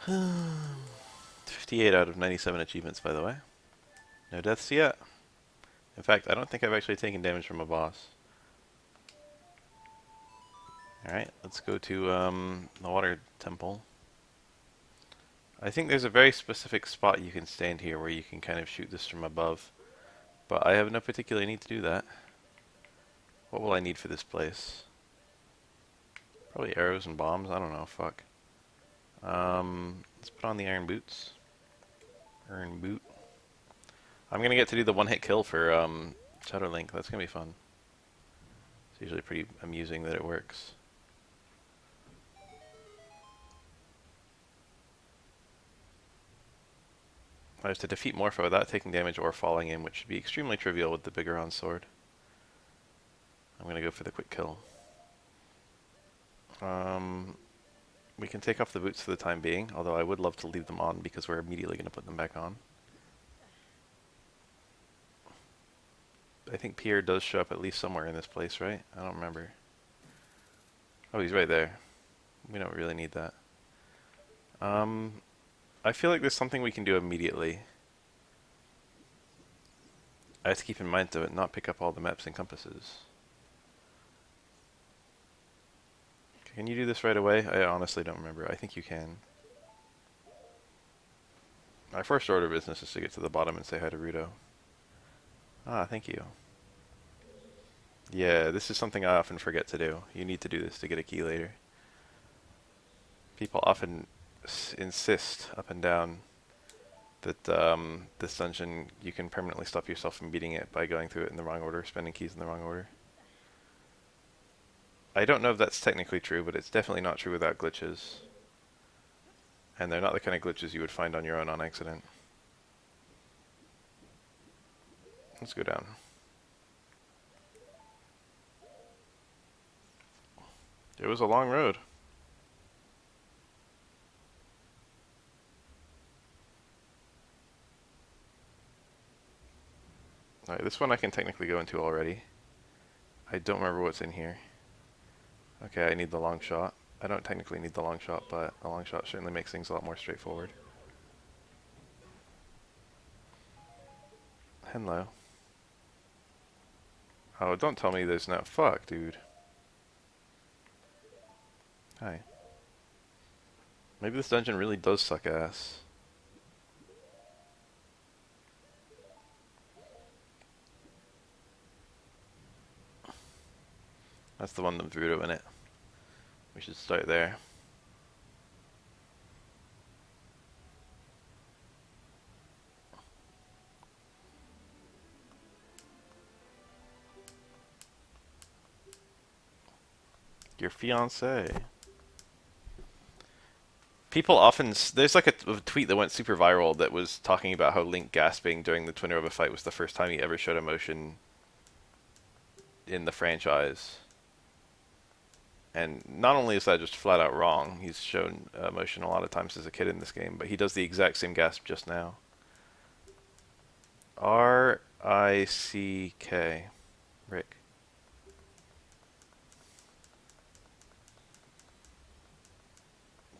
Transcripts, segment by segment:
58 out of 97 achievements, by the way. No deaths yet. In fact, I don't think I've actually taken damage from a boss. Alright, let's go to the water temple. I think there's a very specific spot you can stand here where you can kind of shoot this from above. But I have no particular need to do that. What will I need for this place? Probably arrows and bombs, I don't know, fuck. Let's put on the iron boots. Iron boot. I'm gonna get to do the one-hit kill for Shadowlink. That's gonna be fun. It's usually pretty amusing that it works. I was to defeat Morpha without taking damage or falling in, which should be extremely trivial with the Bigoron sword. I'm gonna go for the quick kill. We can take off the boots for the time being, although I would love to leave them on because we're immediately gonna put them back on. I think Pierre does show up at least somewhere in this place, right? I don't remember. Oh, he's right there. We don't really need that. I feel like there's something we can do immediately. I have to keep in mind to not pick up all the maps and compasses. Can you do this right away? I honestly don't remember. I think you can. My first order of business is to get to the bottom and say hi to Rudo. Ah, thank you. Yeah, this is something I often forget to do. You need to do this to get a key later. People often insist up and down that this dungeon, you can permanently stop yourself from beating it by going through it in the wrong order, spending keys in the wrong order. I don't know if that's technically true, but it's definitely not true without glitches. And they're not the kind of glitches you would find on your own on accident. Let's go down. It was a long road. Alright, this one I can technically go into already. I don't remember what's in here. Okay, I need the long shot. I don't technically need the long shot, but the long shot certainly makes things a lot more straightforward. Hello. Oh, don't tell me there's no... Fuck, dude. Hi. Maybe this dungeon really does suck ass. That's the one with Rudo in it. We should start there. Your fiance. People often... There's like a tweet that went super viral that was talking about how Link gasping during the Twinrova fight was the first time he ever showed emotion in the franchise. And not only is that just flat out wrong, he's shown emotion a lot of times as a kid in this game, but he does the exact same gasp just now. R-I-C-K. Rick.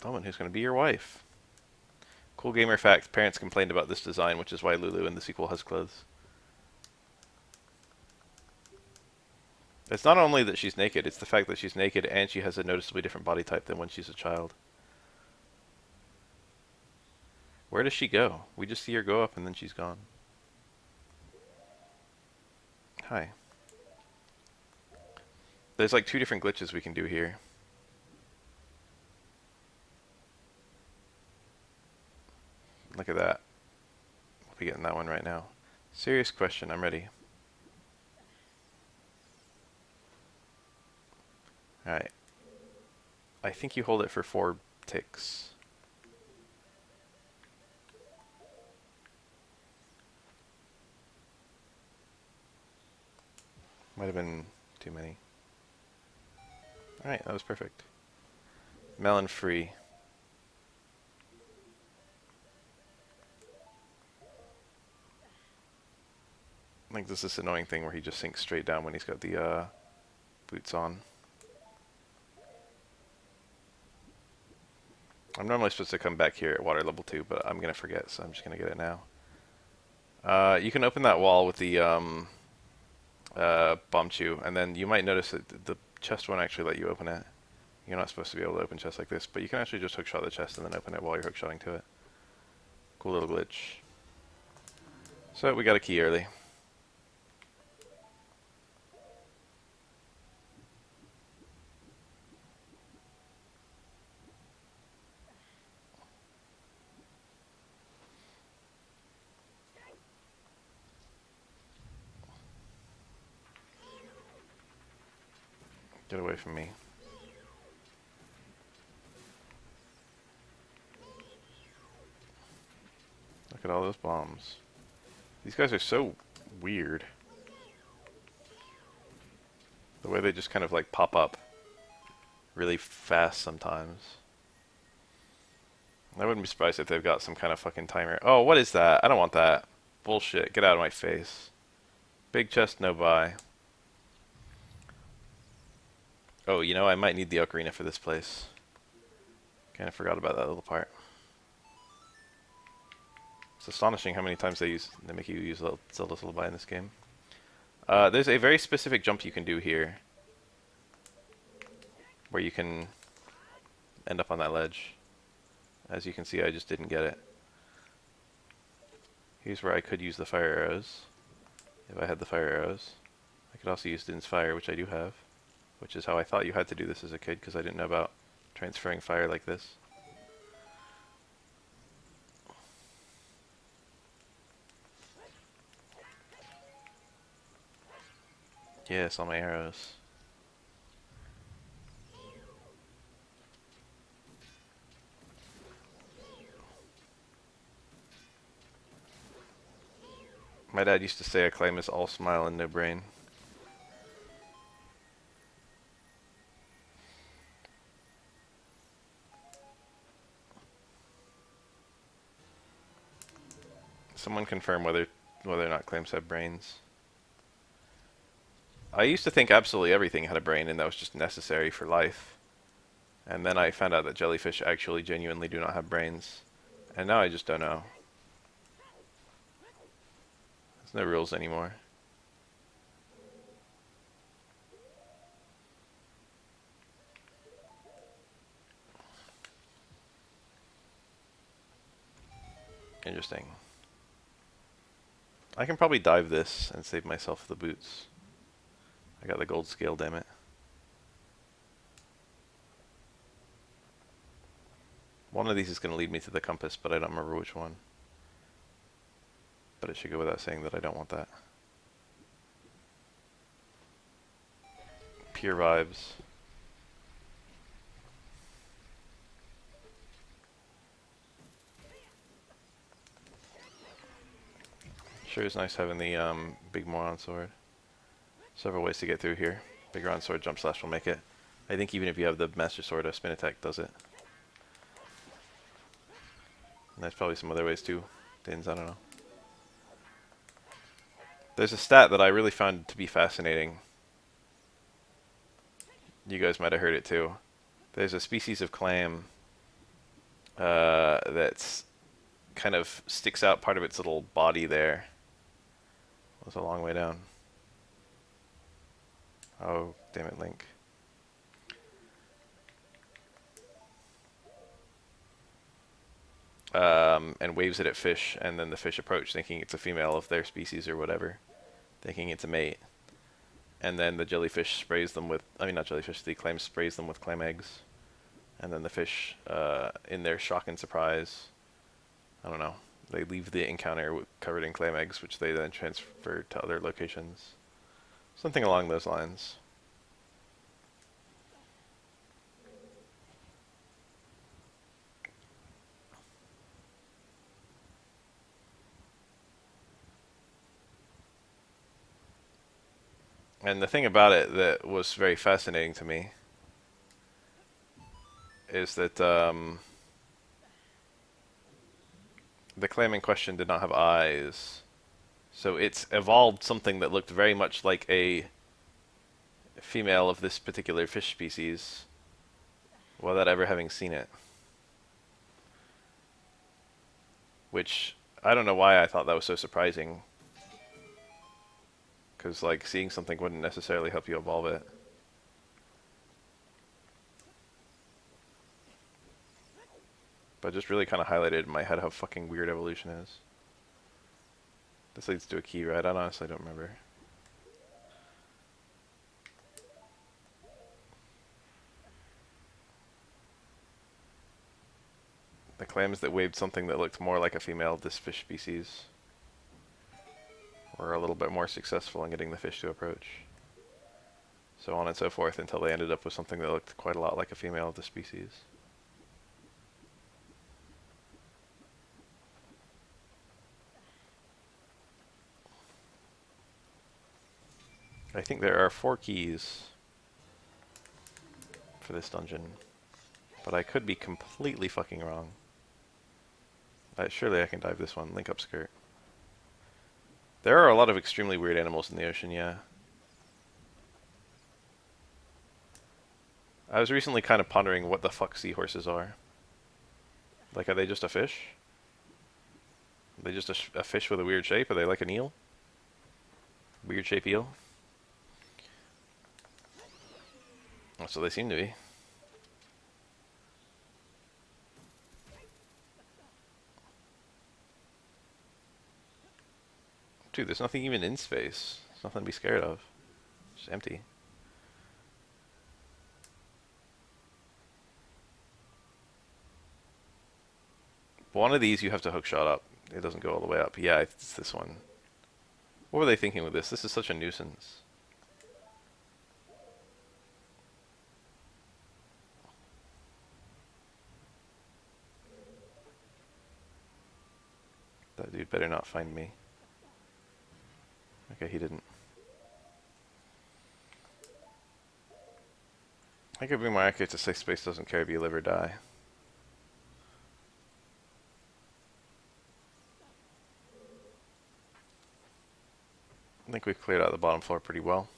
The woman who's going to be your wife. Cool gamer fact, parents complained about this design, which is why Lulu in the sequel has clothes. It's not only that she's naked, it's the fact that she's naked and she has a noticeably different body type than when she's a child. Where does she go? We just see her go up and then she's gone. Hi. There's like 2 different glitches we can do here. Look at that. We'll be getting that one right now. Serious question, I'm ready. Alright. I think you hold it for 4 ticks. Might have been too many. Alright, that was perfect. Melon free. I think this is this annoying thing where he just sinks straight down when he's got the boots on. I'm normally supposed to come back here at water level 2, but I'm gonna forget, so I'm just gonna get it now. You can open that wall with the bomb chew, and then you might notice that the chest won't actually let you open it. You're not supposed to be able to open chests like this, but you can actually just hookshot the chest and then open it while you're hookshotting to it. Cool little glitch. So we got a key early. Get away from me. Look at all those bombs. These guys are so weird. The way they just kind of like pop up really fast sometimes. I wouldn't be surprised if they've got some kind of fucking timer. Oh, what is that? I don't want that. Bullshit. Get out of my face. Big chest, no buy. Oh, you know, I might need the Ocarina for this place. Kind of forgot about that little part. It's astonishing how many times they make you use Zelda's Lullaby in this game. There's a very specific jump you can do here, where you can end up on that ledge. As you can see, I just didn't get it. Here's where I could use the fire arrows, if I had the fire arrows. I could also use Din's Fire, which I do have, which is how I thought you had to do this as a kid, because I didn't know about transferring fire like this. Yes, all my arrows. My dad used to say Acclaim is all smile and no brain. Someone confirm whether or not claims have brains. I used to think absolutely everything had a brain and that was just necessary for life. And then I found out that jellyfish actually genuinely do not have brains. And now I just don't know. There's no rules anymore. Interesting. I can probably dive this and save myself the boots. I got the gold scale, damn it. One of these is going to lead me to the compass, but I don't remember which one. But it should go without saying that I don't want that. Pure vibes. Sure is nice having the big moron sword. Several ways to get through here. Big moron sword, jump slash will make it. I think even if you have the master sword, a spin attack does it. And there's probably some other ways too. Dins, I don't know. There's a stat that I really found to be fascinating. You guys might have heard it too. There's a species of clam that's kind of sticks out part of its little body there. That's a long way down. Oh, damn it, Link. And waves it at fish, and then the fish approach thinking it's a female of their species or whatever, thinking it's a mate. And then the jellyfish sprays them with, I mean not jellyfish, the clam sprays them with clam eggs. And then the fish, in their shock and surprise, I don't know, they leave the encounter covered in clam eggs, which they then transfer to other locations. Something along those lines. And the thing about it that was very fascinating to me is that the clam in question did not have eyes. So it's evolved something that looked very much like a female of this particular fish species without ever having seen it. which I don't know why I thought that was so surprising. Because, like, seeing something wouldn't necessarily help you evolve it. But just really kind of highlighted in my head how fucking weird evolution is. This leads to a key, right? I honestly don't remember. The claims that waved something that looked more like a female of this fish species were a little bit more successful in getting the fish to approach. So on and so forth until they ended up with something that looked quite a lot like a female of the species. I think there are 4 keys for this dungeon, but I could be completely fucking wrong. Surely I can dive this one. Link up skirt. There are a lot of extremely weird animals in the ocean, yeah. I was recently kind of pondering what the fuck seahorses are. Like, are they just a fish? Are they just a fish with a weird shape? Are they like an eel? Weird shape eel? That's what they seem to be. Dude, there's nothing even in space. There's nothing to be scared of. It's just empty. One of these you have to hookshot up. It doesn't go all the way up. Yeah, it's this one. What were they thinking with this? This is such a nuisance. That dude better not find me. Okay, he didn't. I could be more accurate to say space doesn't care if you live or die. I think we've cleared out the bottom floor pretty well.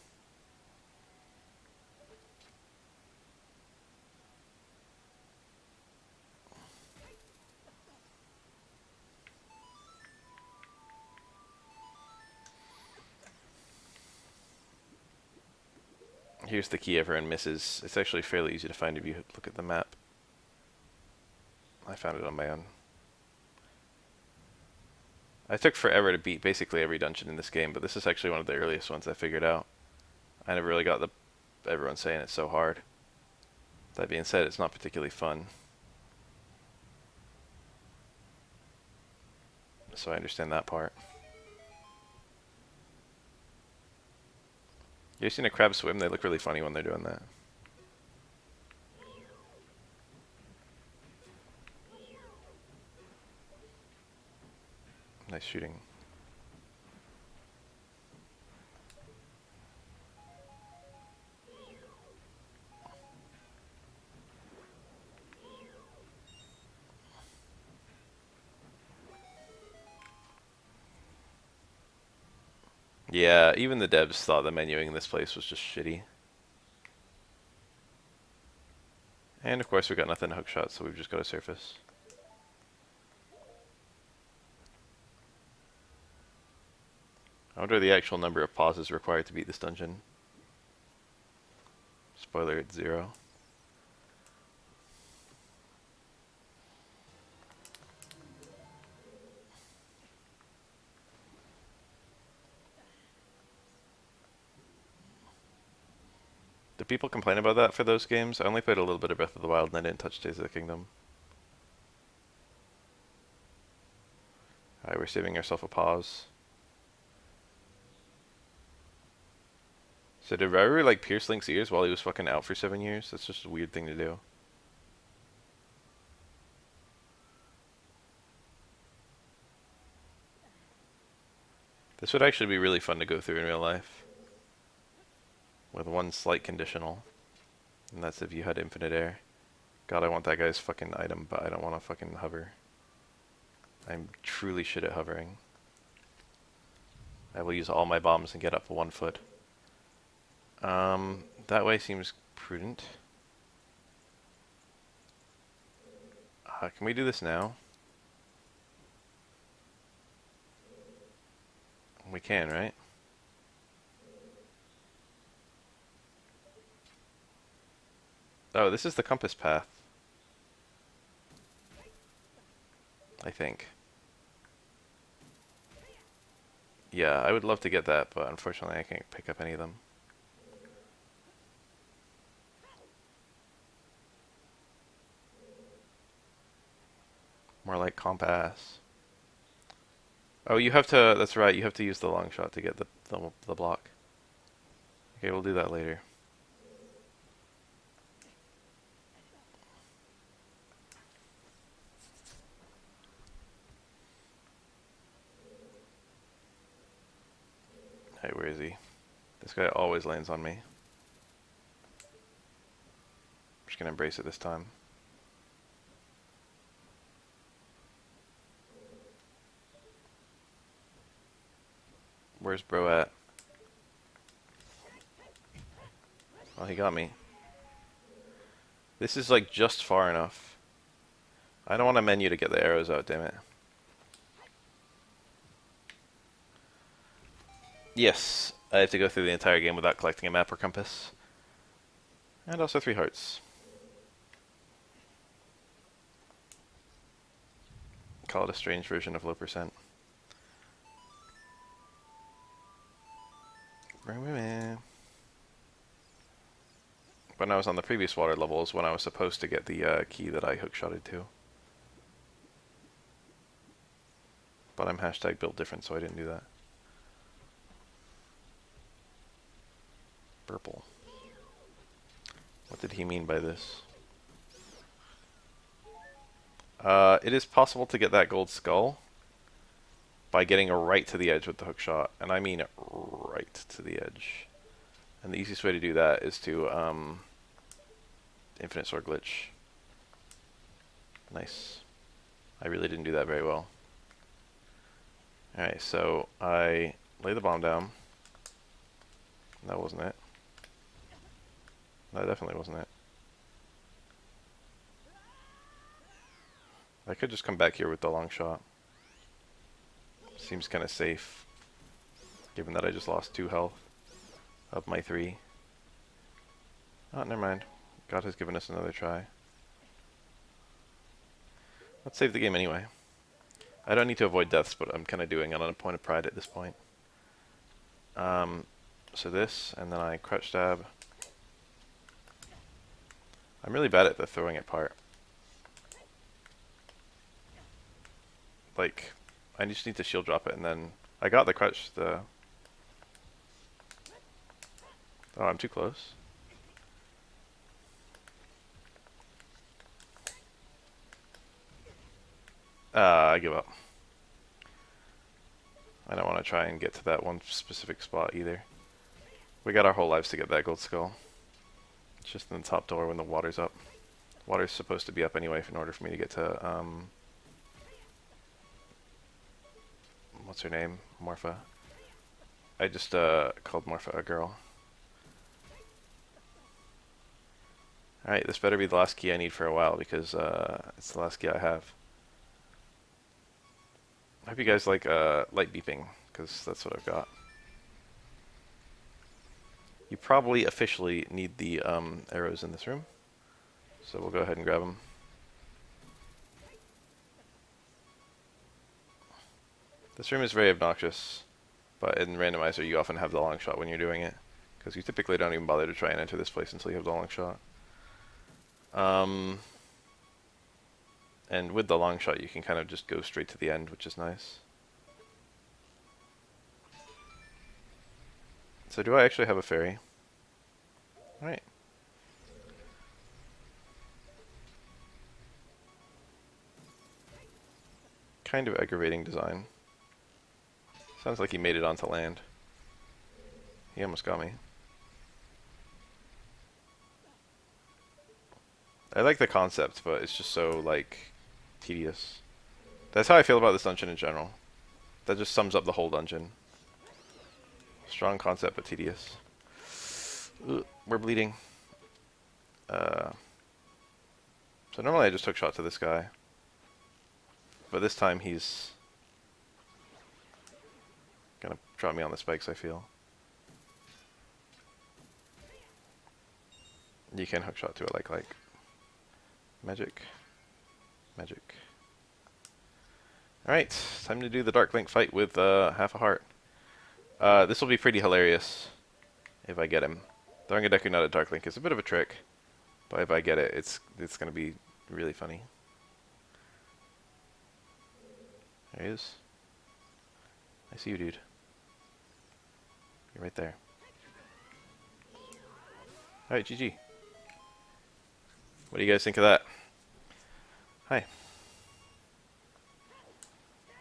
Here's the key everyone misses. It's actually fairly easy to find if you look at the map. I found it on my own. I took forever to beat basically every dungeon in this game, but this is actually one of the earliest ones I figured out. I never really got everyone saying it's so hard. That being said, it's not particularly fun. So I understand that part. You ever seen a crab swim? They look really funny when they're doing that. Nice shooting. Yeah, even the devs thought the menuing in this place was just shitty. And of course we got nothing to hookshot, so we've just got a surface. I wonder the actual number of pauses required to beat this dungeon. Spoiler, it's 0. Do people complain about that for those games? I only played a little bit of Breath of the Wild and I didn't touch Days of the Kingdom. Alright, we're saving ourselves a pause. So did Ryrie like pierce Link's ears while he was fucking out for 7 years? That's just a weird thing to do. This would actually be really fun to go through in real life. With one slight conditional. And that's if you had infinite air. God, I want that guy's fucking item, but I don't want to fucking hover. I'm truly shit at hovering. I will use all my bombs and get up 1 foot. That way seems prudent. Can we do this now? can, right? Oh, this is the compass path. I think. Yeah, I would love to get that, but unfortunately I can't pick up any of them. More like compass. Oh, you have to, that's right, you have to use the long shot to get the block. Okay, we'll do that later. Hey, where is he? This guy always lands on me. I'm just gonna embrace it this time. Where's bro at? Oh, he got me. This is like just far enough. I don't want a menu to get the arrows out, damn it. Yes, I have to go through the entire game without collecting a map or compass. And also 3 hearts. Call it a strange version of low percent. When I was on the previous water levels, when I was supposed to get the key that I hookshotted to. But I'm hashtag built different, so I didn't do that. Purple. What did he mean by this? It is possible to get that gold skull by getting right to the edge with the hookshot, and I mean right to the edge. And the easiest way to do that is to infinite sword glitch. Nice. I really didn't do that very well. Alright, so I lay the bomb down. That wasn't it. That definitely wasn't it. I could just come back here with the long shot. Seems kind of safe, given that I just lost 2 health of my 3. Oh, never mind. God has given us another try. Let's save the game anyway. I don't need to avoid deaths, but I'm kind of doing it on a point of pride at this point. So this, and then I crouch stab. I'm really bad at the throwing it part. Like, I just need to shield drop it, and then I got the crouch. Oh, I'm too close. I give up. I don't want to try and get to that one specific spot either. We got our whole lives to get that gold skull. It's just in the top door when the water's up. Water's supposed to be up anyway in order for me to get to, what's her name? Morpha. I just called Morpha a girl. Alright, this better be the last key I need for a while because it's the last key I have. I hope you guys like light beeping, because that's what I've got. You probably officially need the arrows in this room, so we'll go ahead and grab them. This room is very obnoxious, but in randomizer you often have the long shot when you're doing it, because you typically don't even bother to try and enter this place until you have the long shot. And with the long shot you can kind of just go straight to the end, which is nice. So do I actually have a fairy? Alright. Kind of aggravating design. Sounds like he made it onto land. He almost got me. I like the concept, but it's just so, like, tedious. That's how I feel about this dungeon in general. That just sums up the whole dungeon. Strong concept, but tedious. Ugh, we're bleeding. So normally I just took shot to this guy. But this time he's gonna hookshot me on the spikes, I feel. You can hookshot to it like magic. Magic. Alright, time to do the Dark Link fight with half a heart. This will be pretty hilarious if I get him. Throwing a Deku Nut at Dark Link is a bit of a trick, but if I get it, it's going to be really funny. There he is. I see you, dude. You're right there. Alright, GG. What do you guys think of that? Hi.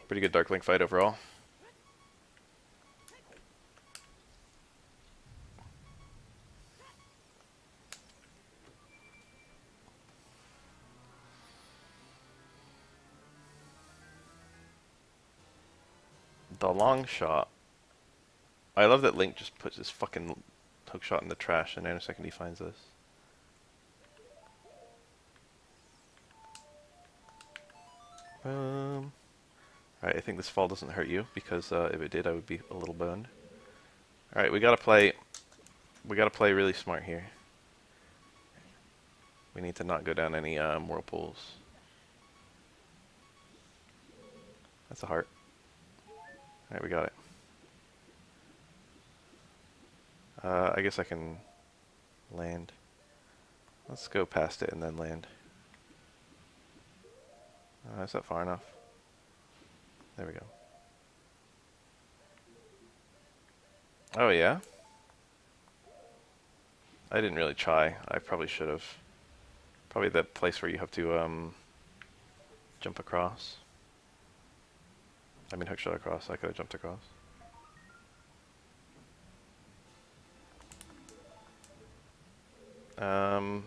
Pretty good Dark Link fight overall. The long shot. I love that Link just puts his fucking hook shot in the trash and in a second he finds this. Alright, I think this fall doesn't hurt you, because if it did I would be a little boned. Alright, we gotta play really smart here. We need to not go down any whirlpools. That's a heart. Alright, we got it. I guess I can land. Let's go past it and then land. Is that far enough? There we go. Oh yeah? I didn't really try. I probably should have. Probably the place where you have to jump across. I mean hookshot across. I could have jumped across. How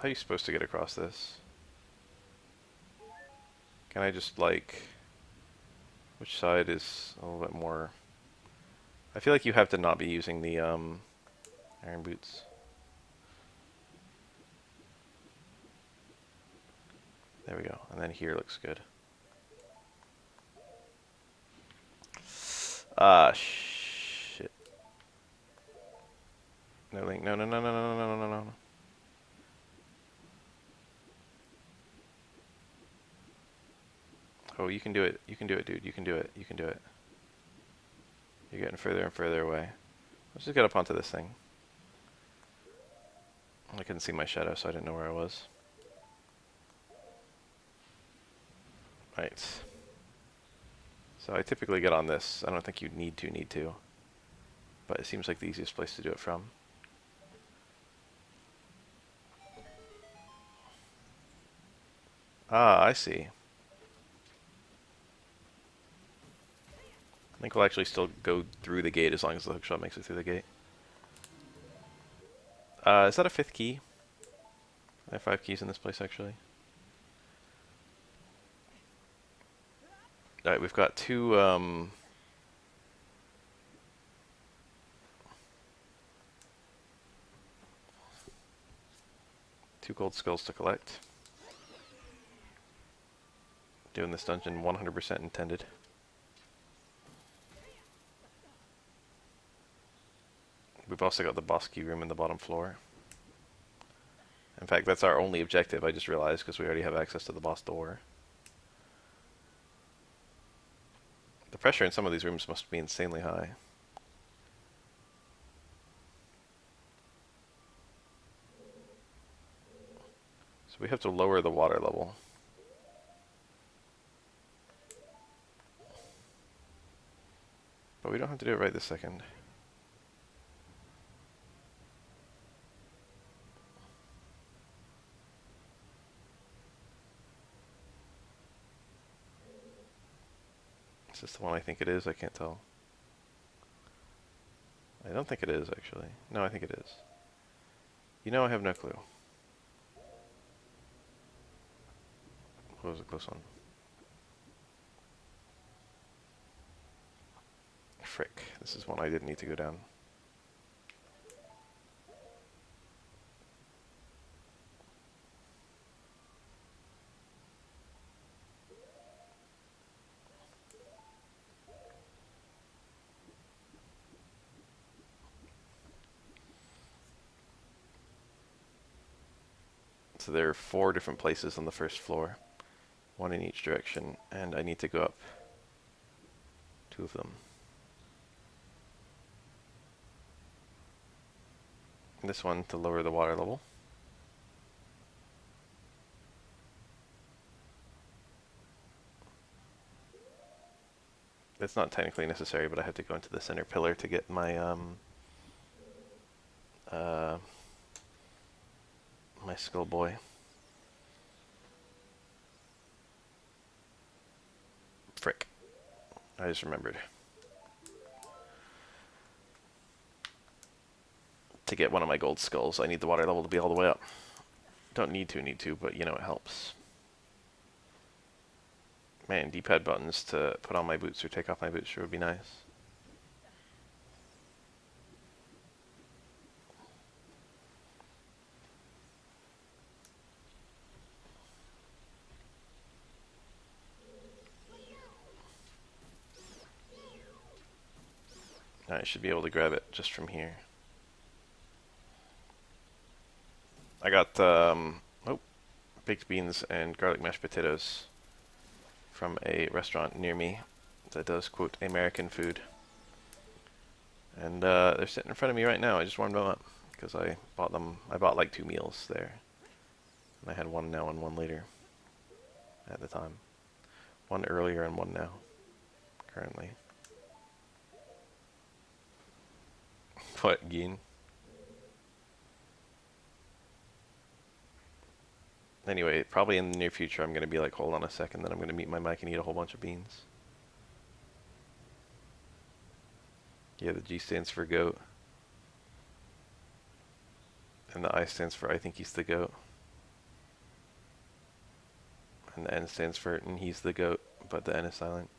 are you supposed to get across this? Can I just like... Which side is a little bit more... I feel like you have to not be using the iron boots. There we go. And then here looks good. Ah, shit. No Link. No, no, no, no, no, no, no, no, no. Oh, you can do it. You can do it, dude. You can do it. You can do it. You're getting further and further away. Let's just get up onto this thing. I couldn't see my shadow, so I didn't know where I was. Right. So I typically get on this. I don't think you need to. But it seems like the easiest place to do it from. Ah, I see. I think we'll actually still go through the gate as long as the hookshot makes it through the gate. Is that a 5th key? I have 5 keys in this place, actually. Alright, we've got 2, 2 gold skulls to collect. Doing this dungeon 100% intended. We've also got the boss key room in the bottom floor. In fact, that's our only objective, I just realized, because we already have access to the boss door. The pressure in some of these rooms must be insanely high. So we have to lower the water level. But we don't have to do it right this second. Is this the one I think it is? I can't tell. I don't think it is, actually. No, I think it is. You know, I have no clue. What was a close one? Frick. This is one I didn't need to go down. So there are 4 different places on the first floor, 1 in each direction, and I need to go up 2 of them. This one to lower the water level. It's not technically necessary, but I have to go into the center pillar to get my my skull boy. Frick. I just remembered. To get one of my gold skulls, I need the water level to be all the way up. Don't need to, but you know, it helps. Man, D-pad buttons to put on my boots or take off my boots sure would be nice. I should be able to grab it just from here. I got baked beans and garlic mashed potatoes from a restaurant near me that does, quote, American food. And they're sitting in front of me right now. I just warmed them up because I bought them. I bought like 2 meals there. And I had one now and one later at the time. One earlier and one now, currently. What, Geen? Anyway, probably in the near future I'm going to be like, hold on a second, then I'm going to mute my mic and eat a whole bunch of beans. Yeah, the G stands for goat. And the I stands for I think he's the goat. And the N stands for and he's the goat, but the N is silent.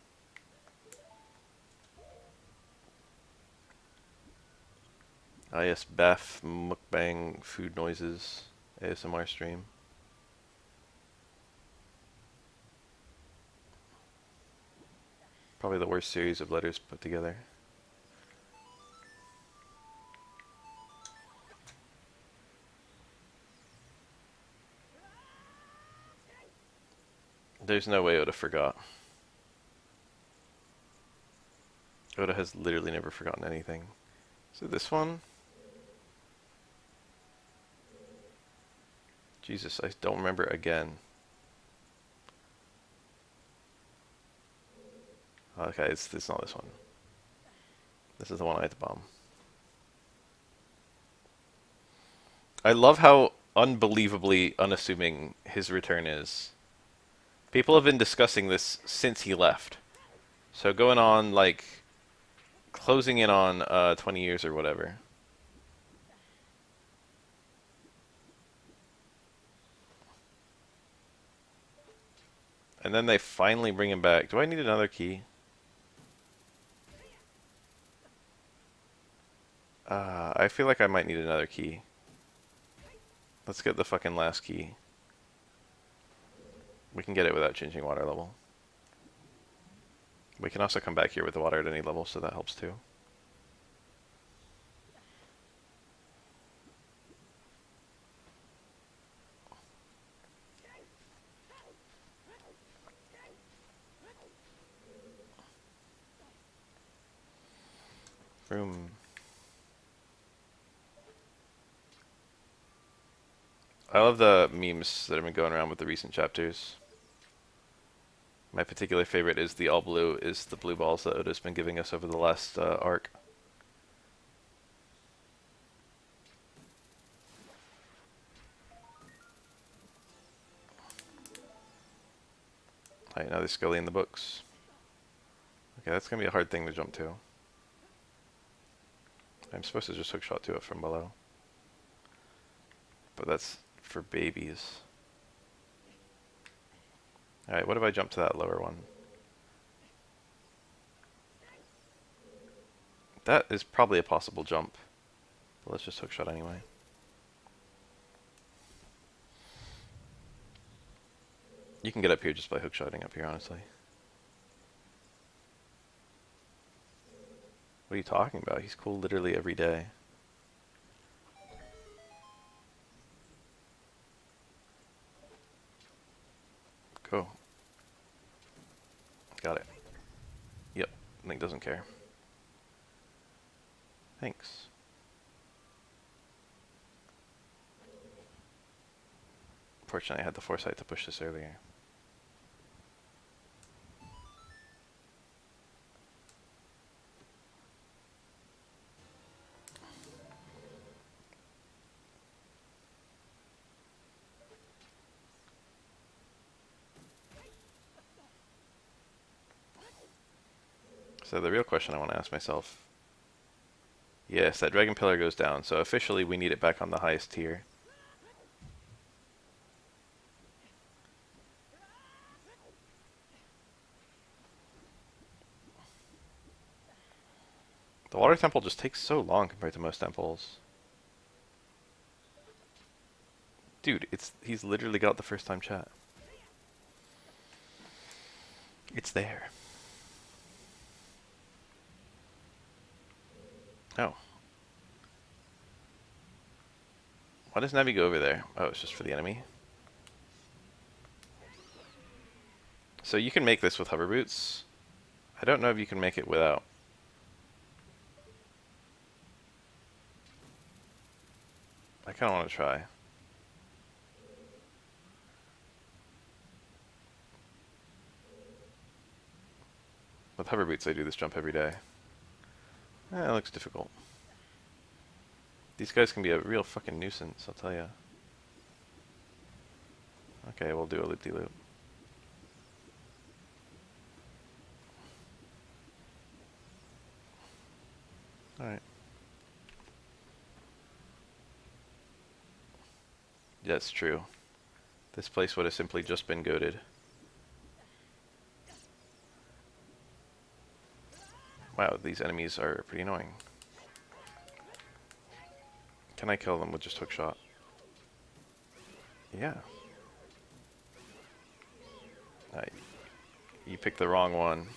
Baf mukbang food noises ASMR stream. Probably the worst series of letters put together. There's no way Oda forgot. Oda has literally never forgotten anything. So this one? Jesus, I don't remember again. Okay, it's not this one. This is the one I had to bomb. I love how unbelievably unassuming his return is. People have been discussing this since he left. So going on, like, closing in on 20 years or whatever. And then they finally bring him back. Do I need another key? I feel like I might need another key. Let's get the fucking last key. We can get it without changing water level. We can also come back here with the water at any level, so that helps too. Room. I love the memes that have been going around with the recent chapters. My particular favorite is the all blue, is the blue balls that Oda's been giving us over the last arc. Alright, now there's Scully in the books. Okay, that's gonna be a hard thing to jump to. I'm supposed to just hookshot to it from below. But that's for babies. Alright, what if I jump to that lower one? That is probably a possible jump. But let's just hookshot anyway. You can get up here just by hookshotting up here, honestly. What are you talking about? He's cool literally every day. Got it. Yep. Link doesn't care. Thanks. Fortunately, I had the foresight to push this earlier. So the real question I want to ask myself... Yes, that dragon pillar goes down, so officially we need it back on the highest tier. The water temple just takes so long compared to most temples. Dude, he's literally got the first time chat. It's there. Oh. Why does Navi go over there? Oh, it's just for the enemy. So you can make this with hover boots. I don't know if you can make it without. I kind of want to try. With hover boots, I do this jump every day. It looks difficult. These guys can be a real fucking nuisance, I'll tell ya. Okay, we'll do a loop-de-loop. Alright. That's true. This place would have simply just been goated. Wow, these enemies are pretty annoying. Can I kill them with just hookshot? Yeah. You picked the wrong one.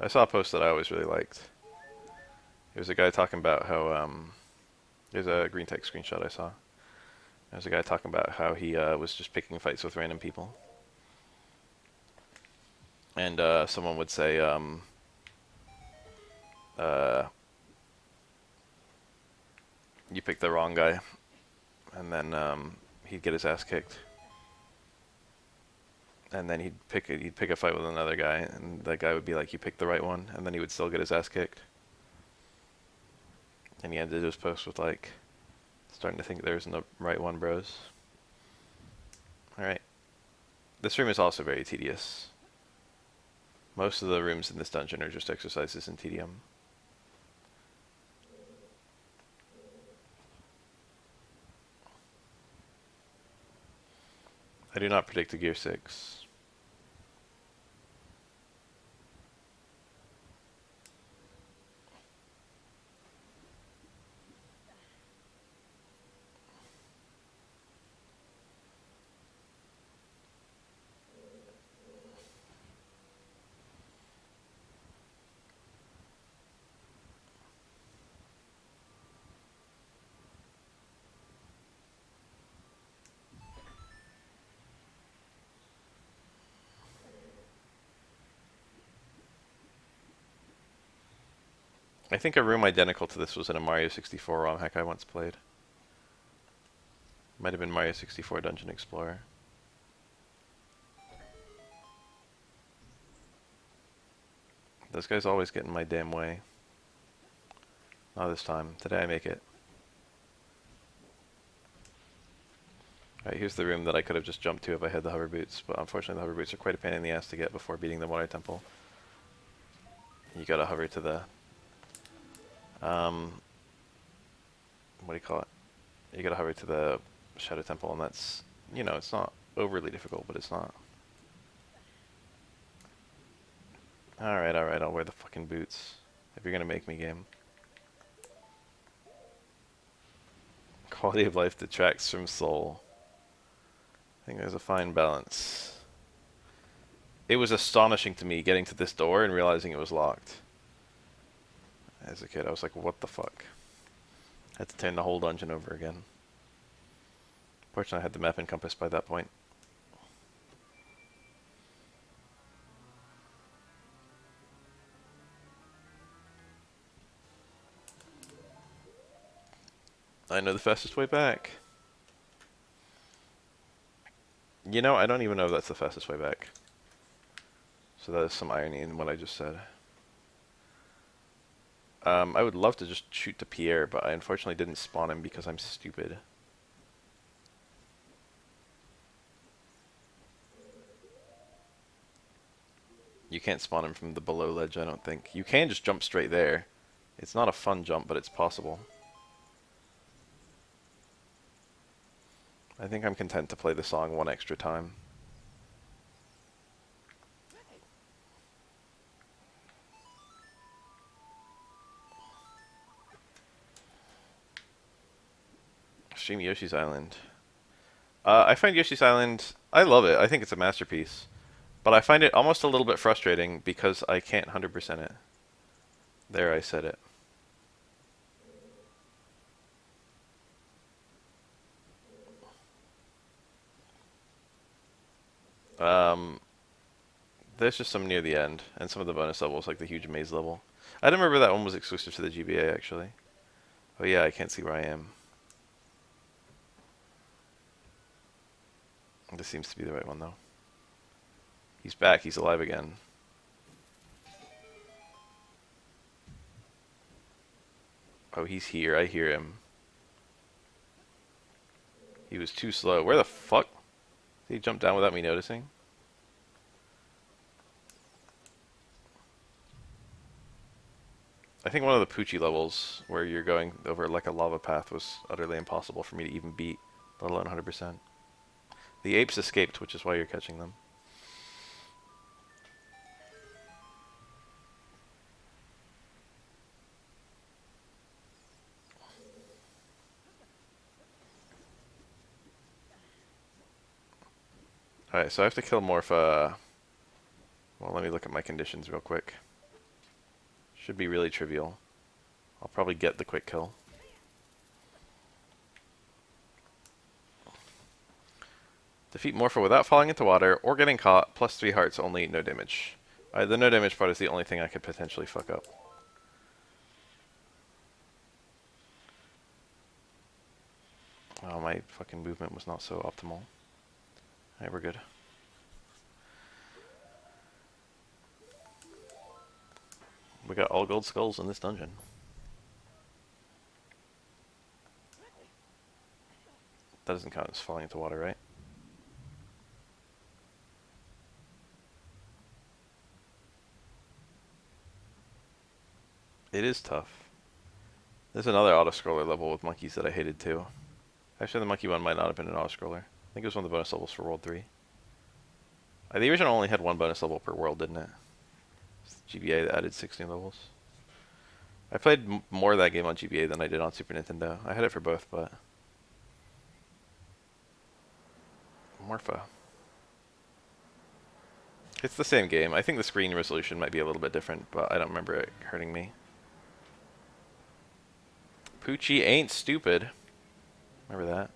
I saw a post that I always really liked. There was a guy talking about how, there's a green tech screenshot I saw. There's a guy talking about how he was just picking fights with random people. And someone would say, you picked the wrong guy. And then he'd get his ass kicked. And then he'd pick a fight with another guy, and that guy would be like, you picked the right one, and then he would still get his ass kicked. And he ended his post with like, starting to think there's no right one, bros. Alright. This room is also very tedious. Most of the rooms in this dungeon are just exercises in tedium. I do not predict a Gear 6. I think a room identical to this was in a Mario 64 ROM hack I once played. Might have been Mario 64 Dungeon Explorer. Those guys always get in my damn way. Not this time. Today I make it. Alright, here's the room that I could have just jumped to if I had the hover boots, but unfortunately the hover boots are quite a pain in the ass to get before beating the water temple. You gotta hover to the... what do you call it? You gotta hover to the Shadow Temple, and that's, you know, it's not overly difficult, but it's not. Alright, I'll wear the fucking boots. If you're gonna make me, game. Quality of life detracts from soul. I think there's a fine balance. It was astonishing to me getting to this door and realizing it was locked. As a kid, I was like, what the fuck? I had to turn the whole dungeon over again. Fortunately, I had the map and compass by that point. I know the fastest way back. You know, I don't even know if that's the fastest way back. So that is some irony in what I just said. I would love to just shoot to Pierre, but I unfortunately didn't spawn him because I'm stupid. You can't spawn him from the below ledge, I don't think. You can just jump straight there. It's not a fun jump, but it's possible. I think I'm content to play the song one extra time. Stream Yoshi's Island. I find Yoshi's Island, I love it. I think it's a masterpiece. But I find it almost a little bit frustrating because I can't 100% it. There, I said it. There's just some near the end, and some of the bonus levels, like the huge maze level. I didn't remember that one was exclusive to the GBA, actually. Oh yeah, I can't see where I am. This seems to be the right one, though. He's back, he's alive again. Oh, he's here, I hear him. He was too slow. Where the fuck? Did he jump down without me noticing? I think one of the Poochie levels, where you're going over like a lava path, was utterly impossible for me to even beat, let alone 100%. The apes escaped, which is why you're catching them. Alright, so I have to kill Morpha. Well, let me look at my conditions real quick. Should be really trivial. I'll probably get the quick kill. Defeat Morpha without falling into water or getting caught, plus 3 hearts only, no damage. The no damage part is the only thing I could potentially fuck up. Oh, my fucking movement was not so optimal. Alright, we're good. We got all gold skulls in this dungeon. That doesn't count as falling into water, right? It is tough. There's another auto-scroller level with monkeys that I hated too. Actually, the monkey one might not have been an auto-scroller. I think it was one of the bonus levels for World 3. The original only had one bonus level per world, didn't it? GBA that added 6 new levels. I played more of that game on GBA than I did on Super Nintendo. I had it for both, but... Morpha. It's the same game. I think the screen resolution might be a little bit different, but I don't remember it hurting me. Poochie ain't stupid. Remember that.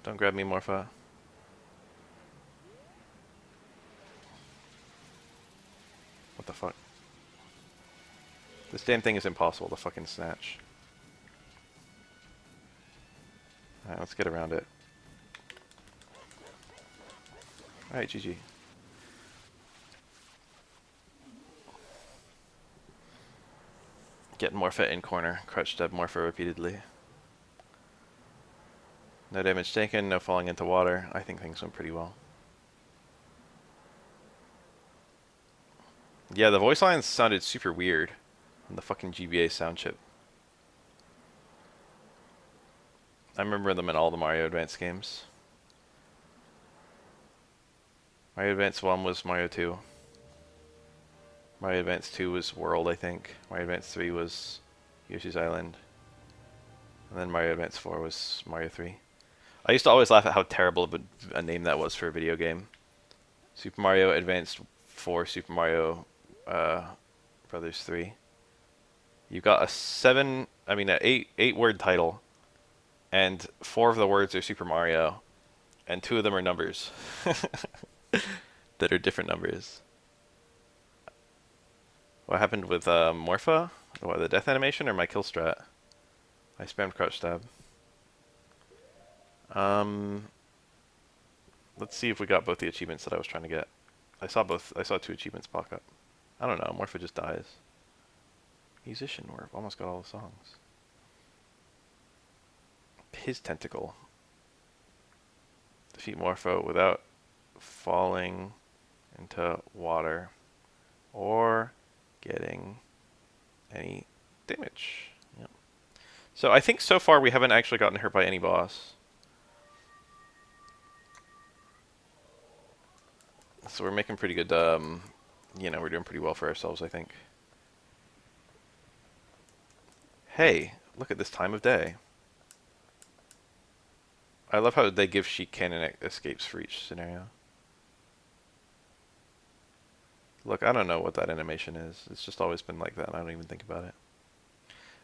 Don't grab me, Morpha. What the fuck? This damn thing is impossible to fucking snatch. Alright, let's get around it. Alright, GG. Get Morpha in corner. Crouch stab Morpha repeatedly. No damage taken, no falling into water. I think things went pretty well. Yeah, the voice lines sounded super weird on the fucking GBA sound chip. I remember them in all the Mario Advance games. Mario Advance 1 was Mario 2. Mario Advance 2 was World, I think. Mario Advance 3 was Yoshi's Island. And then Mario Advance 4 was Mario 3. I used to always laugh at how terrible of a name that was for a video game. Super Mario Advance 4, Super Mario Brothers 3. You got an 8 word title, and 4 of the words are Super Mario, and 2 of them are numbers that are different numbers. What happened with Morpha? What, the death animation or my kill strat? I spammed crouch stab. Um, let's see if we got both the achievements that I was trying to get. I saw both. I saw 2 achievements pop up. I don't know. Morpha just dies. Musician Morph almost got all the songs. His tentacle. Defeat Morpho without falling into water or getting any damage. Yep. So I think so far we haven't actually gotten hurt by any boss. So we're making pretty good, we're doing pretty well for ourselves, I think. Hey, look at this time of day. I love how they give Sheik Cannon escapes for each scenario. Look, I don't know what that animation is. It's just always been like that, and I don't even think about it.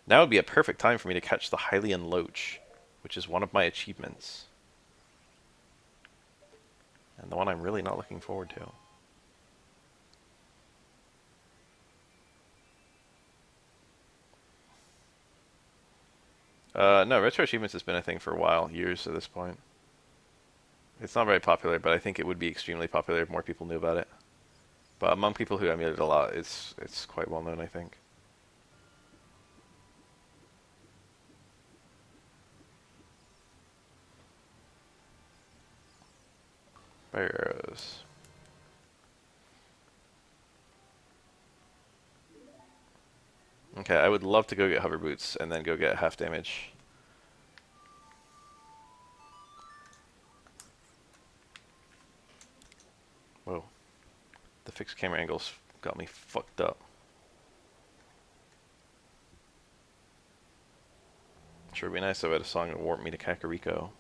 Now would be a perfect time for me to catch the Hylian Loach, which is one of my achievements. And the one I'm really not looking forward to. No, RetroAchievements has been a thing for a while, years at this point. It's not very popular, but I think it would be extremely popular if more people knew about it. But among people who emulate it a lot, it's quite well known, I think. Fire arrows. Okay, I would love to go get hover boots and then go get half damage. Whoa. The fixed camera angles got me fucked up. Sure would be nice if I had a song that warped me to Kakariko.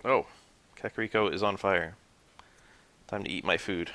Oh, Kakariko is on fire. Time to eat my food.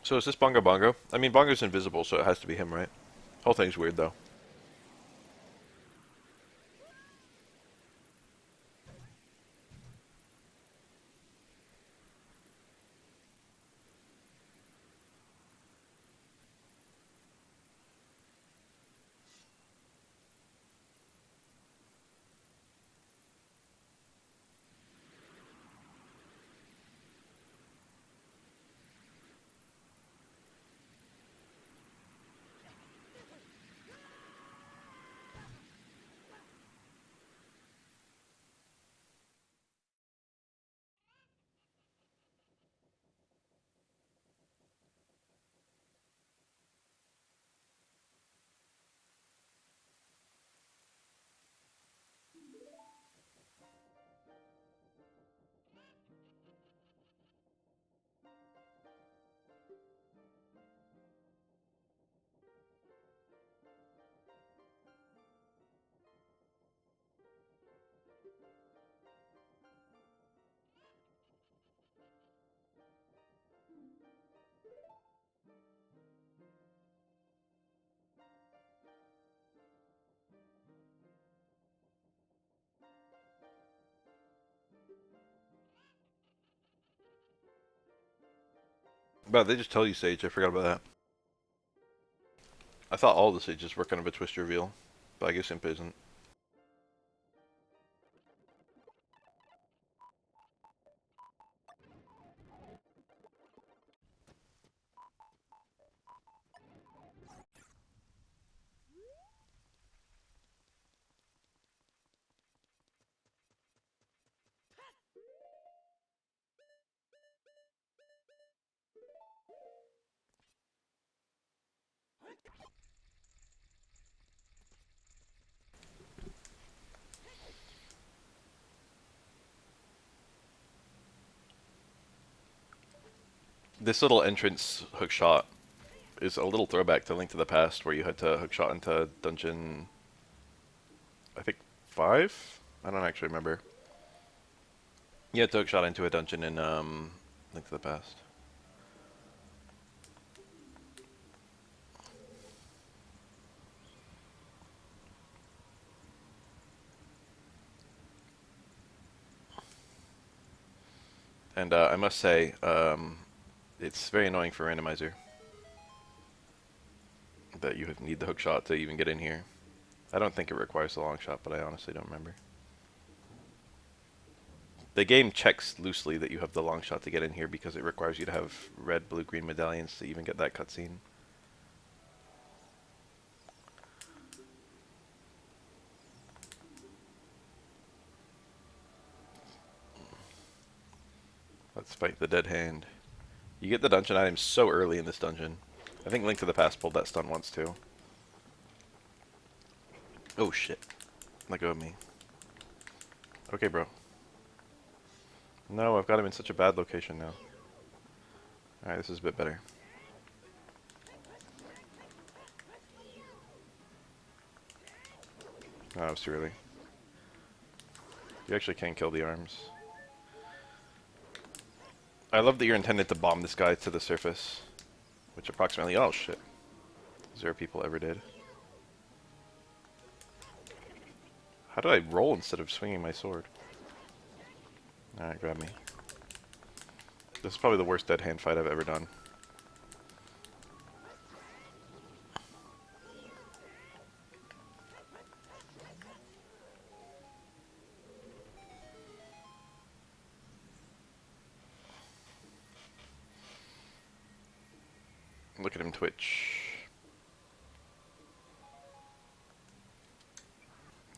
So is this Bongo Bongo? I mean, Bongo's invisible, so it has to be him, right? Whole thing's weird, though. But they just tell you Sage, I forgot about that. I thought all the Sages were kind of a twist reveal, but I guess Imp isn't. This little entrance hookshot is a little throwback to Link to the Past, where you had to hookshot into dungeon, I think 5? I don't actually remember. You had to hookshot into a dungeon in Link to the Past. And I must say, it's very annoying for randomizer that you need the hookshot to even get in here. I don't think it requires the long shot, but I honestly don't remember. The game checks loosely that you have the long shot to get in here because it requires you to have red, blue, green medallions to even get that cutscene. Let's fight the dead hand. You get the dungeon items so early in this dungeon. I think Link to the Past pulled that stun once too. Oh shit. Let go of me. Okay, bro. No, I've got him in such a bad location now. Alright, this is a bit better. No, that was too early. You actually can kill the arms. I love that you're intended to bomb this guy to the surface. Which approximately, oh shit, 0 people ever did. How do I roll instead of swinging my sword? Alright, grab me. This is probably the worst dead hand fight I've ever done. Look at him twitch.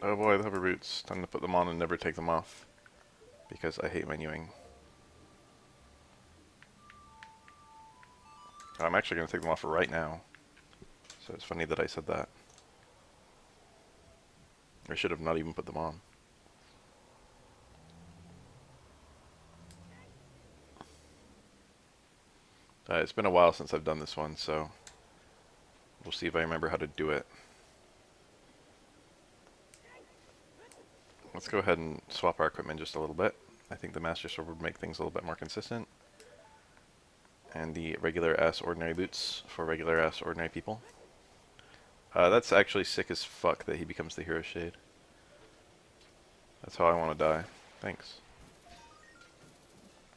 Oh boy, the hover boots. Time to put them on and never take them off. Because I hate menuing. Oh, I'm actually going to take them off right now. So it's funny that I said that. I should have not even put them on. It's been a while since I've done this one, so we'll see if I remember how to do it. Let's go ahead and swap our equipment just a little bit. I think the Master Sword would make things a little bit more consistent. And the regular ass ordinary boots for regular ass ordinary people. That's actually sick as fuck that he becomes the Hero Shade. That's how I want to die. Thanks.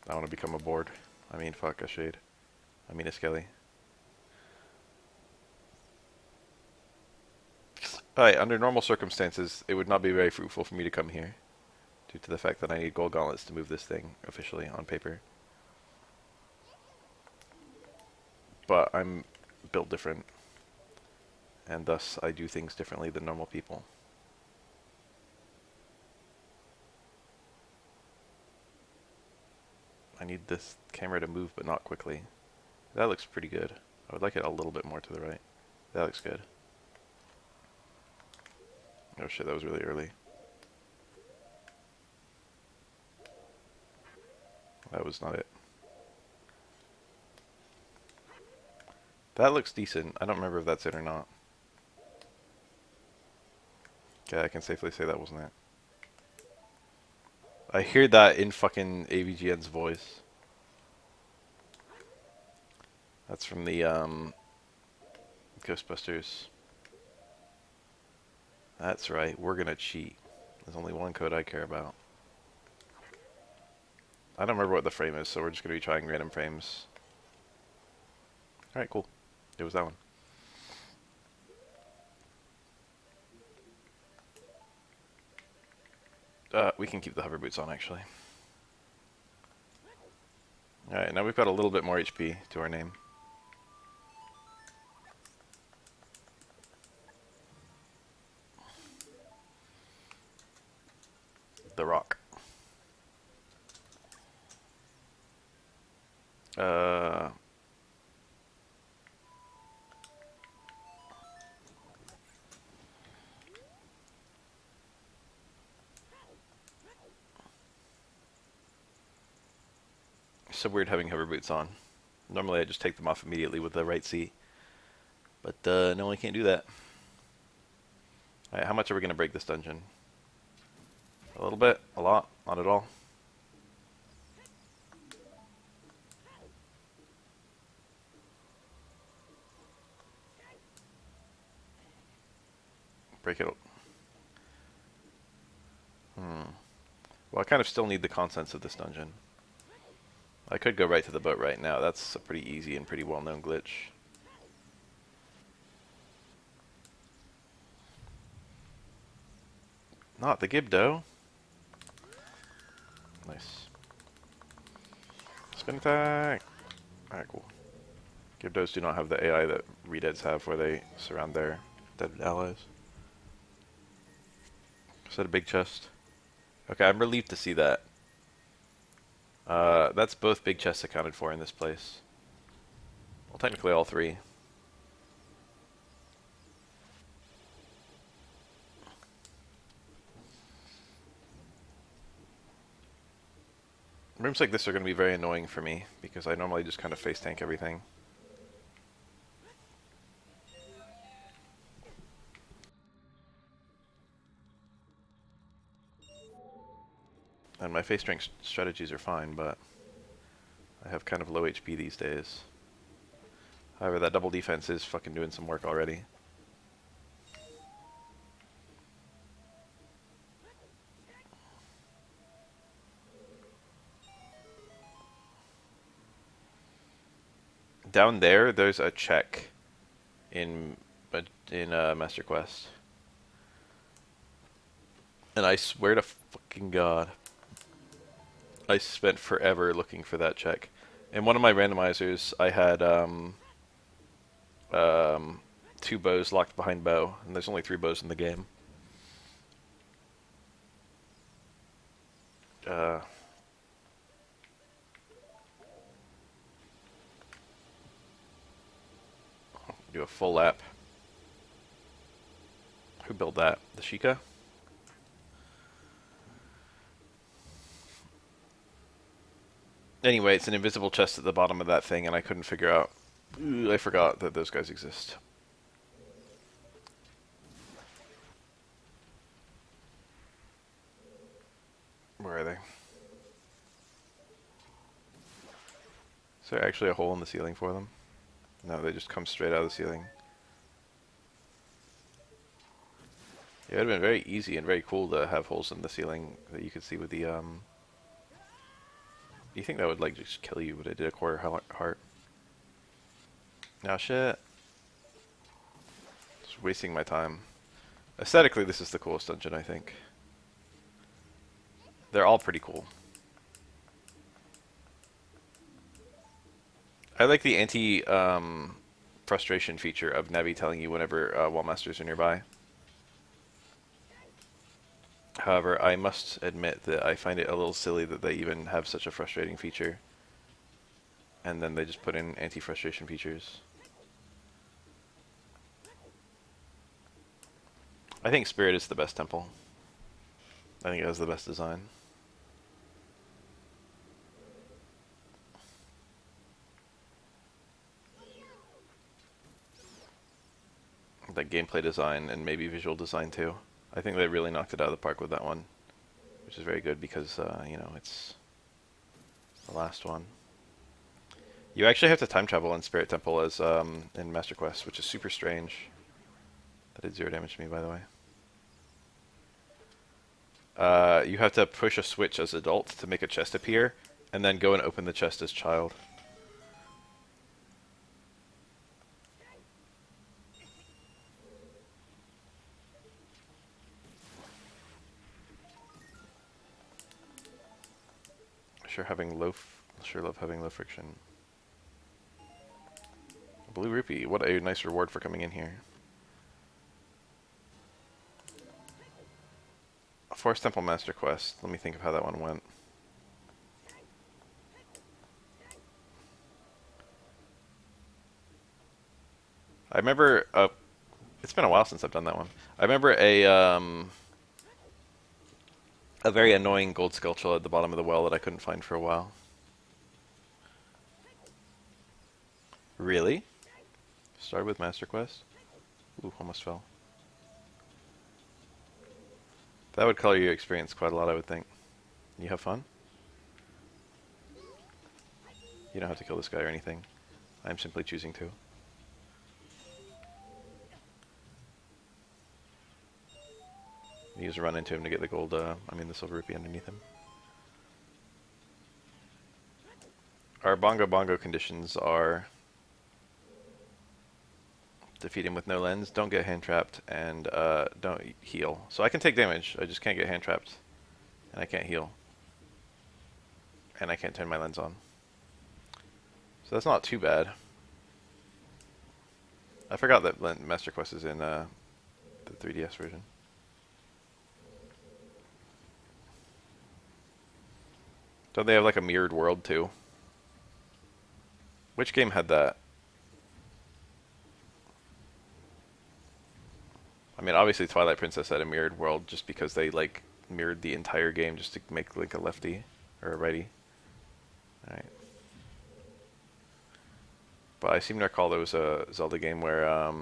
I want to become a board. I mean, fuck, a Shade. I mean a Skelly. Alright, under normal circumstances, it would not be very fruitful for me to come here. Due to the fact that I need gold gauntlets to move this thing officially on paper. But I'm built different. And thus, I do things differently than normal people. I need this camera to move, but not quickly. That looks pretty good. I would like it a little bit more to the right. That looks good. Oh shit, that was really early. That was not it. That looks decent. I don't remember if that's it or not. Okay, I can safely say that wasn't it. I hear that in fucking AVGN's voice. That's from the Ghostbusters. That's right, we're gonna cheat. There's only one code I care about. I don't remember what the frame is, so we're just gonna be trying random frames. Alright, cool. It was that one. We can keep the hover boots on, actually. Alright, now we've got a little bit more HP to our name. The Rock. So weird having hover boots on. Normally I just take them off immediately with the right C. But no, I can't do that. Alright, how much are we going to break this dungeon? A little bit? A lot? Not at all? Break it. Well, I kind of still need the contents of this dungeon. I could go right to the boat right now. That's a pretty easy and pretty well-known glitch. Not the Gibdo. Nice. Spin attack! Alright, cool. Gibdos do not have the AI that Redeads have where they surround their dead allies. Is that a big chest? Okay, I'm relieved to see that. That's both big chests accounted for in this place. Well, technically all three. Rooms like this are going to be very annoying for me, because I normally just kind of face tank everything. And my face tank strategies are fine, but I have kind of low HP these days. However, that double defense is fucking doing some work already. Down there, there's a check in Master Quest. And I swear to fucking God, I spent forever looking for that check. In one of my randomizers, I had 2 bows locked behind bow, and there's only 3 bows in the game. Do a full lap. Who built that? The Sheikah? Anyway, it's an invisible chest at the bottom of that thing, and I couldn't figure out. I forgot that those guys exist. Where are they? Is there actually a hole in the ceiling for them? No, they just come straight out of the ceiling. Yeah, it would have been very easy and very cool to have holes in the ceiling that you could see with the, You think that would, like, just kill you, but it did a quarter heart. Now, shit. Just wasting my time. Aesthetically, this is the coolest dungeon, I think. They're all pretty cool. I like the frustration feature of Navi telling you whenever wall masters are nearby. However, I must admit that I find it a little silly that they even have such a frustrating feature. And then they just put in anti-frustration features. I think Spirit is the best temple. I think it has the best design. Like gameplay design and maybe visual design too. I think they really knocked it out of the park with that one, which is very good because, you know, it's the last one. You actually have to time travel in Spirit Temple as in Master Quest, which is super strange. That did 0 damage to me, by the way. You have to push a switch as adult to make a chest appear, and then go and open the chest as child. Sure love having low friction. Blue rupee, what a nice reward for coming in here. Forest Temple Master Quest. Let me think of how that one went. I remember, it's been a while since I've done that one. I remember a very annoying gold skull at the bottom of the well that I couldn't find for a while. Really? Start with Master Quest? Ooh, almost fell. That would color your experience quite a lot, I would think. You have fun? You don't have to kill this guy or anything. I'm simply choosing to. You just run into him to get the gold, the silver rupee underneath him. Our Bongo Bongo conditions are defeat him with no lens, don't get hand trapped, and don't heal. So I can take damage, I just can't get hand trapped, and I can't heal. And I can't turn my lens on. So that's not too bad. I forgot that Master Quest is in the 3DS version. Don't they have like a mirrored world too? Which game had that? I mean, obviously Twilight Princess had a mirrored world just because they like mirrored the entire game just to make Link a lefty or a righty. Alright. But I seem to recall there was a Zelda game where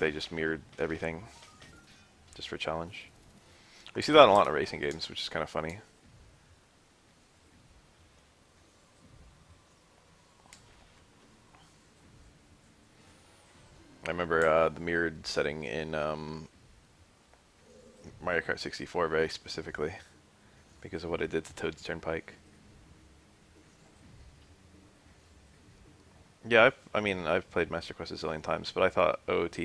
they just mirrored everything just for challenge. We see that a lot in racing games, which is kind of funny. I remember the mirrored setting in Mario Kart 64 very specifically because of what it did to Toad's Turnpike. Yeah, I've played Master Quest a zillion times, but I thought OOT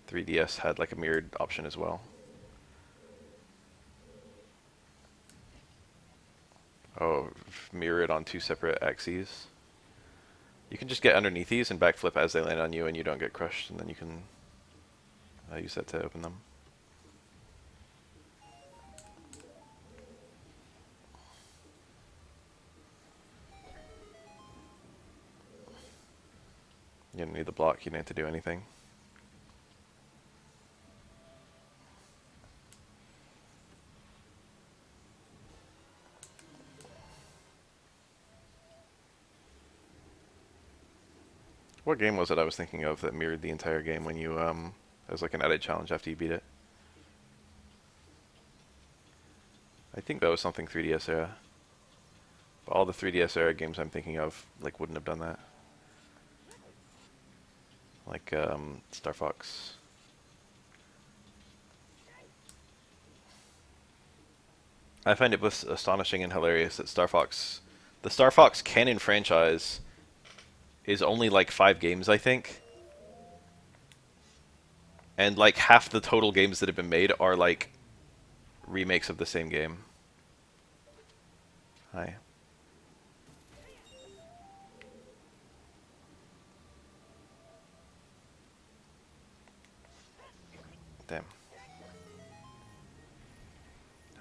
3DS had like a mirrored option as well. Oh, mirror it on two separate axes. You can just get underneath these and backflip as they land on you and you don't get crushed, and then you can use that to open them. You don't need the block, you don't have to do anything. What game was it I was thinking of that mirrored the entire game when you, it was like an edit challenge after you beat it? I think that was something 3DS era. But all the 3DS era games I'm thinking of, like, wouldn't have done that. Like, Star Fox. I find it both astonishing and hilarious that the Star Fox canon franchise is only like 5 games, I think. And like half the total games that have been made are like remakes of the same game. Hi. Damn.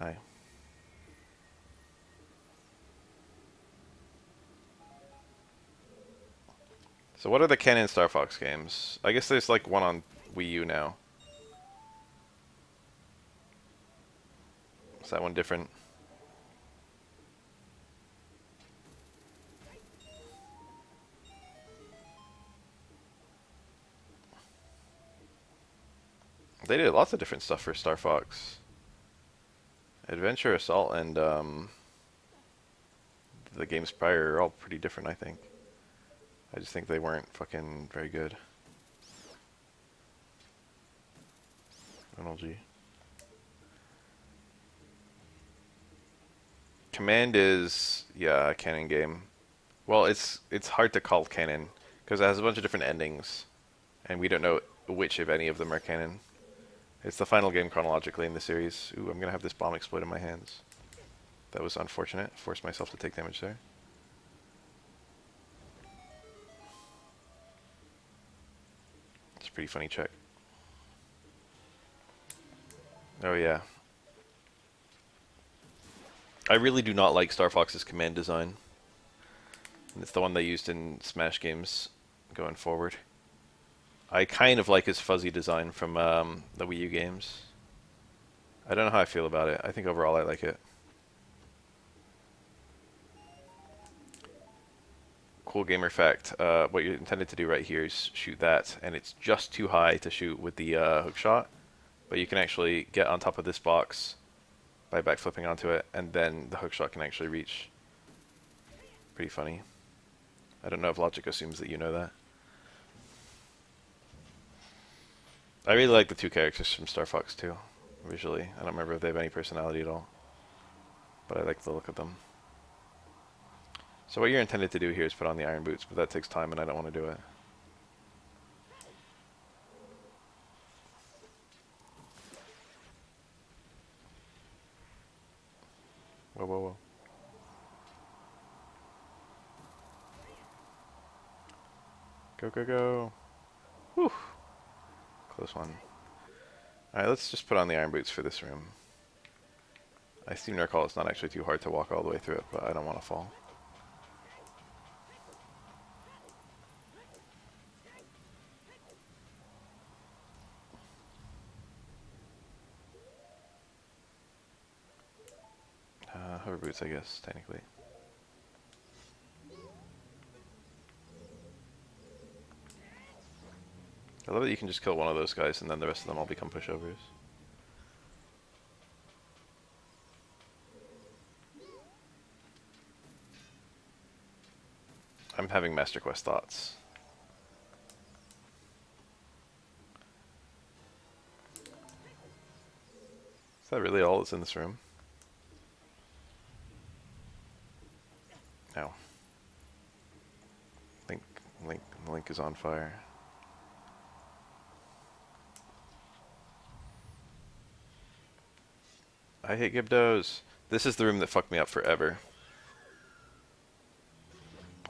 Hi. So what are the canon Star Fox games? I guess there's like one on Wii U now. Is that one different? They did lots of different stuff for Star Fox. Adventure, Assault, and the games prior are all pretty different, I think. I just think they weren't fucking very good. NLG. Command is, yeah, a canon game. Well, it's hard to call canon because it has a bunch of different endings, and we don't know which, if any, of them are canon. It's the final game chronologically in the series. Ooh, I'm gonna have this bomb explode in my hands. That was unfortunate. Forced myself to take damage there. It's a pretty funny check. Oh yeah. I really do not like Star Fox's command design. And it's the one they used in Smash games going forward. I kind of like his fuzzy design from the Wii U games. I don't know how I feel about it. I think overall I like it. Cool gamer fact, what you're intended to do right here is shoot that, and it's just too high to shoot with the hook shot, but you can actually get on top of this box by backflipping onto it, and then the hook shot can actually reach. Pretty funny. I don't know if logic assumes that you know that. I really like the two characters from Star Fox 2, visually. I don't remember if they have any personality at all, but I like the look of them. So what you're intended to do here is put on the iron boots, but that takes time and I don't want to do it. Whoa, whoa, whoa. Go, go, go. Whew. Close one. Alright, let's just put on the iron boots for this room. I seem to recall it's not actually too hard to walk all the way through it, but I don't want to fall. Hover boots, I guess, technically. I love that you can just kill one of those guys and then the rest of them all become pushovers. I'm having Master Quest thoughts. Is that really all that's in this room? No. Link is on fire. I hate Gibdos. This is the room that fucked me up forever.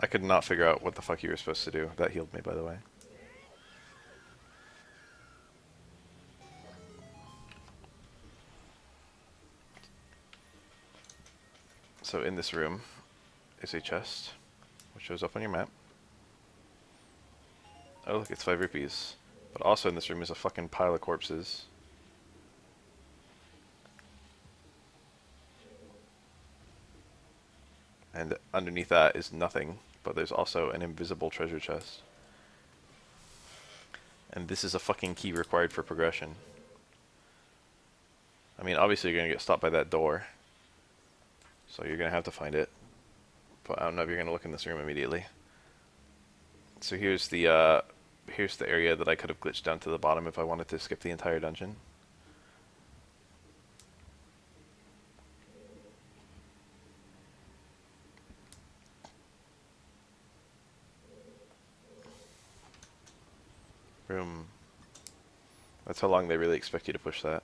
I could not figure out what the fuck you were supposed to do. That healed me, by the way. So in this room is a chest, which shows up on your map. Oh look, it's 5 rupees. But also in this room is a fucking pile of corpses. And underneath that is nothing, but there's also an invisible treasure chest. And this is a fucking key required for progression. I mean, obviously you're gonna get stopped by that door, so you're gonna have to find it. But I don't know if you're gonna look in this room immediately. So here's the area that I could have glitched down to the bottom if I wanted to skip the entire dungeon. Room. That's how long they really expect you to push that.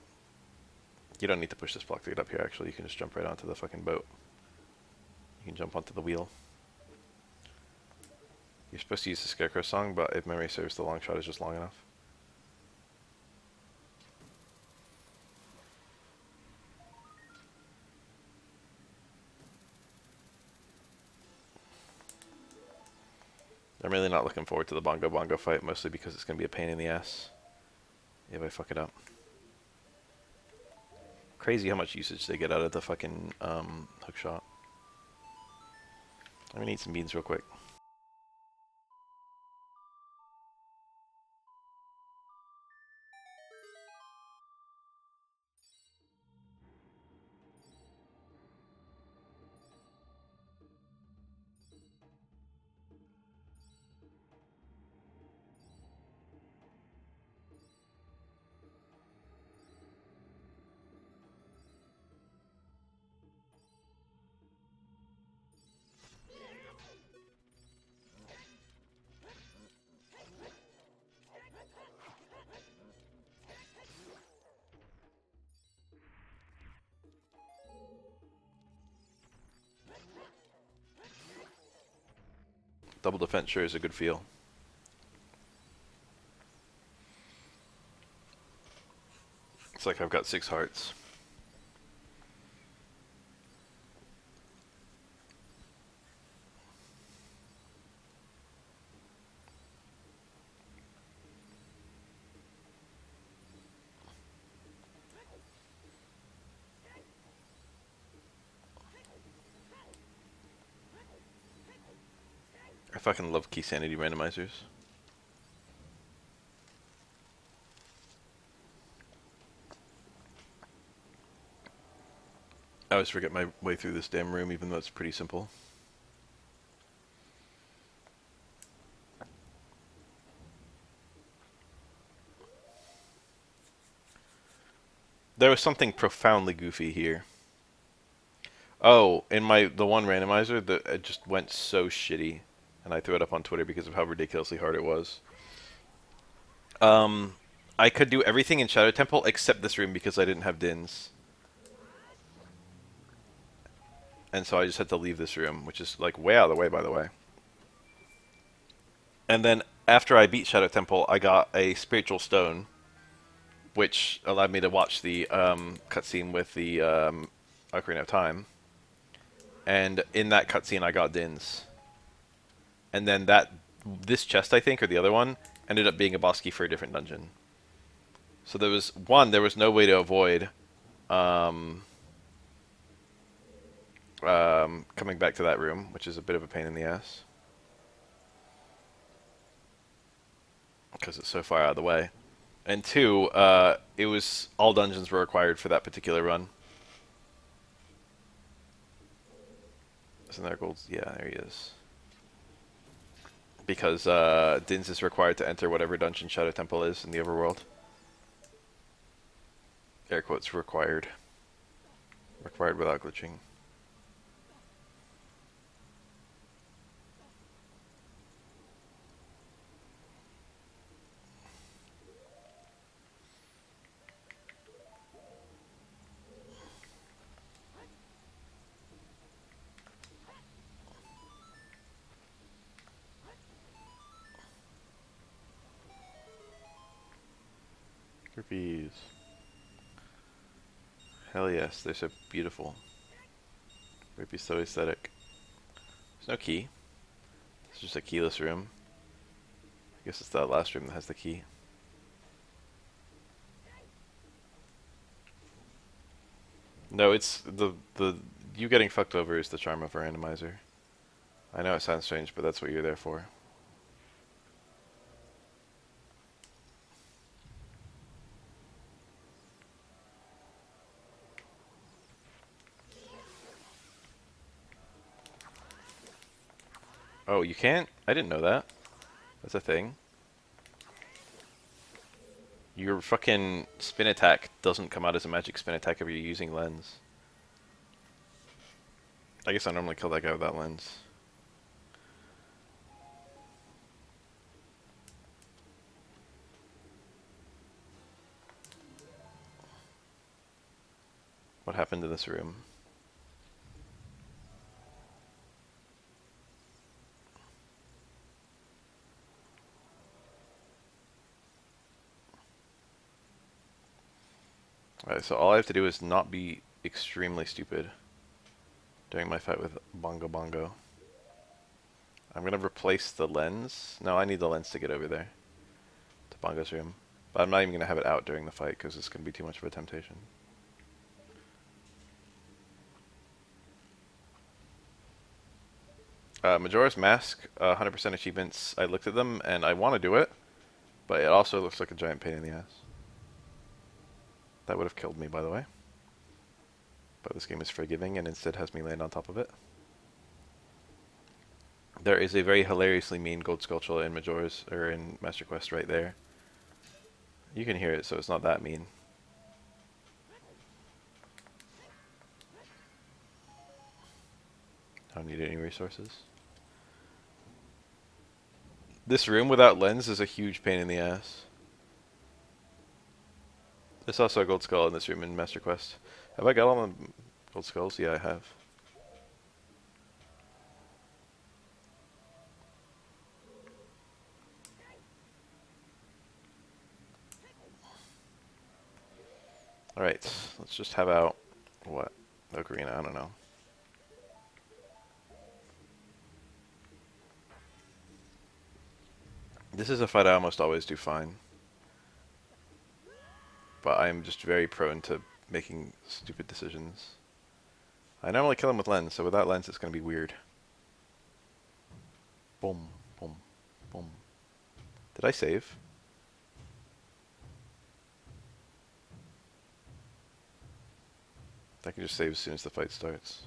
You don't need to push this block to get up here, actually. You can just jump right onto the fucking boat. You can jump onto the wheel. You're supposed to use the Scarecrow song, but if memory serves, the long shot is just long enough. I'm really not looking forward to the Bongo Bongo fight, mostly because it's going to be a pain in the ass if I fuck it up. Crazy how much usage they get out of the fucking hook shot. I'm going to eat some beans real quick. Double defense sure is a good feel. It's like I've got 6 hearts. I fucking love key sanity randomizers. I always forget my way through this damn room, even though it's pretty simple. There was something profoundly goofy here. Oh, in the one randomizer, it just went so shitty, and I threw it up on Twitter because of how ridiculously hard it was. Um, I could do everything in Shadow Temple except this room because I didn't have Dins. And so I just had to leave this room, which is like way out of the way, by the way. And then after I beat Shadow Temple, I got a Spiritual Stone, which allowed me to watch the cutscene with the Ocarina of Time. And in that cutscene, I got Dins. And then this chest, I think, or the other one, ended up being a boss key for a different dungeon. So there was no way to avoid um, coming back to that room, which is a bit of a pain in the ass. Because it's so far out of the way. And two, it was all dungeons were required for that particular run. Isn't there gold? Yeah, there he is. Because Dins is required to enter whatever dungeon Shadow Temple is in the overworld. Air quotes required. Required without glitching. Rupees. Hell yes, they're so beautiful. Rupees so aesthetic. There's no key. It's just a keyless room. I guess it's that last room that has the key. No, it's the you getting fucked over is the charm of a randomizer. I know it sounds strange, but that's what you're there for. Oh, you can't? I didn't know that. That's a thing. Your fucking spin attack doesn't come out as a magic spin attack if you're using lens. I guess I normally kill that guy without lens. What happened in this room? Alright, so all I have to do is not be extremely stupid during my fight with Bongo Bongo. I'm gonna replace the lens. No, I need the lens to get over there. To Bongo's room. But I'm not even gonna have it out during the fight because it's gonna be too much of a temptation. Majora's Mask, 100% achievements. I looked at them and I want to do it, but it also looks like a giant pain in the ass. That would have killed me, by the way. But this game is forgiving and instead has me land on top of it. There is a very hilariously mean gold Skulltula in Majora's, or in Master Quest right there. You can hear it, so it's not that mean. I don't need any resources. This room without lens is a huge pain in the ass. There's also a gold skull in this room in Master Quest. Have I got all the gold skulls? Yeah, I have. Alright, let's just have out... what? Ocarina, I don't know. This is a fight I almost always do fine. But I'm just very prone to making stupid decisions. I normally kill him with lens, so without lens it's going to be weird. Boom, boom, boom. Did I save? I can just save as soon as the fight starts.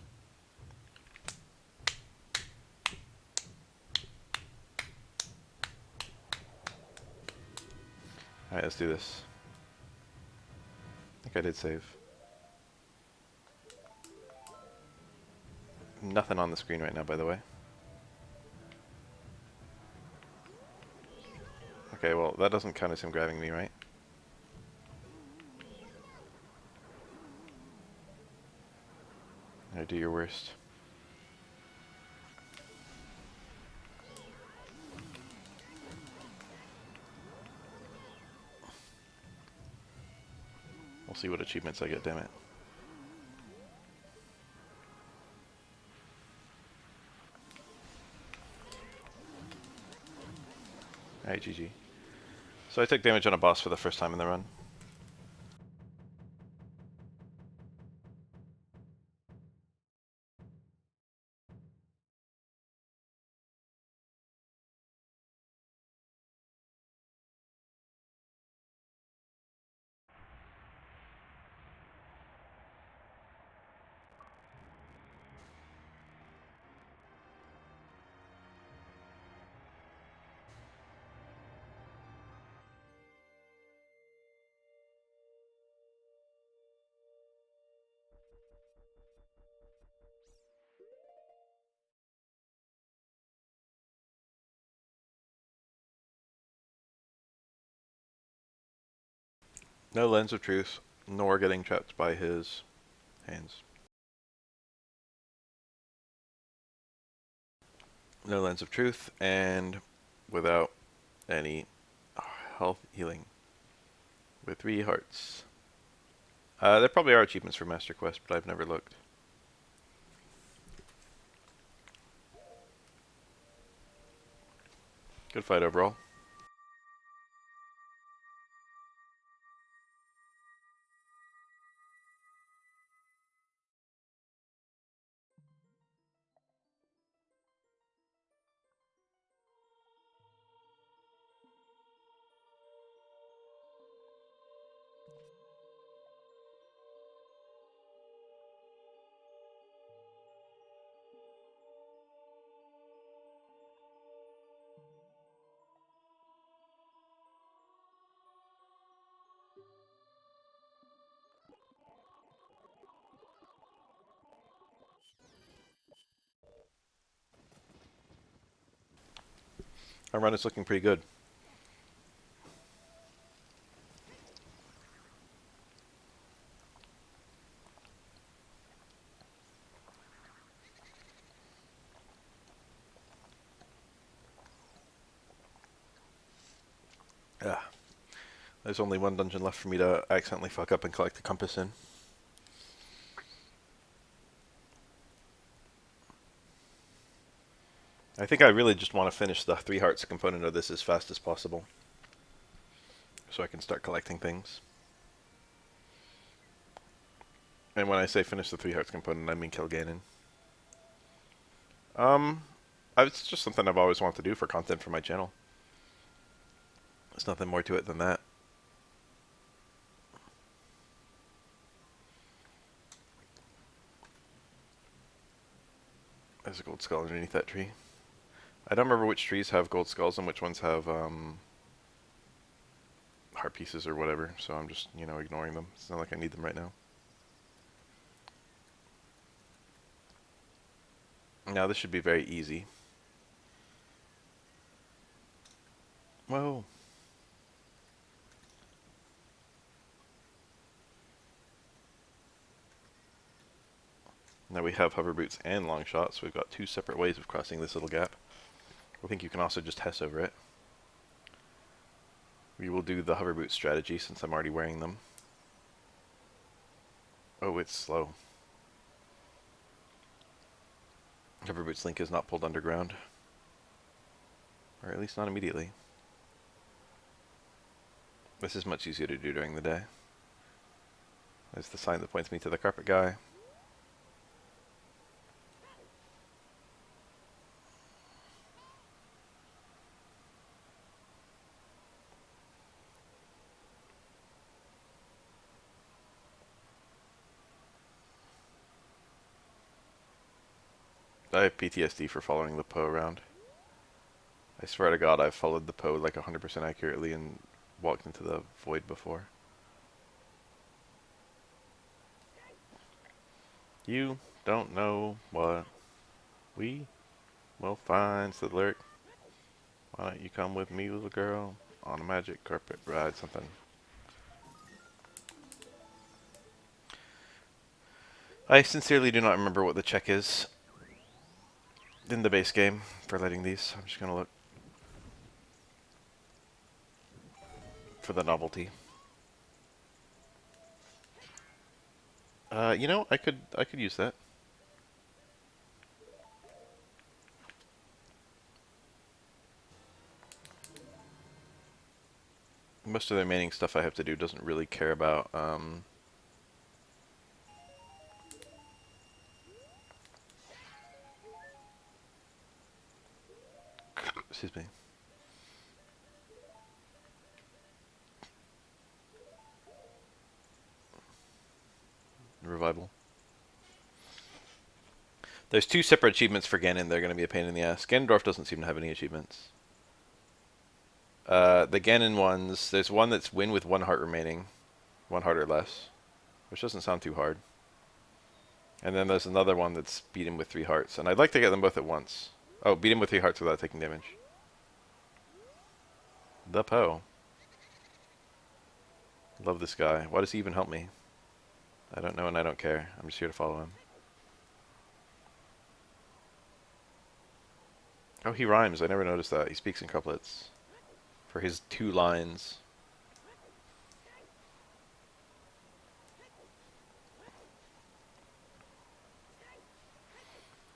Alright, let's do this. I think I did save. Nothing on the screen right now, by the way. Okay, well, that doesn't count as him grabbing me, right? Alright, do your worst. We'll see what achievements I get, damn it. Alright, GG. So I took damage on a boss for the first time in the run. No lens of truth, nor getting trapped by his hands. No lens of truth, and without any health healing. With 3 hearts. There probably are achievements for Master Quest, but I've never looked. Good fight overall. Our run is looking pretty good. Yeah. There's only one dungeon left for me to accidentally fuck up and collect the compass in. I think I really just want to finish the 3 hearts component of this as fast as possible, so I can start collecting things. And when I say finish the 3 hearts component, I mean kill Ganon. It's just something I've always wanted to do for content for my channel. There's nothing more to it than that. There's a gold skull underneath that tree. I don't remember which trees have gold skulls and which ones have heart pieces or whatever, so I'm just, ignoring them. It's not like I need them right now. Now this should be very easy. Whoa. Now we have hover boots and long shots, so we've got 2 separate ways of crossing this little gap. I think you can also just Hess over it. We will do the hover boot strategy since I'm already wearing them. Oh, it's slow. Hover boots link is not pulled underground. Or at least not immediately. This is much easier to do during the day. There's the sign that points me to the carpet guy. I have PTSD for following the Poe around. I swear to God, I've followed the Poe like 100% accurately and walked into the void before. You don't know what we will find, said the lyric. Why don't you come with me, little girl, on a magic carpet ride, something. I sincerely do not remember what the check is in the base game for lighting these. I'm just gonna look for the novelty. You know, I could use that. Most of the remaining stuff I have to do doesn't really care about excuse me. Revival. There's two separate achievements for Ganon. They're going to be a pain in the ass. Ganondorf doesn't seem to have any achievements. The Ganon ones, there's one that's win with 1 heart remaining. 1 heart or less. Which doesn't sound too hard. And then there's another one that's beat him with 3 hearts. And I'd like to get them both at once. Oh, beat him with 3 hearts without taking damage. The Poe. Love this guy. Why does he even help me? I don't know and I don't care. I'm just here to follow him. Oh, he rhymes. I never noticed that. He speaks in couplets. For his 2 lines.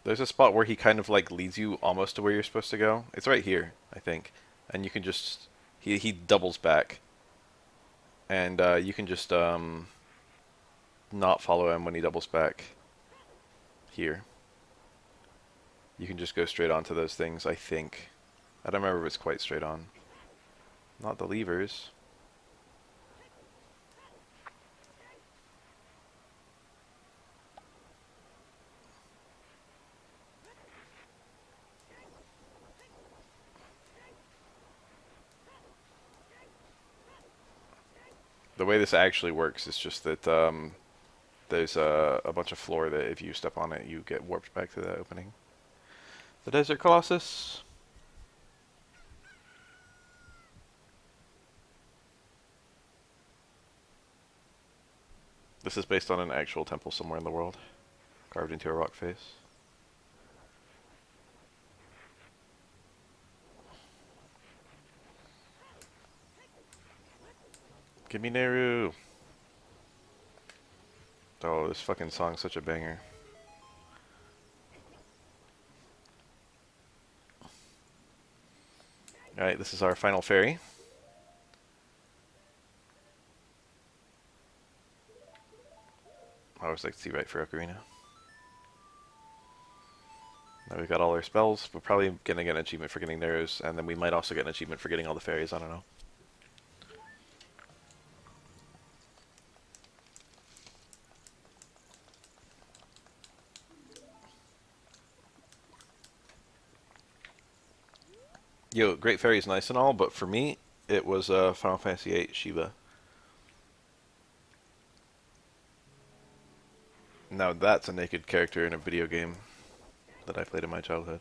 There's a spot where he kind of like leads you almost to where you're supposed to go. It's right here, I think. And you can just... He doubles back. And you can just not follow him when he doubles back. Here. You can just go straight onto those things, I think. I don't remember if it's quite straight on. Not the levers. The way this actually works is just that there's a bunch of floor that if you step on it, you get warped back to that opening. The Desert Colossus. This is based on an actual temple somewhere in the world, carved into a rock face. Give me Nehru. Oh, this fucking song's such a banger. Alright, this is our final ferry. I always like to see right for Ocarina. Now we've got all our spells. We're probably gonna get an achievement for getting theirs, and then we might also get an achievement for getting all the fairies. I don't know. Yo, Great Fairy's nice and all, but for me, it was Final Fantasy VIII Shiva. Now that's a naked character in a video game that I played in my childhood.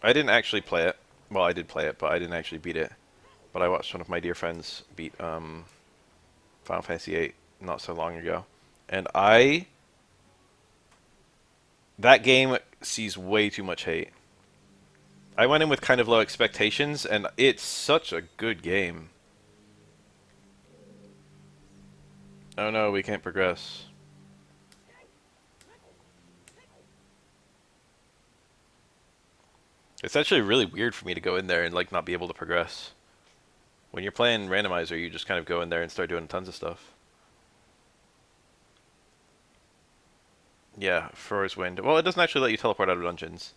I didn't actually play it. Well, I did play it, but I didn't actually beat it. But I watched one of my dear friends beat Final Fantasy VIII not so long ago. And that game sees way too much hate. I went in with kind of low expectations, and it's such a good game. Oh no, we can't progress. It's actually really weird for me to go in there and like not be able to progress. When you're playing randomizer, you just kind of go in there and start doing tons of stuff. Yeah, Fro's Wind. Well, it doesn't actually let you teleport out of dungeons.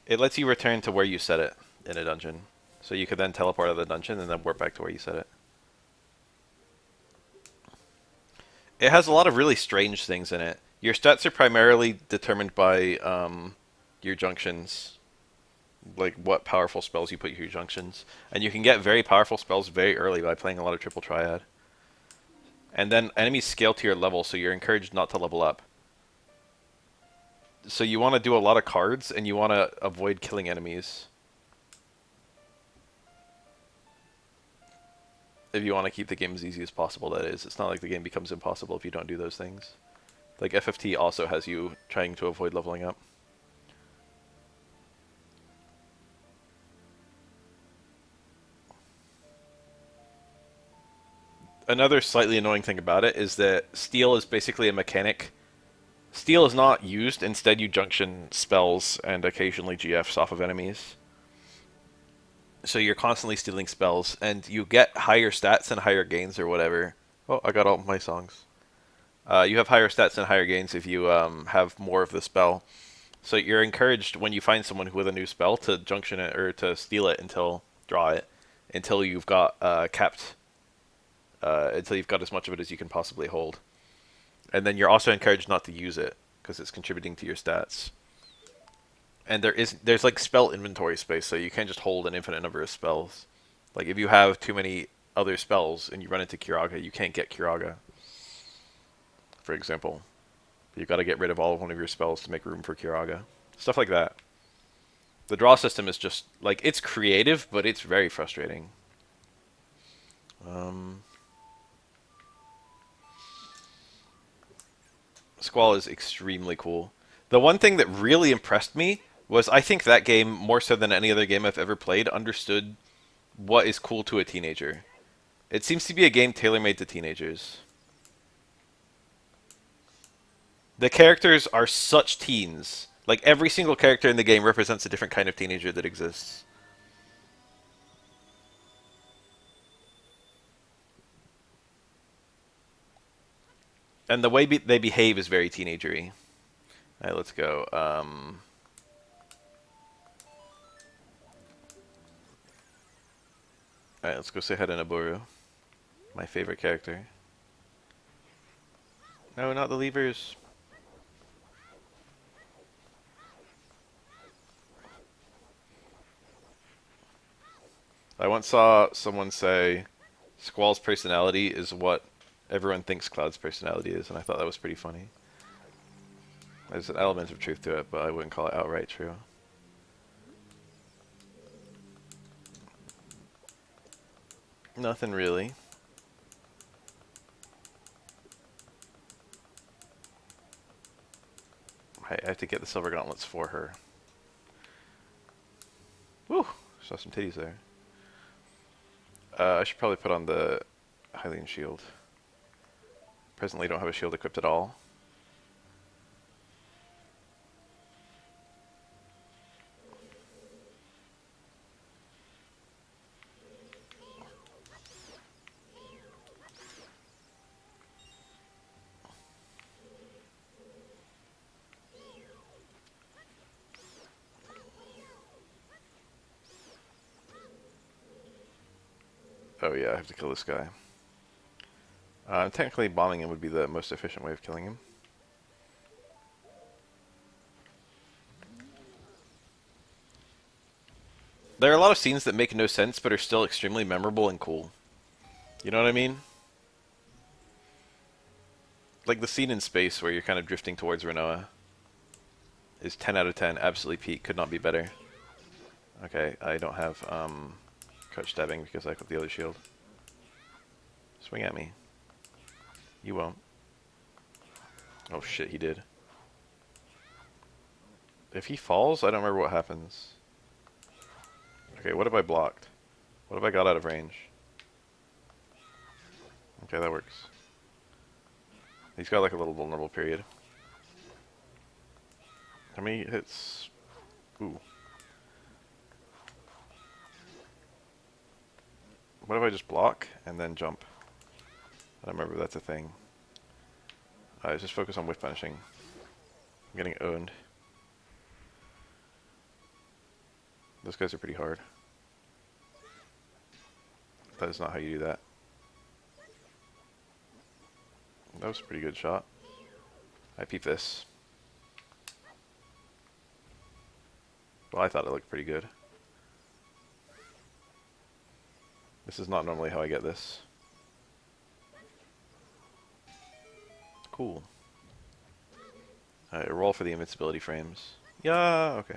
It lets you return to where you set it in a dungeon. So you could then teleport out of the dungeon and then warp back to where you set it. It has a lot of really strange things in it. Your stats are primarily determined by your junctions, like what powerful spells you put your junctions, and you can get very powerful spells very early by playing a lot of triple triad. And then enemies scale to your level, so you're encouraged not to level up. So you want to do a lot of cards, and you want to avoid killing enemies. If you want to keep the game as easy as possible, that is. It's not like the game becomes impossible if you don't do those things. Like FFT also has you trying to avoid leveling up. Another slightly annoying thing about it is that steal is basically a mechanic. Steal is not used, instead you junction spells and occasionally GFs off of enemies. So you're constantly stealing spells, and you get higher stats and higher gains or whatever. Oh, I got all my songs. You have higher stats and higher gains if you have more of the spell. So you're encouraged when you find someone with a new spell to junction it or to steal it until draw it until you've got capped until you've got as much of it as you can possibly hold. And then you're also encouraged not to use it because it's contributing to your stats. And there's like spell inventory space, so you can't just hold an infinite number of spells. Like if you have too many other spells and you run into Kiraga, you can't get Kiraga. For example, you've got to get rid of all of one of your spells to make room for Kiraga. Stuff like that. The draw system is just like it's creative, but it's very frustrating. Squall is extremely cool. The one thing that really impressed me was I think that game, more so than any other game I've ever played, understood what is cool to a teenager. It seems to be a game tailor-made to teenagers. The characters are such teens. Like every single character in the game represents a different kind of teenager that exists. And the way they behave is very teenagery. Alright, let's go. Alright, let's go say hi to Naburu. My favorite character. No, not the levers. I once saw someone say Squall's personality is what everyone thinks Cloud's personality is, and I thought that was pretty funny. There's an element of truth to it, but I wouldn't call it outright true. Nothing really. I have to get the silver gauntlets for her. Woo! Saw some titties there. I should probably put on the Hylian shield. Presently don't have a shield equipped at all. Oh yeah, I have to kill this guy. Technically bombing him would be the most efficient way of killing him. There are a lot of scenes that make no sense but are still extremely memorable and cool. You know what I mean? Like the scene in space where you're kind of drifting towards Renoa is 10 out of 10, absolutely peak, could not be better. Okay, I don't have crouch stabbing because I equipped the other shield. Swing at me. You won't. Oh shit, he did. If he falls, I don't remember what happens. Okay, what have I blocked? What have I got out of range? Okay, that works. He's got like a little vulnerable period. How many hits? Ooh. What if I just block and then jump? I don't remember if that's a thing. Just focus on whiff punishing. I'm getting owned. Those guys are pretty hard. That is not how you do that. That was a pretty good shot. I peep this. Well, I thought it looked pretty good. This is not normally how I get this. Cool. Alright, roll for the invincibility frames. Yeah, okay.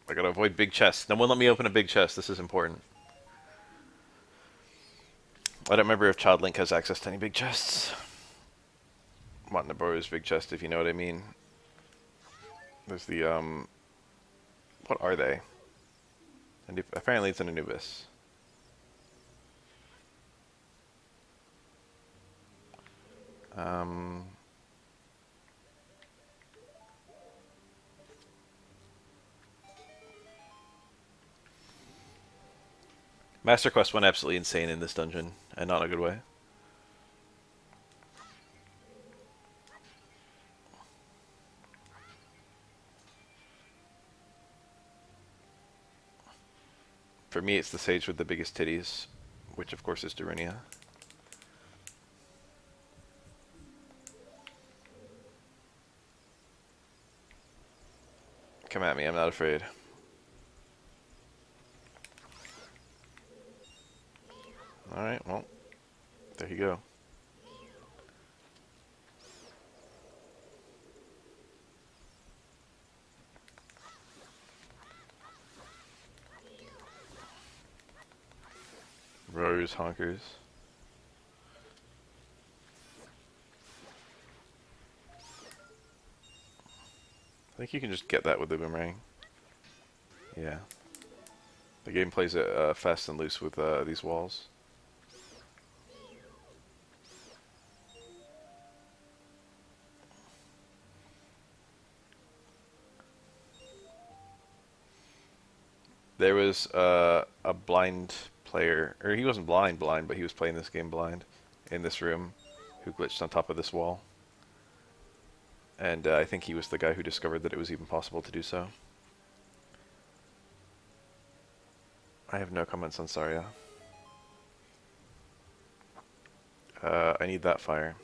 I gotta avoid big chests. No one let me open a big chest. This is important. I don't remember if Child Link has access to any big chests. Wanting to borrow his big chest, if you know what I mean. There's the, what are they? Apparently it's an Anubis. Master Quest went absolutely insane in this dungeon, and not in a good way. For me, it's the sage with the biggest titties, which of course is Darunia. Come at me, I'm not afraid. Alright, well, there you go. Rose honkers. I think you can just get that with the boomerang. Yeah. The game plays it fast and loose with these walls. There was a blind player, or he wasn't blind, but he was playing this game blind in this room who glitched on top of this wall. And I think he was the guy who discovered that it was even possible to do so. I have no comments on Saria. I need that fire.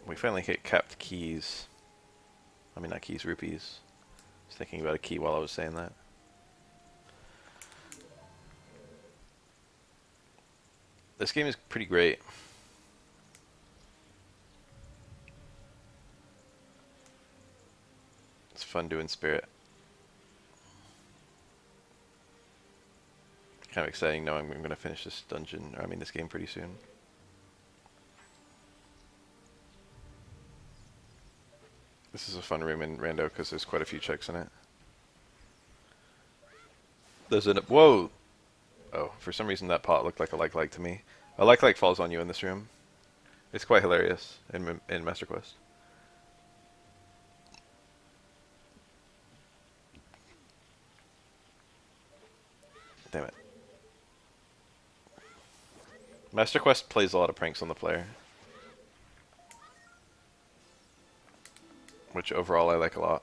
We finally hit capped keys. I mean, not keys, rupees. I was thinking about a key while I was saying that. This game is pretty great. It's fun doing Spirit. Kind of exciting knowing I'm going to finish this dungeon, or I mean this game pretty soon. This is a fun room in Rando because there's quite a few checks in it. There's an... Whoa! Oh, for some reason that pot looked like a like to me. A like falls on you in this room. It's quite hilarious in Master Quest. Damn it. Master Quest plays a lot of pranks on the player. Which overall I like a lot.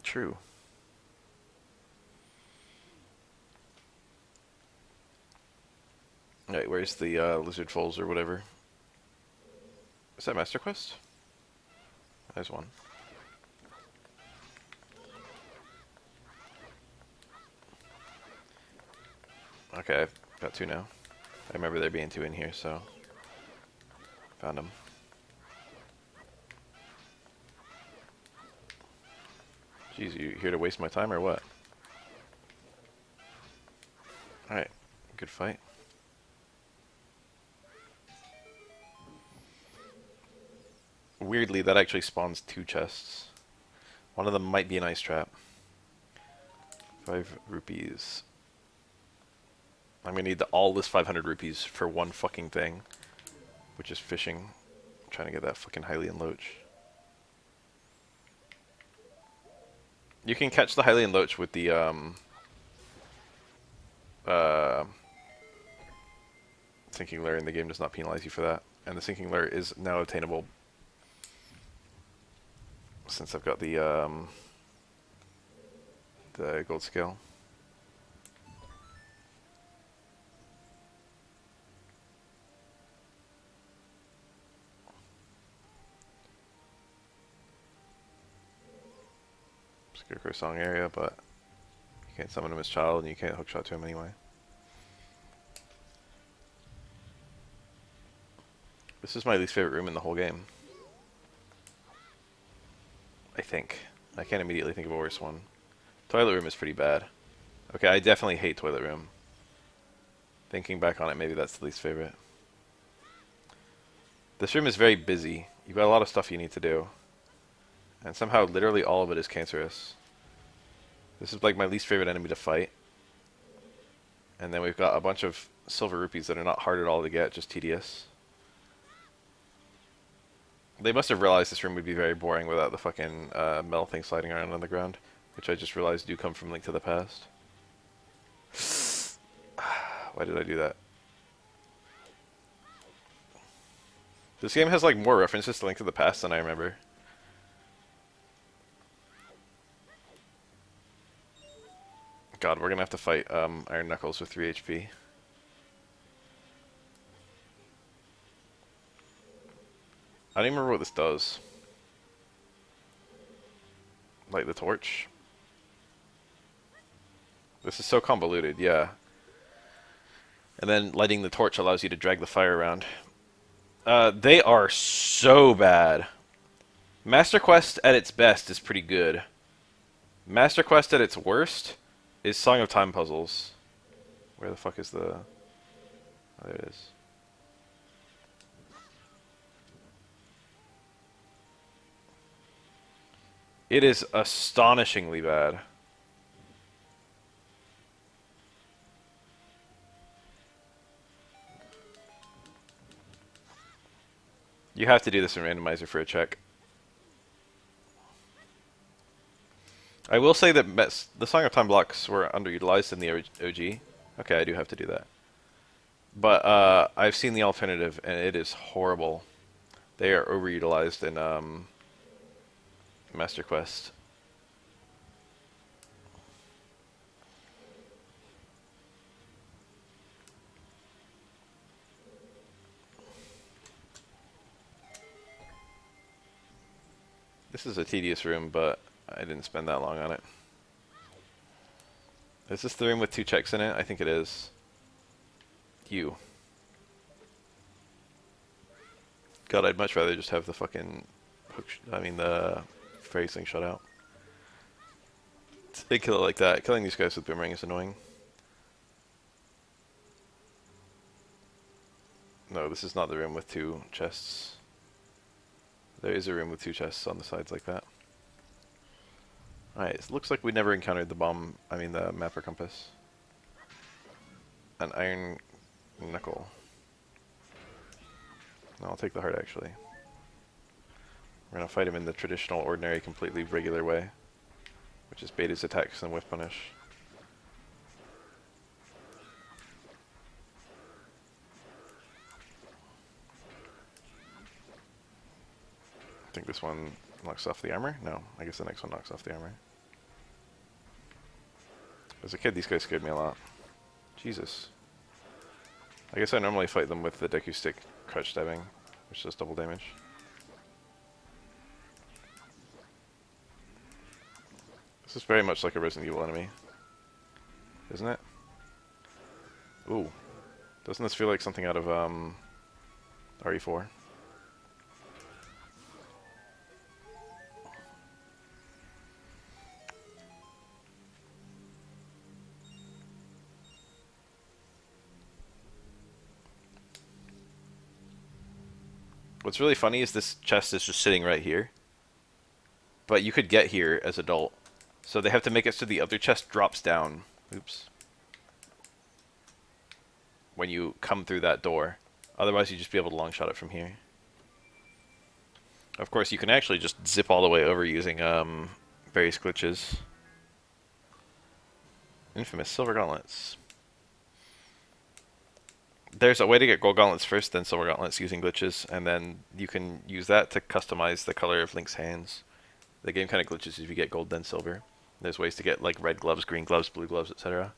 True. Alright, where's the lizard foals or whatever? Is that Master Quest? There's one. Okay, I've got two now. I remember there being two in here, so... Found them. Jeez, you here to waste my time or what? Alright, good fight. Weirdly, that actually spawns two chests. One of them might be an ice trap. 5 rupees. I'm gonna need all this 500 rupees for one fucking thing, which is fishing. I'm trying to get that fucking Hylian Loach. You can catch the Hylian Loach with the uh, sinking lure, and the game does not penalize you for that. And the sinking lure is now attainable since I've got the gold scale. Scarecrow song area, but you can't summon him as child, and you can't hookshot to him anyway. This is my least favorite room in the whole game. I think. I can't immediately think of a worse one. Toilet room is pretty bad. Okay, I definitely hate toilet room. Thinking back on it, maybe that's the least favorite. This room is very busy. You've got a lot of stuff you need to do. And somehow literally all of it is cancerous. This is like my least favorite enemy to fight. And then we've got a bunch of silver rupees that are not hard at all to get, just tedious. They must have realized this room would be very boring without the fucking metal thing sliding around on the ground, which I just realized do come from Link to the Past. Why did I do that? This game has like more references to Link to the Past than I remember. God, we're gonna have to fight Iron Knuckles with 3 HP. I don't even remember what this does. Light the torch. This is so convoluted, yeah. And then lighting the torch allows you to drag the fire around. They are so bad. Master Quest at its best is pretty good. Master Quest at its worst is Song of Time puzzles. Where the fuck is the... Oh, there it is. It is astonishingly bad. You have to do this in randomizer for a check. I will say that the Song of Time blocks were underutilized in the OG. Okay, I do have to do that. But I've seen the alternative, and it is horrible. They are overutilized in Master Quest. This is a tedious room, but I didn't spend that long on it. Is this the room with 2 checks in it? I think it is. You. God, I'd much rather just have the fucking the fairy thing shut out. They kill it like that. Killing these guys with boomerang is annoying. No, this is not the room with 2 chests. There is a room with 2 chests on the sides like that. Alright, it looks like we never encountered the the map or compass. An iron knuckle. No, I'll take the heart actually. We're gonna fight him in the traditional, ordinary, completely regular way, which is bait his attacks and whiff punish. I think this one knocks off the armor? No, I guess the next one knocks off the armor. As a kid, these guys scared me a lot. Jesus. I guess I normally fight them with the Deku Stick crouch stabbing, which does double damage. This is very much like a Resident Evil enemy, isn't it? Ooh. Doesn't this feel like something out of RE4? What's really funny is this chest is just sitting right here. But you could get here as adult. So they have to make it so the other chest drops down. Oops. When you come through that door. Otherwise you'd just be able to long shot it from here. Of course you can actually just zip all the way over using various glitches. Infamous silver gauntlets. There's a way to get gold gauntlets first, then silver gauntlets using glitches, and then you can use that to customize the color of Link's hands. The game kind of glitches if you get gold then silver. There's ways to get like red gloves, green gloves, blue gloves, etc.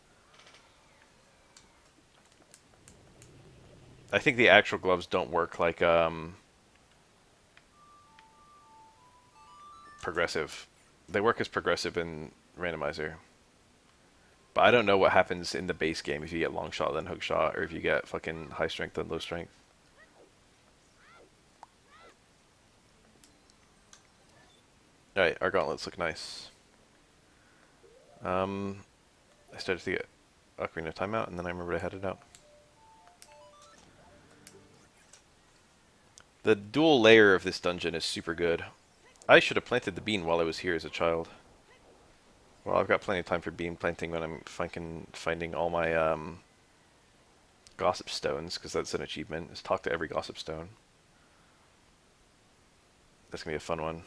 I think the actual gloves don't work like progressive. They work as progressive in randomizer. But I don't know what happens in the base game if you get long shot then hook shot, or if you get fucking high strength then low strength. Alright, our gauntlets look nice. I started to get Ocarina of Time out, and then I remembered I had it out. The dual layer of this dungeon is super good. I should have planted the bean while I was here as a child. Well, I've got plenty of time for bean planting when I'm finding all my gossip stones, because that's an achievement, is talk to every gossip stone. That's going to be a fun one.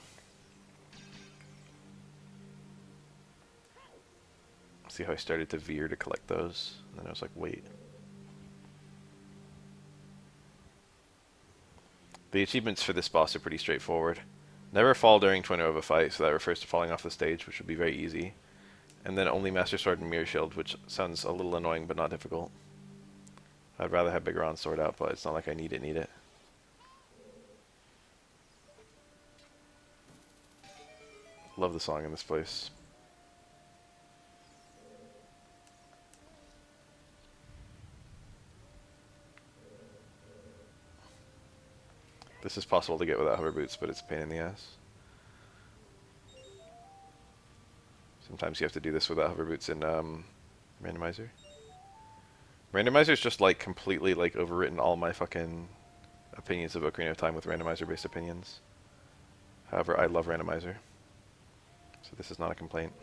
See how I started to veer to collect those, and then I was like, wait. The achievements for this boss are pretty straightforward. Never fall during Twinrova fight, so that refers to falling off the stage, which would be very easy. And then only Master Sword and Mirror Shield, which sounds a little annoying but not difficult. I'd rather have Biggoron Sword out, but it's not like I need it. Love the song in this place. This is possible to get without hover boots, but it's a pain in the ass. Sometimes you have to do this without hover boots in randomizer. Randomizer is just like completely like overwritten all my fucking opinions of Ocarina of Time with randomizer-based opinions. However, I love randomizer, so this is not a complaint.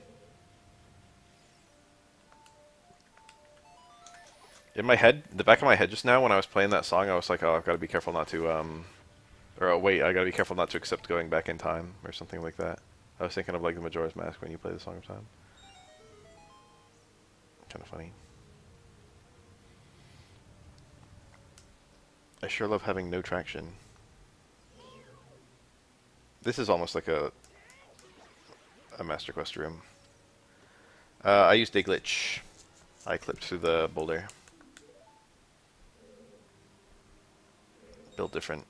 In my head, the back of my head just now, when I was playing that song, I was like, oh, I've got to be careful not to or oh, wait, I gotta be careful not to accept going back in time, or something like that. I was thinking of like the Majora's Mask when you play the Song of Time. Kind of funny. I sure love having no traction. This is almost like a Master Quest room. I used a glitch. I clipped through the boulder. Built different.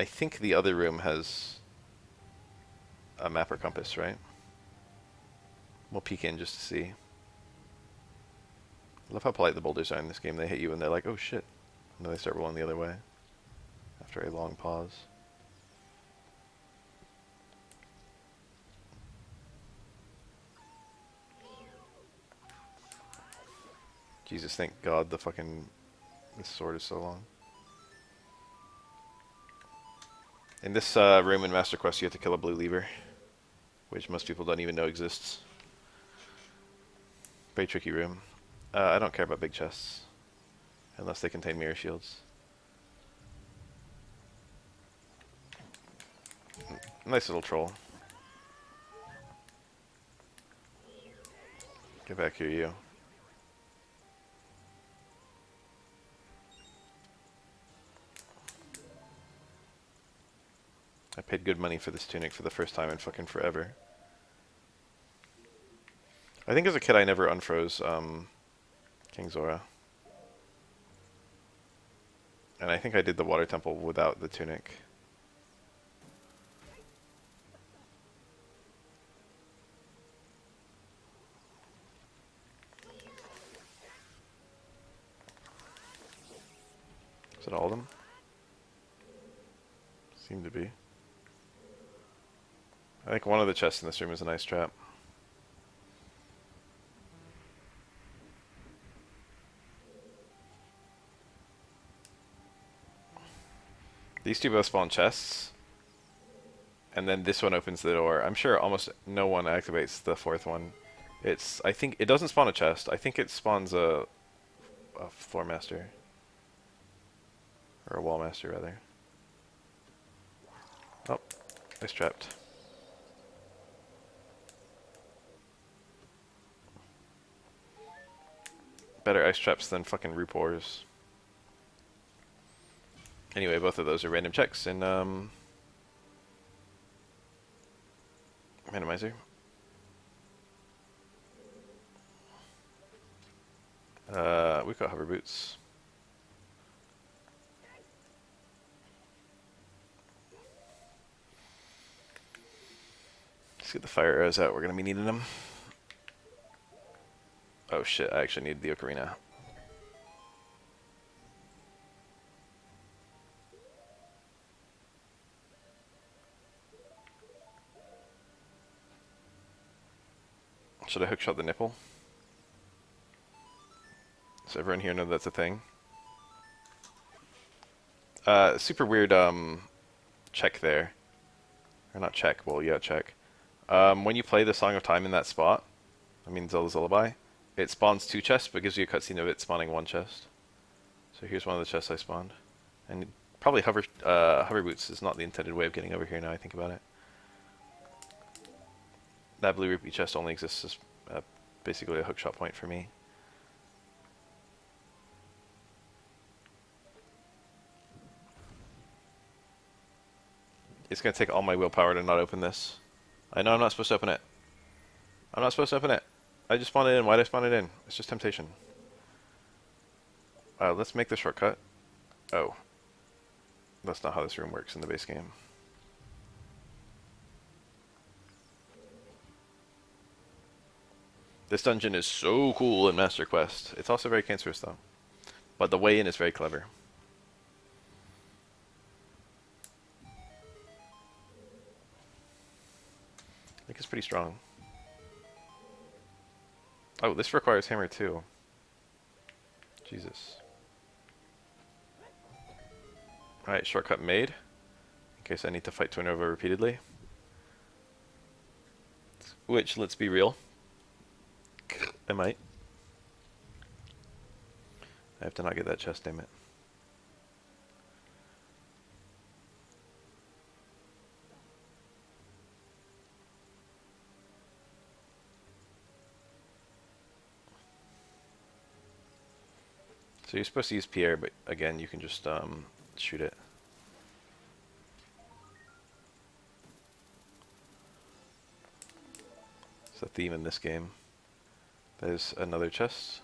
I think the other room has a map or compass, right? We'll peek in just to see. I love how polite the boulders are in this game. They hit you and they're like, oh shit. And then they start rolling the other way after a long pause. Jesus, thank God this sword is so long. In this room in Master Quest, you have to kill a blue lever, which most people don't even know exists. Very tricky room. I don't care about big chests, unless they contain mirror shields. Nice little troll. Get back here, you. I paid good money for this tunic for the first time in fucking forever. I think as a kid I never unfroze King Zora. And I think I did the water temple without the tunic. Is it all of them? Seem to be. I think one of the chests in this room is a nice trap. These two both spawn chests, and then this one opens the door. I'm sure almost no one activates the fourth one. I think it doesn't spawn a chest. I think it spawns a floor master. Or a wall master, rather. Oh, it's trapped. better ice traps than fucking Rupors. Anyway, both of those are random checks in randomizer. We've got hover boots. Let's get the fire arrows out. We're gonna be needing them. Oh shit! I actually need the Ocarina. Should I hookshot the nipple? Does everyone here know that's a thing? Super weird check there. Or not check, well yeah, check. When you play the Song of Time in that spot, I mean Zelda's Lullaby, it spawns 2 chests but gives you a cutscene of it spawning 1 chest. So here's one of the chests I spawned. And probably hover boots is not the intended way of getting over here now I think about it. That blue rupee chest only exists as basically a hookshot point for me. It's going to take all my willpower to not open this. I know I'm not supposed to open it. I'm not supposed to open it. I just spawned it in. Why did I spawn it in? It's just temptation. Let's make the shortcut. Oh. That's not how this room works in the base game. This dungeon is so cool in Master Quest. It's also very cancerous though. But the way in is very clever. I think it's pretty strong. Oh, this requires hammer too. Jesus. Alright, shortcut made. In case I need to fight Twinrova repeatedly. Which, let's be real, I might. I have to not get that chest, damn it. So you're supposed to use Pierre, but again, you can just shoot it. It's a theme in this game. There's another chest.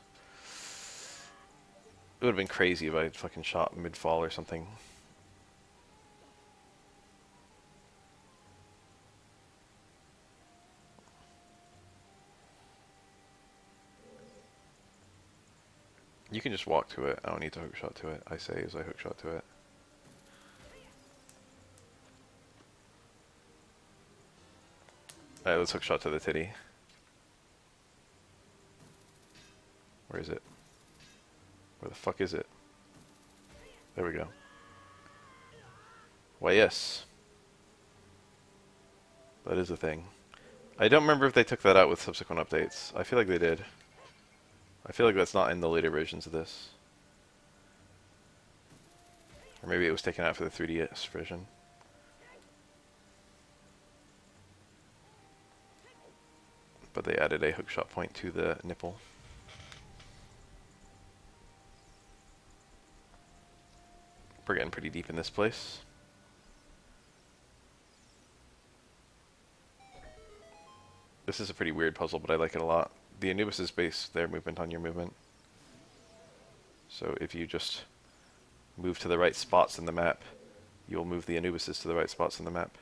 It would have been crazy if I had fucking shot mid-fall or something. You can just walk to it. I don't need to hookshot to it. I say as I hookshot to it. Alright, let's hookshot to the titty. Where is it? Where the fuck is it? There we go. Why yes. That is a thing. I don't remember if they took that out with subsequent updates. I feel like they did. I feel like that's not in the later versions of this. Or maybe it was taken out for the 3DS version. But they added a hookshot point to the nipple. We're getting pretty deep in this place. This is a pretty weird puzzle, but I like it a lot. The Anubis base their movement on your movement. So if you just move to the right spots in the map, you'll move the Anubises to the right spots in the map.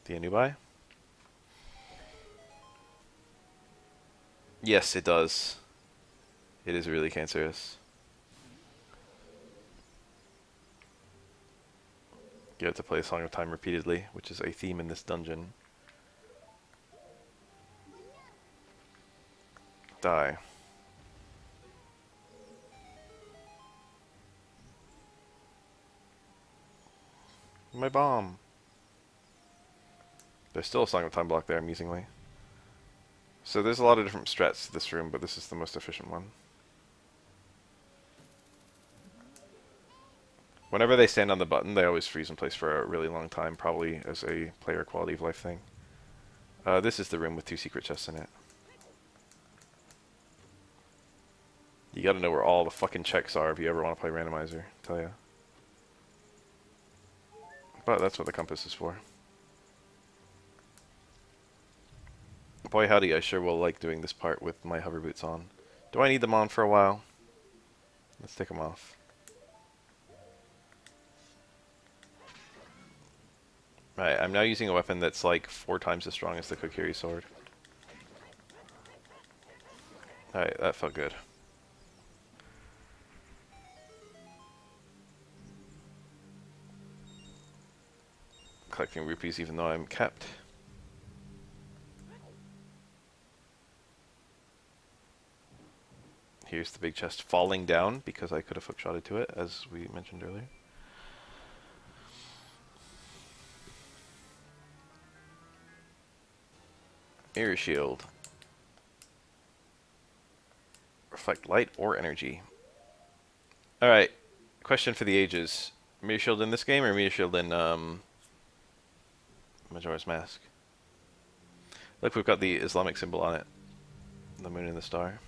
The Anubi? Yes, it does. It is really cancerous. You have to play Song of Time repeatedly, which is a theme in this dungeon. Die. My bomb. There's still a Song of Time block there, amusingly. So there's a lot of different strats to this room, but this is the most efficient one. Whenever they stand on the button, they always freeze in place for a really long time, probably as a player quality of life thing. This is the room with 2 secret chests in it. You gotta know where all the fucking checks are if you ever want to play randomizer, I tell ya. But that's what the compass is for. Boy howdy, I sure will like doing this part with my hover boots on. Do I need them on for a while? Let's take them off. Right, I'm now using a weapon that's like 4 times as strong as the Kokiri sword. Alright, that felt good. Collecting rupees even though I'm capped. Here's the big chest falling down because I could have hookshotted to it, as we mentioned earlier. Mirror shield. Reflect light or energy. Alright, question for the ages. Mirror shield in this game or mirror shield in Majora's Mask? Look, we've got the Islamic symbol on it. The moon and the star.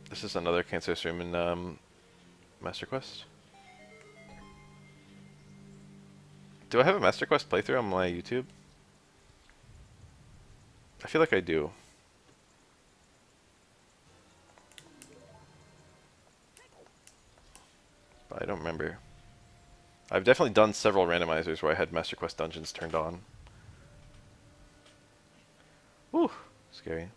This is another Kansas room in Master Quest. Do I have a Master Quest playthrough on my YouTube? I feel like I do. But I don't remember. I've definitely done several randomizers where I had Master Quest dungeons turned on. Whew, scary.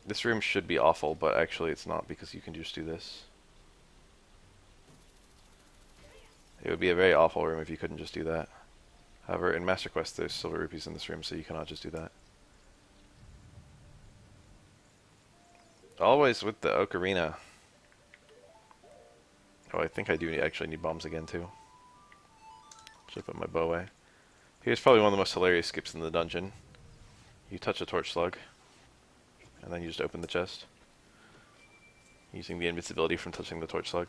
This room should be awful, but actually it's not because you can just do this. It would be a very awful room if you couldn't just do that. However, in Master Quest there's silver rupees in this room, so you cannot just do that. Always with the Ocarina. Oh, I think I do actually need bombs again too. Should put my bow away. Here's probably one of the most hilarious skips in the dungeon. You touch a torch slug, and then you just open the chest. Using the invincibility from touching the torch slug.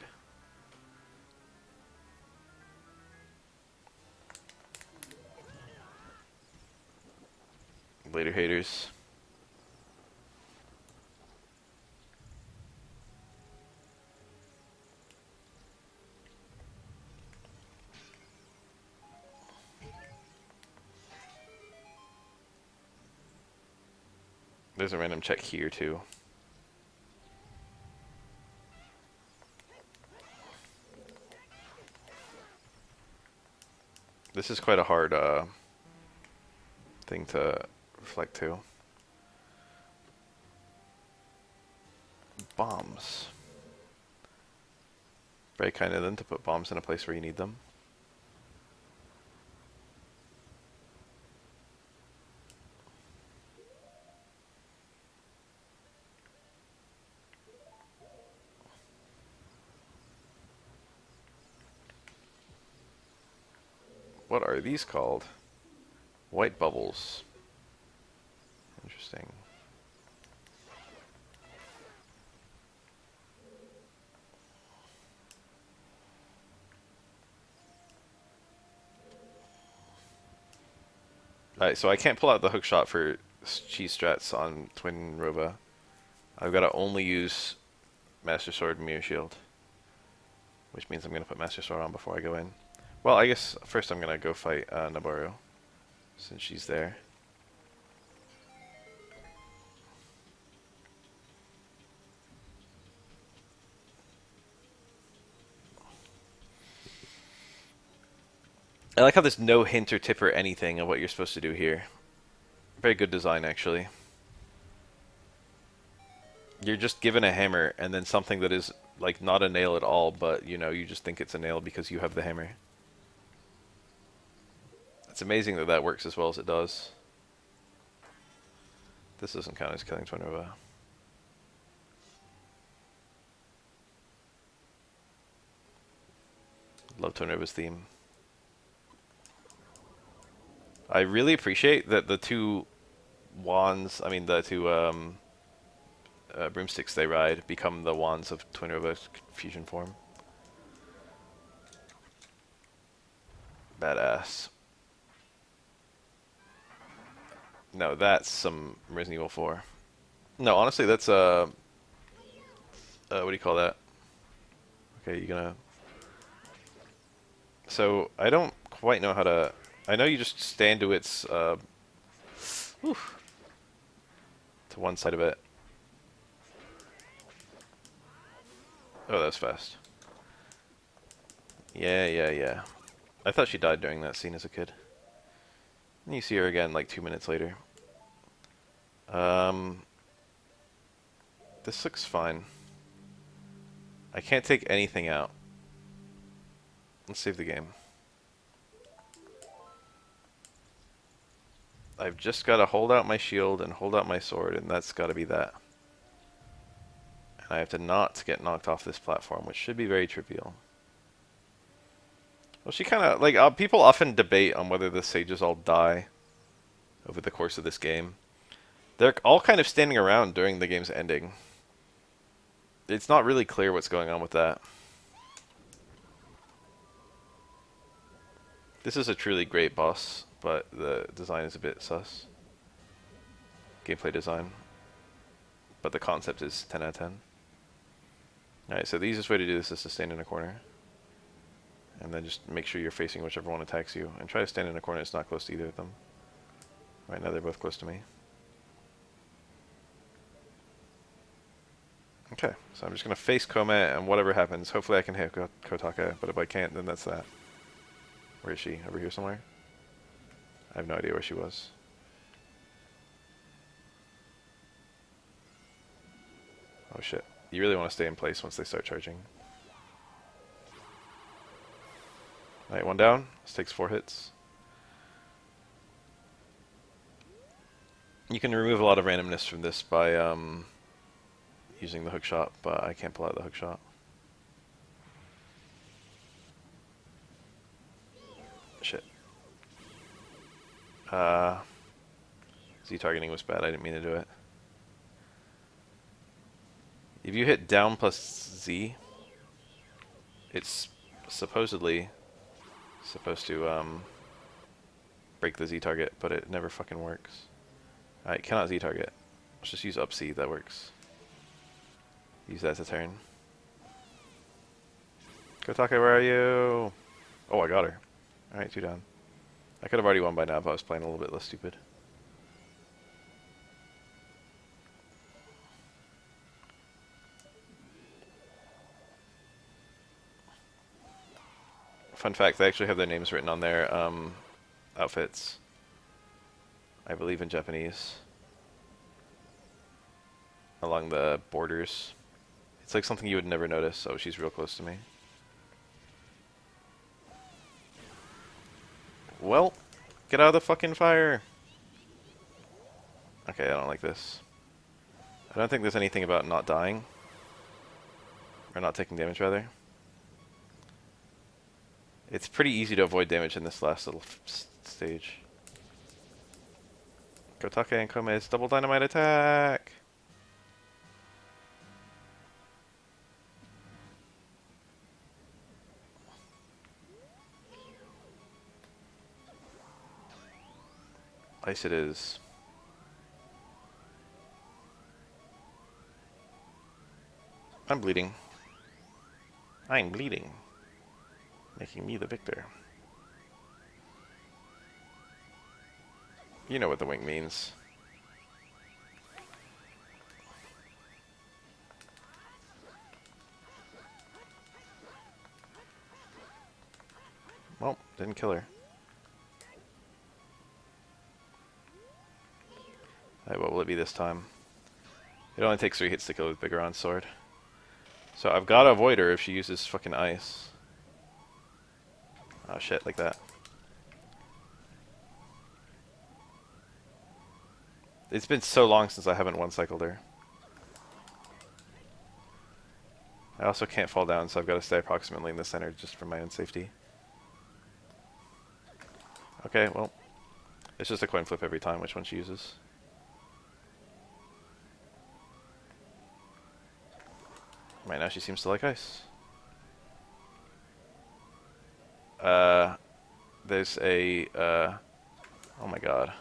Later, haters. There's a random check here too. This is quite a hard thing to reflect to. Bombs. Very kind of them to put bombs in a place where you need them. What are these called? White bubbles. Interesting. Alright, so I can't pull out the hookshot for cheese strats on Twinrova. I've got to only use Master Sword and Mirror Shield. Which means I'm going to put Master Sword on before I go in. Well, I guess first I'm going to go fight Nabaru, since she's there. I like how there's no hint or tip or anything of what you're supposed to do here. Very good design, actually. You're just given a hammer, and then something that is, like, not a nail at all, but, you know, you just think it's a nail because you have the hammer. It's amazing that that works as well as it does. This doesn't count as killing Twinrova. Love Twinrova's theme. I really appreciate that the two wands, I mean the two broomsticks they ride become the wands of Twinrova fusion form. Badass. No, that's some Resident Evil 4. No, honestly, that's what do you call that? Okay, you gonna. So I don't quite know how to. I know you just stand to its whew, to one side of it. Oh, that was fast. Yeah, yeah, yeah. I thought she died during that scene as a kid. And you see her again like 2 minutes later. This looks fine. I can't take anything out. Let's save the game. I've just got to hold out my shield and hold out my sword, and that's got to be that. And I have to not get knocked off this platform, which should be very trivial. Well, she kind of, like, people often debate on whether the sages all die over the course of this game. They're all kind of standing around during the game's ending. It's not really clear what's going on with that. This is a truly great boss, but the design is a bit sus. Gameplay design. But the concept is 10 out of 10. Alright, so the easiest way to do this is to stand in a corner. And then just make sure you're facing whichever one attacks you. And try to stand in a corner that's not close to either of them. Right now they're both close to me. Okay, so I'm just going to face Kome, and whatever happens, hopefully I can hit Kotaka, but if I can't, then that's that. Where is she? Over here somewhere? I have no idea where she was. Oh shit. You really want to stay in place once they start charging. Alright, one down. This takes 4 hits. You can remove a lot of randomness from this by using the hookshot, but I can't pull out the hookshot. Shit. Z targeting was bad, I didn't mean to do it. If you hit down plus Z, it's supposedly supposed to break the Z target, but it never fucking works. Alright, cannot Z target. Let's just use up C, that works. Use that as a turn. Kotake, where are you? Oh, I got her. Alright, 2 down. I could have already won by now if I was playing a little bit less stupid. Fun fact, they actually have their names written on their outfits. I believe in Japanese. Along the borders. It's like something you would never notice. Oh, she's real close to me. Well, get out of the fucking fire. Okay, I don't like this. I don't think there's anything about not dying. Or not taking damage, rather. It's pretty easy to avoid damage in this last little stage. Kotake and Kome's double dynamite attack! Ice it is. I'm bleeding. I'm bleeding. Making me the victor. You know what the wing means. Well, didn't kill her. Alright, what will it be this time? It only takes 3 hits to kill with Bigoron's sword. So I've got to avoid her if she uses fucking ice. Oh shit, like that. It's been so long since I haven't one-cycled her. I also can't fall down, so I've got to stay approximately in the center just for my own safety. Okay, well, it's just a coin flip every time which one she uses. Right now she seems to like ice. Uh, there's oh my god,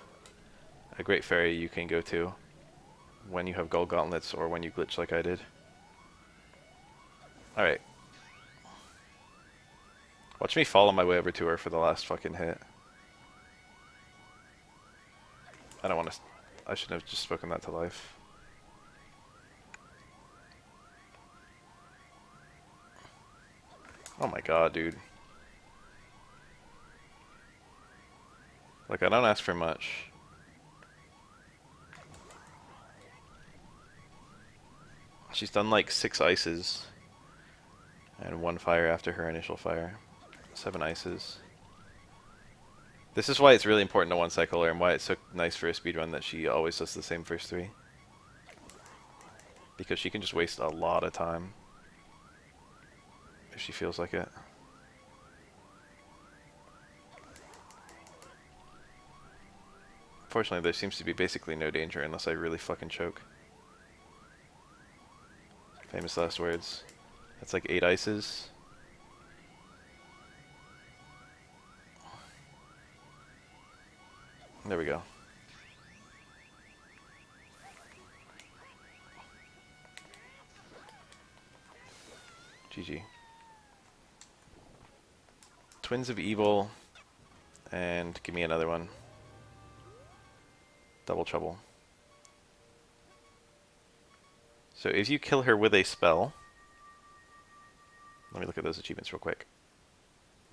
a great fairy you can go to when you have gold gauntlets or when you glitch like I did. Alright. Watch me follow my way over to her for the last fucking hit. I don't want to... I should have just spoken that to life. Oh my god, dude. Like, I don't ask for much. She's done like 6 ices. And 1 fire after her initial fire. 7 ices. This is why it's really important to one cycle her and why it's so nice for a speedrun that she always does the same first 3. Because she can just waste a lot of time. If she feels like it. Fortunately, there seems to be basically no danger unless I really fucking choke. Famous last words. That's like 8 ices. There we go. GG. Twins of Evil. And give me another one. Double Trouble. So if you kill her with a spell... Let me look at those achievements real quick.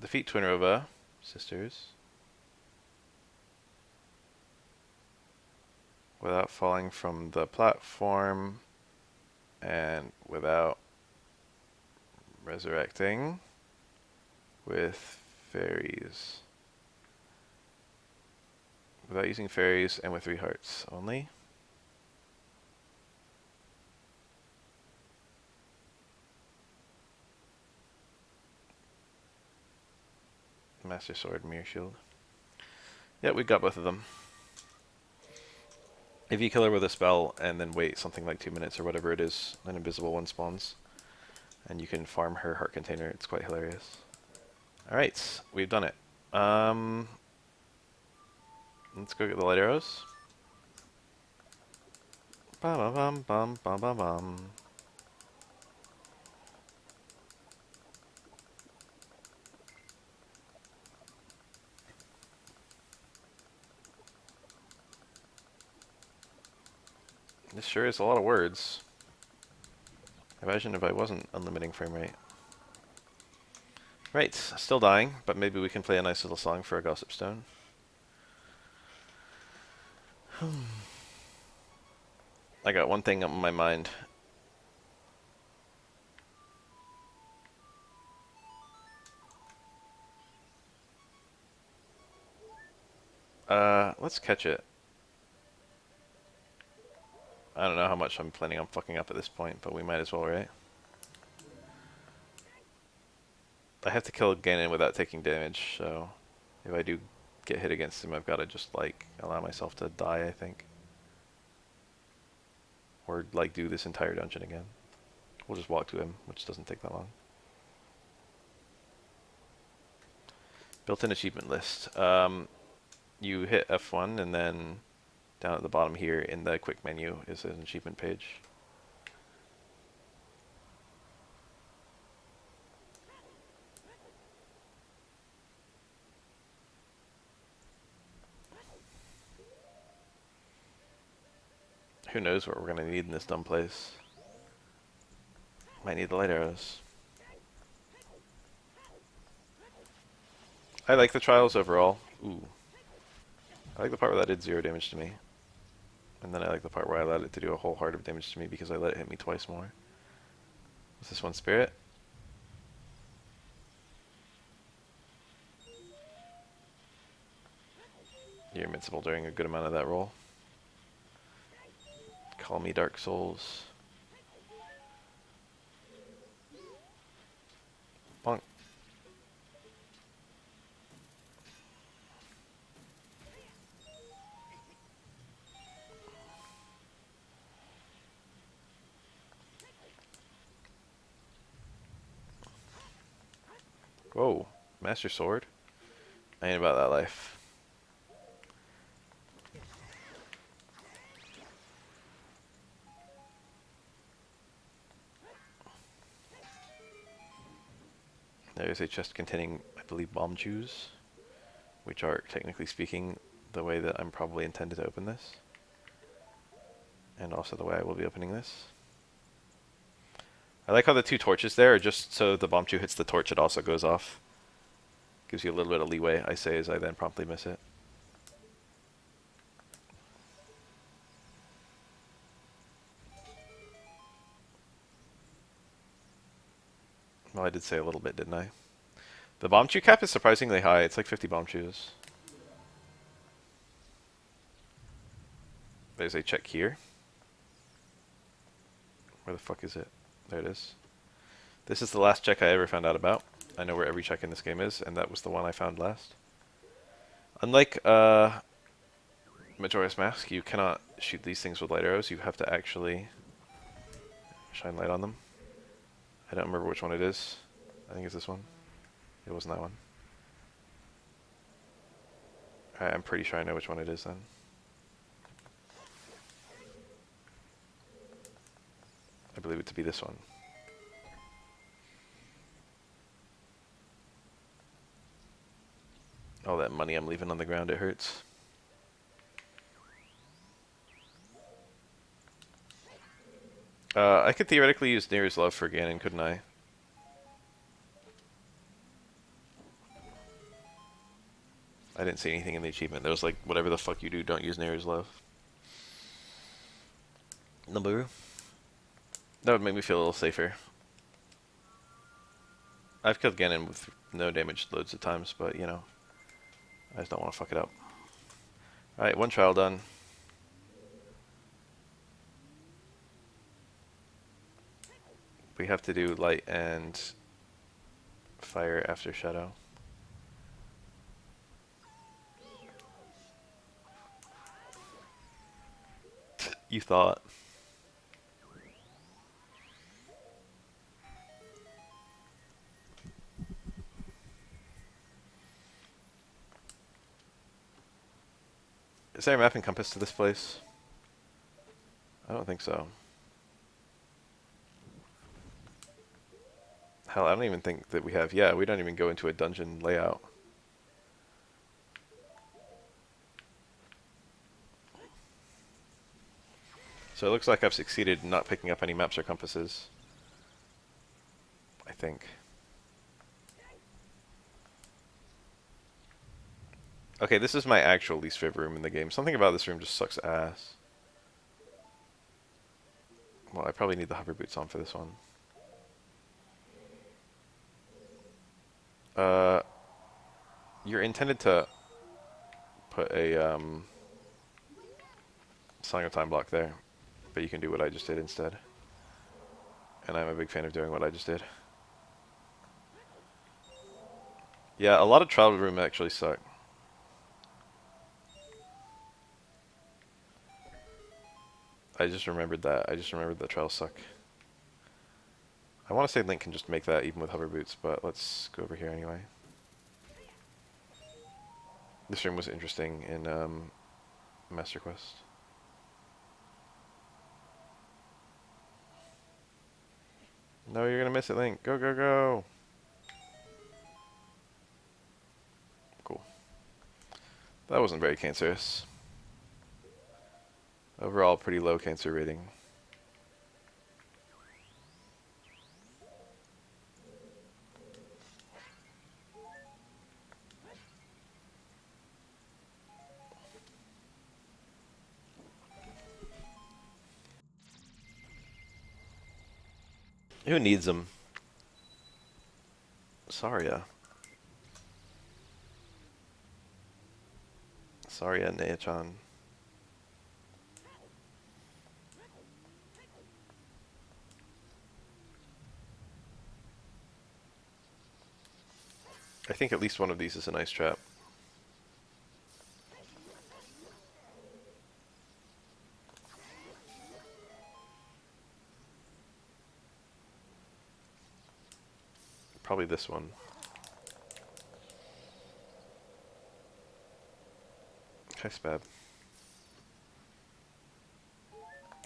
Defeat Twinrova, sisters, without falling from the platform and without resurrecting with fairies. Without using fairies and with 3 hearts only. Master Sword, Mirror Shield. Yeah, we got both of them. If you kill her with a spell and then wait something like 2 minutes or whatever it is, an invisible one spawns. And you can farm her heart container. It's quite hilarious. Alright, we've done it. Let's go get the light arrows. Ba-ba-bum-bum-bum-bum-bum. This sure is a lot of words. Imagine if I wasn't unlimiting frame rate. Right, still dying, but maybe we can play a nice little song for a Gossip Stone. I got one thing on my mind. Let's catch it. I don't know how much I'm planning on fucking up at this point, but we might as well, right? I have to kill Ganon without taking damage, so if I do get hit against him, I've got to just, like, allow myself to die, I think. Or, like, do this entire dungeon again. We'll just walk to him, which doesn't take that long. Built-in achievement list. You hit F1 and then down at the bottom here in the quick menu is an achievement page. Who knows what we're going to need in this dumb place. Might need the light arrows. I like the trials overall. Ooh. I like the part where that did 0 damage to me. And then I like the part where I allowed it to do a whole heart of damage to me because I let it hit me twice more. Was this one spirit? You're invincible during a good amount of that roll. Call me Dark Souls. Bonk. Whoa, Master Sword? I ain't about that life. There is a chest containing, I believe, bomb chews, which are, technically speaking, the way that I'm probably intended to open this. And also the way I will be opening this. I like how the two torches there are just so the bomb chew hits the torch, it also goes off. Gives you a little bit of leeway, I say, as I then promptly miss it. Well, I did say a little bit, didn't I? The bomb chew cap is surprisingly high. It's like 50 bomb chews. There's a check here. Where the fuck is it? There it is. This is the last check I ever found out about. I know where every check in this game is, and that was the one I found last. Unlike Majora's Mask, you cannot shoot these things with light arrows. You have to actually shine light on them. I don't remember which one it is. I think it's this one. It wasn't that one. Alright, I'm pretty sure I know which one it is then. I believe it to be this one. All that money I'm leaving on the ground, it hurts. I could theoretically use Nearest Love for Ganon, couldn't I? I didn't see anything in the achievement. There was like, whatever the fuck you do, don't use Nearest Love. Naboo. That would make me feel a little safer. I've killed Ganon with no damage loads of times, but you know, I just don't want to fuck it up. Alright, one trial done. We have to do light and fire after shadow. You thought. Is there a map and compass to this place? I don't think so. Hell, I don't even think that we have... Yeah, we don't even go into a dungeon layout. So it looks like I've succeeded in not picking up any maps or compasses. I think. Okay, this is my actual least favorite room in the game. Something about this room just sucks ass. Well, I probably need the hover boots on for this one. You're intended to put a Song of Time block there, but you can do what I just did instead. And I'm a big fan of doing what I just did. Yeah, a lot of travel room actually suck. I just remembered that. I just remembered that trails suck. I want to say Link can just make that even with hover boots, but let's go over here anyway. This room was interesting in Master Quest. No, you're gonna miss it, Link. Go, go, go! Cool. That wasn't very cancerous. Overall, pretty low cancer rating. Who needs them? Saria. Saria Nea-chan. I think at least one of these is a nice trap. Probably this one. Hi, Spab.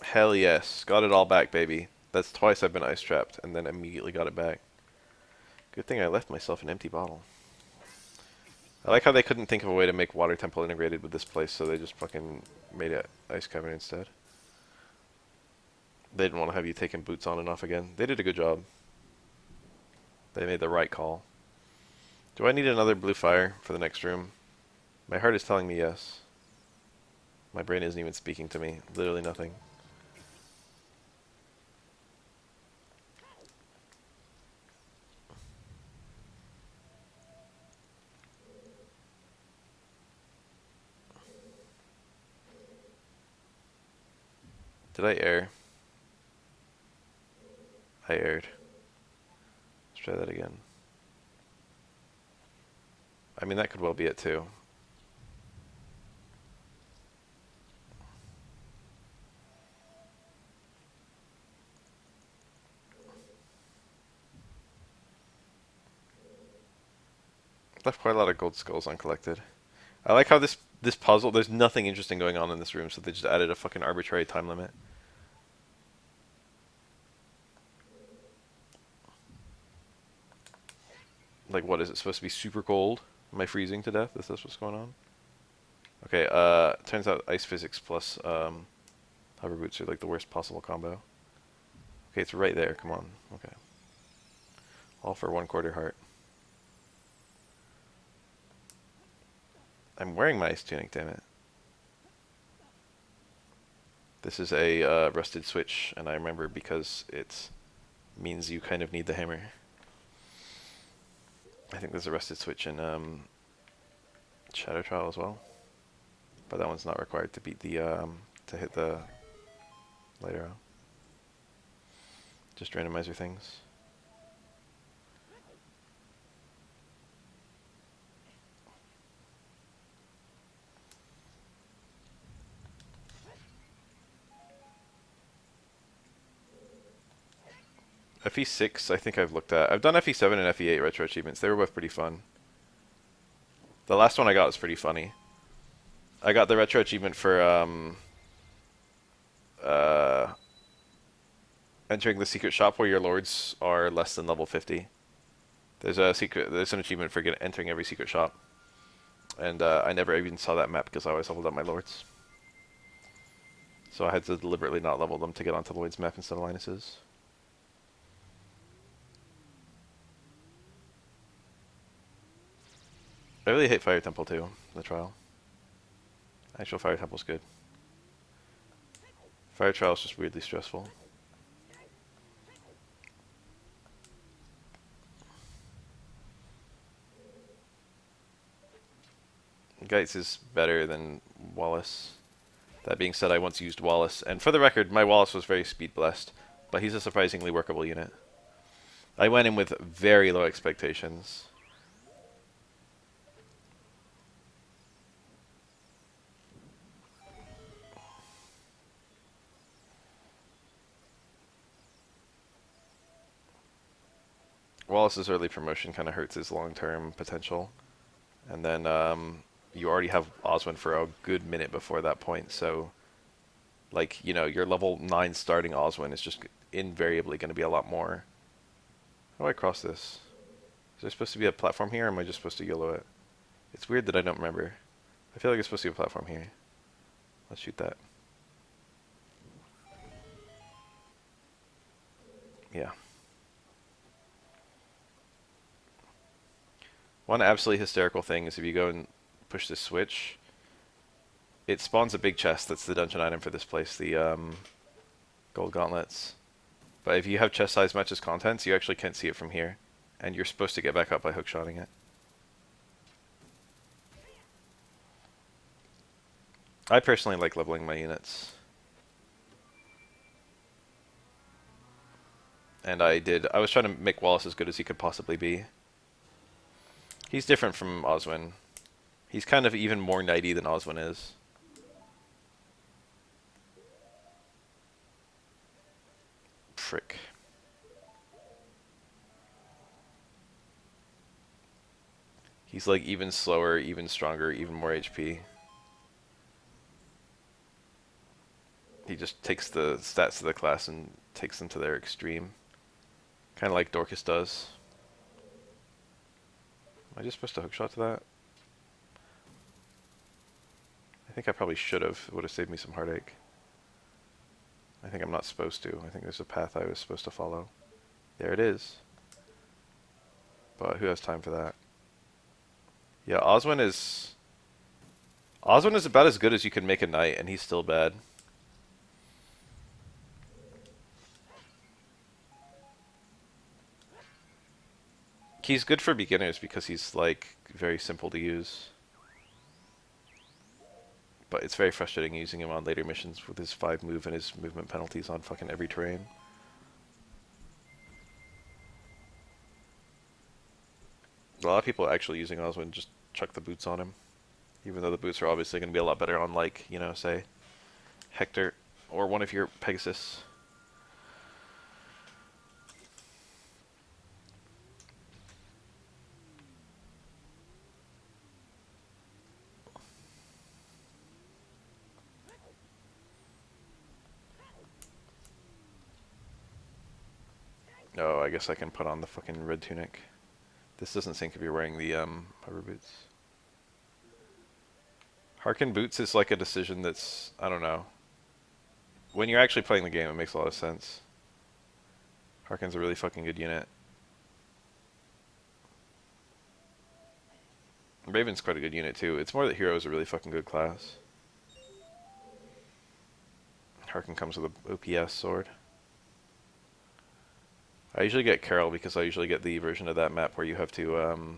Hell yes. Got it all back, baby. That's twice I've been ice trapped, and then immediately got it back. Good thing I left myself an empty bottle. I like how they couldn't think of a way to make Water Temple integrated with this place, so they just fucking made it Ice Cavern instead. They didn't want to have you taking boots on and off again. They did a good job. They made the right call. Do I need another blue fire for the next room? My heart is telling me yes. My brain isn't even speaking to me. Literally nothing. Did I err? I erred. Let's try that again. I mean, that could well be it too. Left quite a lot of gold skulls uncollected. I like how this puzzle, there's nothing interesting going on in this room, so they just added a fucking arbitrary time limit. Like, what is it supposed to be? Super cold? Am I freezing to death? Is this what's going on? Okay, turns out ice physics plus hover boots are like the worst possible combo. Okay, it's right there. Come on. Okay. All for 1/4 heart. I'm wearing my ice tunic, damn it. This is a rusted switch, and I remember because it means you kind of need the hammer. I think there's a rusted switch in Shadow Trial as well, but that one's not required to beat the to hit the light arrow. Just randomizer things. FE6, I think I've looked at. I've done FE7 and FE8 retro achievements. They were both pretty fun. The last one I got was pretty funny. I got the retro achievement for entering the secret shop where your lords are less than level 50. There's an achievement for entering every secret shop, and I never even saw that map because I always leveled up my lords. So I had to deliberately not level them to get onto Lloyd's map instead of Linus's. I really hate Fire Temple too, the trial. Actual Fire Temple's good. Fire Trial is just weirdly stressful. Geitz is better than Wallace. That being said, I once used Wallace, and for the record, my Wallace was very speed blessed, but he's a surprisingly workable unit. I went in with very low expectations. Wallace's early promotion kind of hurts his long-term potential. And then you already have Oswin for a good minute before that point, so like, you know, your level 9 starting Oswin is just invariably going to be a lot more. How do I cross this? Is there supposed to be a platform here, or am I just supposed to YOLO it? It's weird that I don't remember. I feel like it's supposed to be a platform here. Let's shoot that. Yeah. One absolutely hysterical thing is if you go and push this switch, it spawns a big chest that's the dungeon item for this place, the gold gauntlets. But if you have chest size matches contents, you actually can't see it from here. And you're supposed to get back up by hookshotting it. I personally like leveling my units. And I was trying to make Wallace as good as he could possibly be. He's different from Oswin. He's kind of even more knighty than Oswin is. Frick. He's like even slower, even stronger, even more HP. just takes the stats of the class and takes them to their extreme. Kind of like Dorcas does. Am I just supposed to hookshot to that? I think I probably should have. It would have saved me some heartache. I think I'm not supposed to. I think there's a path I was supposed to follow. There it is. But who has time for that? Yeah, Oswin is about as good as you can make a knight, and he's still bad. He's good for beginners because he's like very simple to use. But it's very frustrating using him on later missions with his 5 move and his movement penalties on fucking every terrain. A lot of people actually using Oswin just chuck the boots on him. Even though the boots are obviously going to be a lot better on, like, you know, say, Hector or one of your Pegasus. Oh, I guess I can put on the fucking red tunic. This doesn't seem to be wearing the hover boots. Harken boots is like a decision that's, I don't know. When you're actually playing the game, it makes a lot of sense. Harken's a really fucking good unit. Raven's quite a good unit too. It's more that Hero is a really fucking good class. Harken comes with a OPS sword. I usually get Carol because I usually get the version of that map where you have to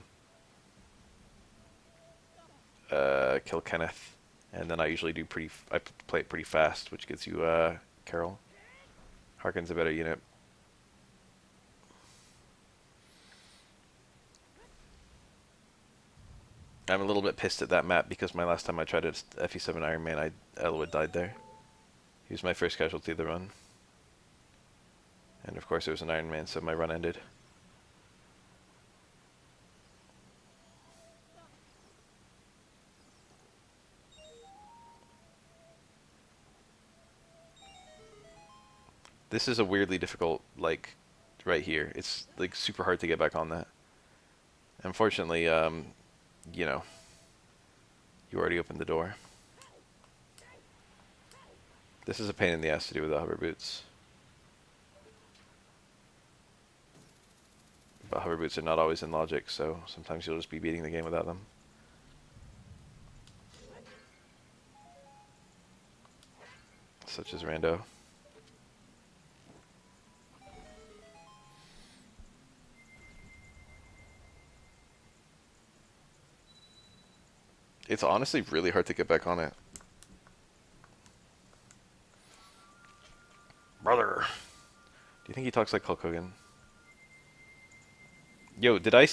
kill Kenneth, and then I usually do I play it pretty fast, which gets you Carol. Harken's a better unit. I'm a little bit pissed at that map because my last time I tried it FE7 Iron Man, Elwood died there. He was my first casualty of the run. And of course it was an Iron Man, so my run ended. This is a weirdly difficult, like, right here. It's, like, super hard to get back on that. Unfortunately, you know, you already opened the door. This is a pain in the ass to do with the hover boots. But hover boots are not always in logic, so sometimes you'll just be beating the game without them. Such as Rando. It's honestly really hard to get back on it. Brother. Do you think he talks like Hulk Hogan? Yo, did I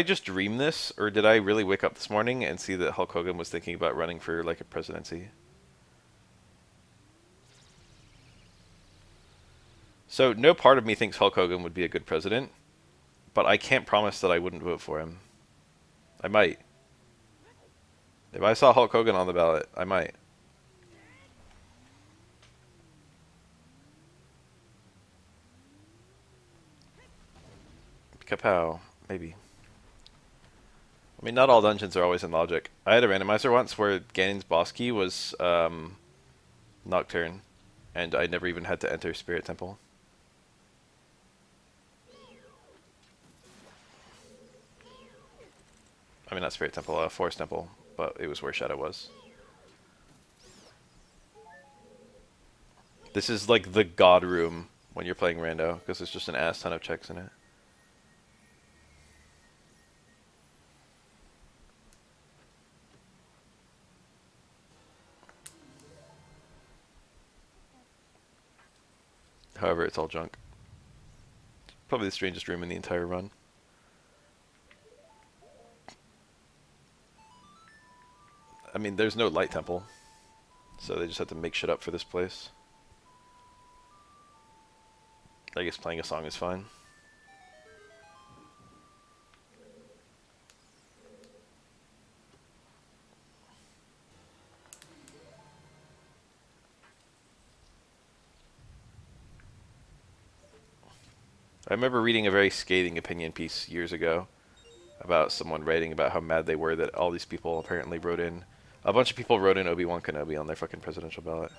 just dream this, or did I really wake up this morning and see that Hulk Hogan was thinking about running for, like, a presidency? So, no part of me thinks Hulk Hogan would be a good president, but I can't promise that I wouldn't vote for him. I might. If I saw Hulk Hogan on the ballot, I might. Kapow. Maybe. I mean, not all dungeons are always in logic. I had a randomizer once where Ganon's boss key was Nocturne, and I never even had to enter Spirit Temple. I mean, not Spirit Temple, Forest Temple, but it was where Shadow was. This is like the god room when you're playing Rando, because there's just an ass ton of checks in it. However, it's all junk. Probably the strangest room in the entire run. I mean, there's no light temple, so they just have to make shit up for this place. I guess playing a song is fine. I remember reading a very scathing opinion piece years ago about someone writing about how mad they were that all these people apparently wrote in. A bunch of people wrote in Obi-Wan Kenobi on their fucking presidential ballot.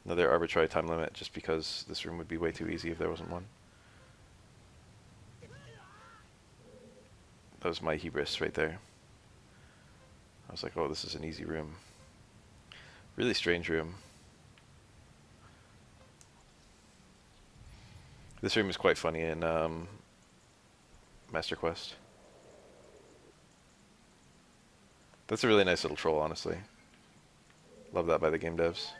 Another arbitrary time limit just because this room would be way too easy if there wasn't one. That was my hubris right there. I was like, oh, this is an easy room. Really strange room. This room is quite funny in Master Quest. That's a really nice little troll, honestly. Love that by the game devs.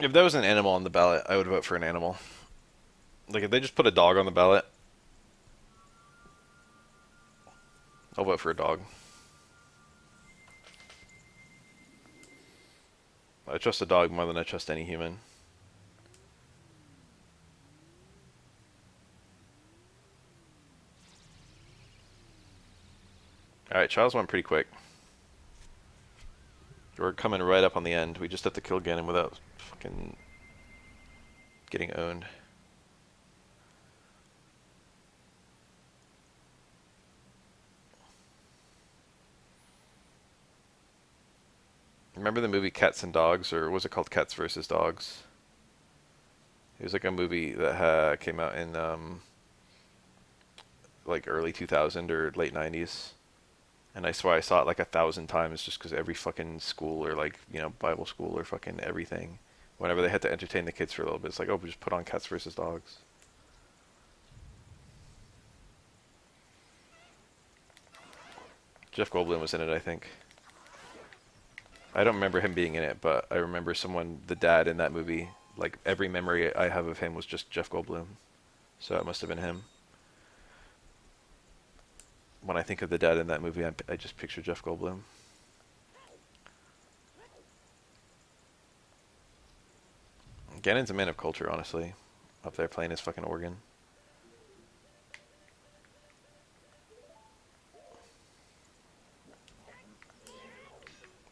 If there was an animal on the ballot, I would vote for an animal. Like, if they just put a dog on the ballot, I'll vote for a dog. I trust a dog more than I trust any human. Alright, trials went pretty quick. We're coming right up on the end. We just have to kill Ganon without fucking getting owned. Remember the movie Cats and Dogs, or was it called Cats versus Dogs? It was like a movie that came out in like early 2000 or late 90s. And I swear I saw it like 1,000 times just because every fucking school or like, you know, Bible school or fucking everything, whenever they had to entertain the kids for a little bit, it's like, oh, we just put on Cats versus Dogs. Jeff Goldblum was in it, I think. I don't remember him being in it, but I remember someone, the dad in that movie, like every memory I have of him was just Jeff Goldblum. So it must have been him. When I think of the dad in that movie, I just picture Jeff Goldblum. Ganon's a man of culture, honestly. Up there playing his fucking organ.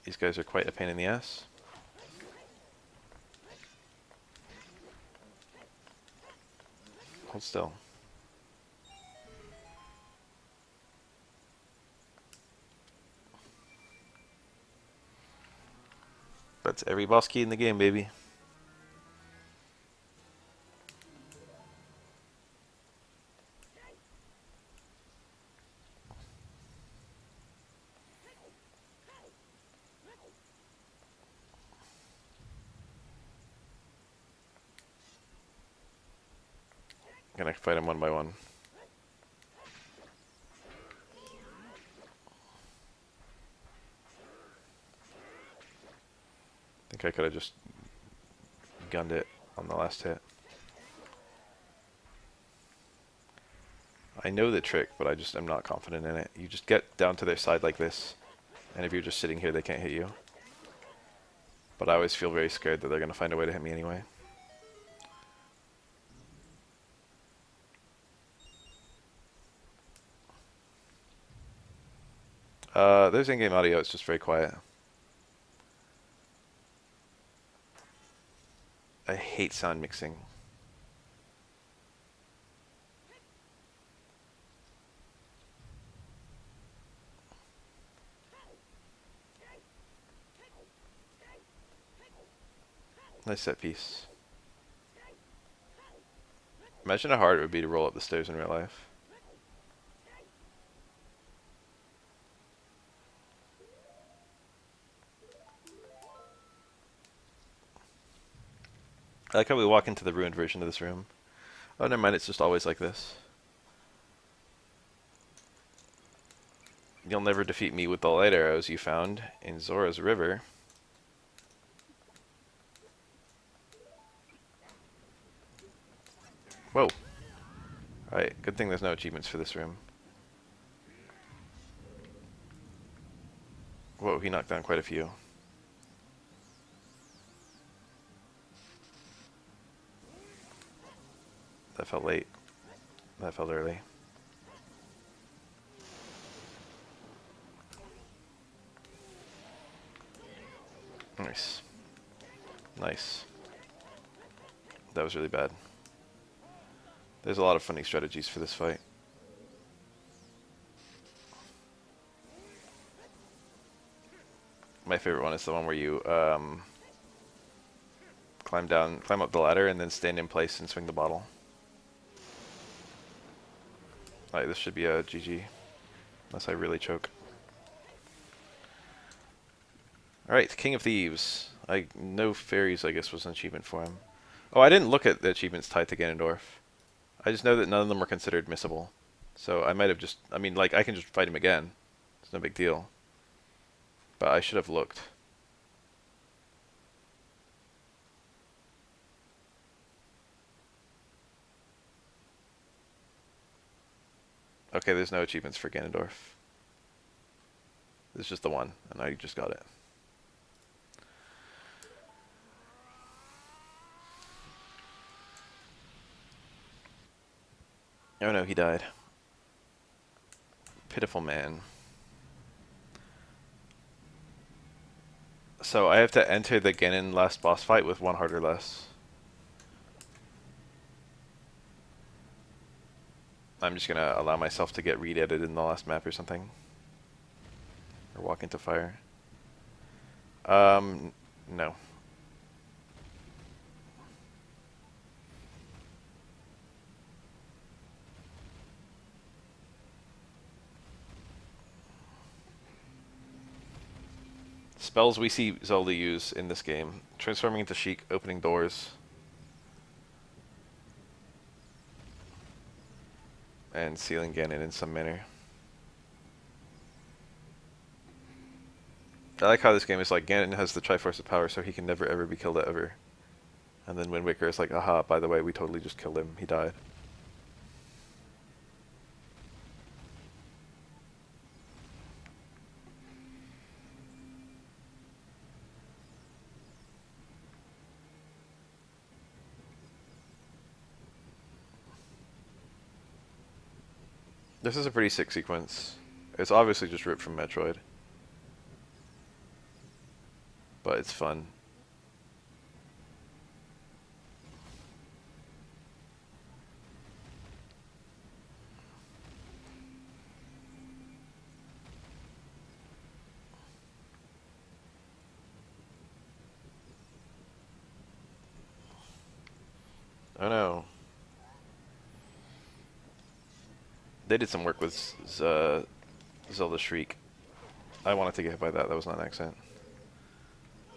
These guys are quite a pain in the ass. Hold still. That's every boss key in the game, baby. Gonna fight them one by one. I think I could have just gunned it on the last hit. I know the trick, but I just am not confident in it. You just get down to their side like this, and if you're just sitting here, they can't hit you. But I always feel very scared that they're gonna find a way to hit me anyway. There's in-game audio, it's just very quiet. I hate sound mixing. Nice set piece. Imagine how hard it would be to roll up the stairs in real life. I like how we walk into the ruined version of this room. Oh, never mind, it's just always like this. You'll never defeat me with the light arrows you found in Zora's River. Whoa. Alright, good thing there's no achievements for this room. Whoa, he knocked down quite a few. That felt late. That felt early. Nice. Nice. That was really bad. There's a lot of funny strategies for this fight. My favorite one is the one where you climb up the ladder and then stand in place and swing the bottle. Alright, this should be a GG. Unless I really choke. Alright, King of Thieves. No fairies, I guess, was an achievement for him. Oh, I didn't look at the achievements tied to Ganondorf. I just know that none of them are considered missable. So I might have just... I mean, like, I can just fight him again. It's no big deal. But I should have looked. Okay, there's no achievements for Ganondorf. This is just the one, and I just got it. Oh no, he died. Pitiful man. So I have to enter the Ganon last boss fight with 1 heart or less. I'm just gonna allow myself to get re-edited in the last map or something. Or walk into fire. No. Spells we see Zelda use in this game. Transforming into Sheik, opening doors. And sealing Ganon in some manner. I like how this game is like, Ganon has the Triforce of Power, so he can never ever be killed ever. And then Wind Waker is like, aha, by the way, we totally just killed him. He died. This is a pretty sick sequence. It's obviously just ripped from Metroid. But it's fun. Oh no. They did some work with Zelda Shriek. I wanted to get hit by that. That was not an accident.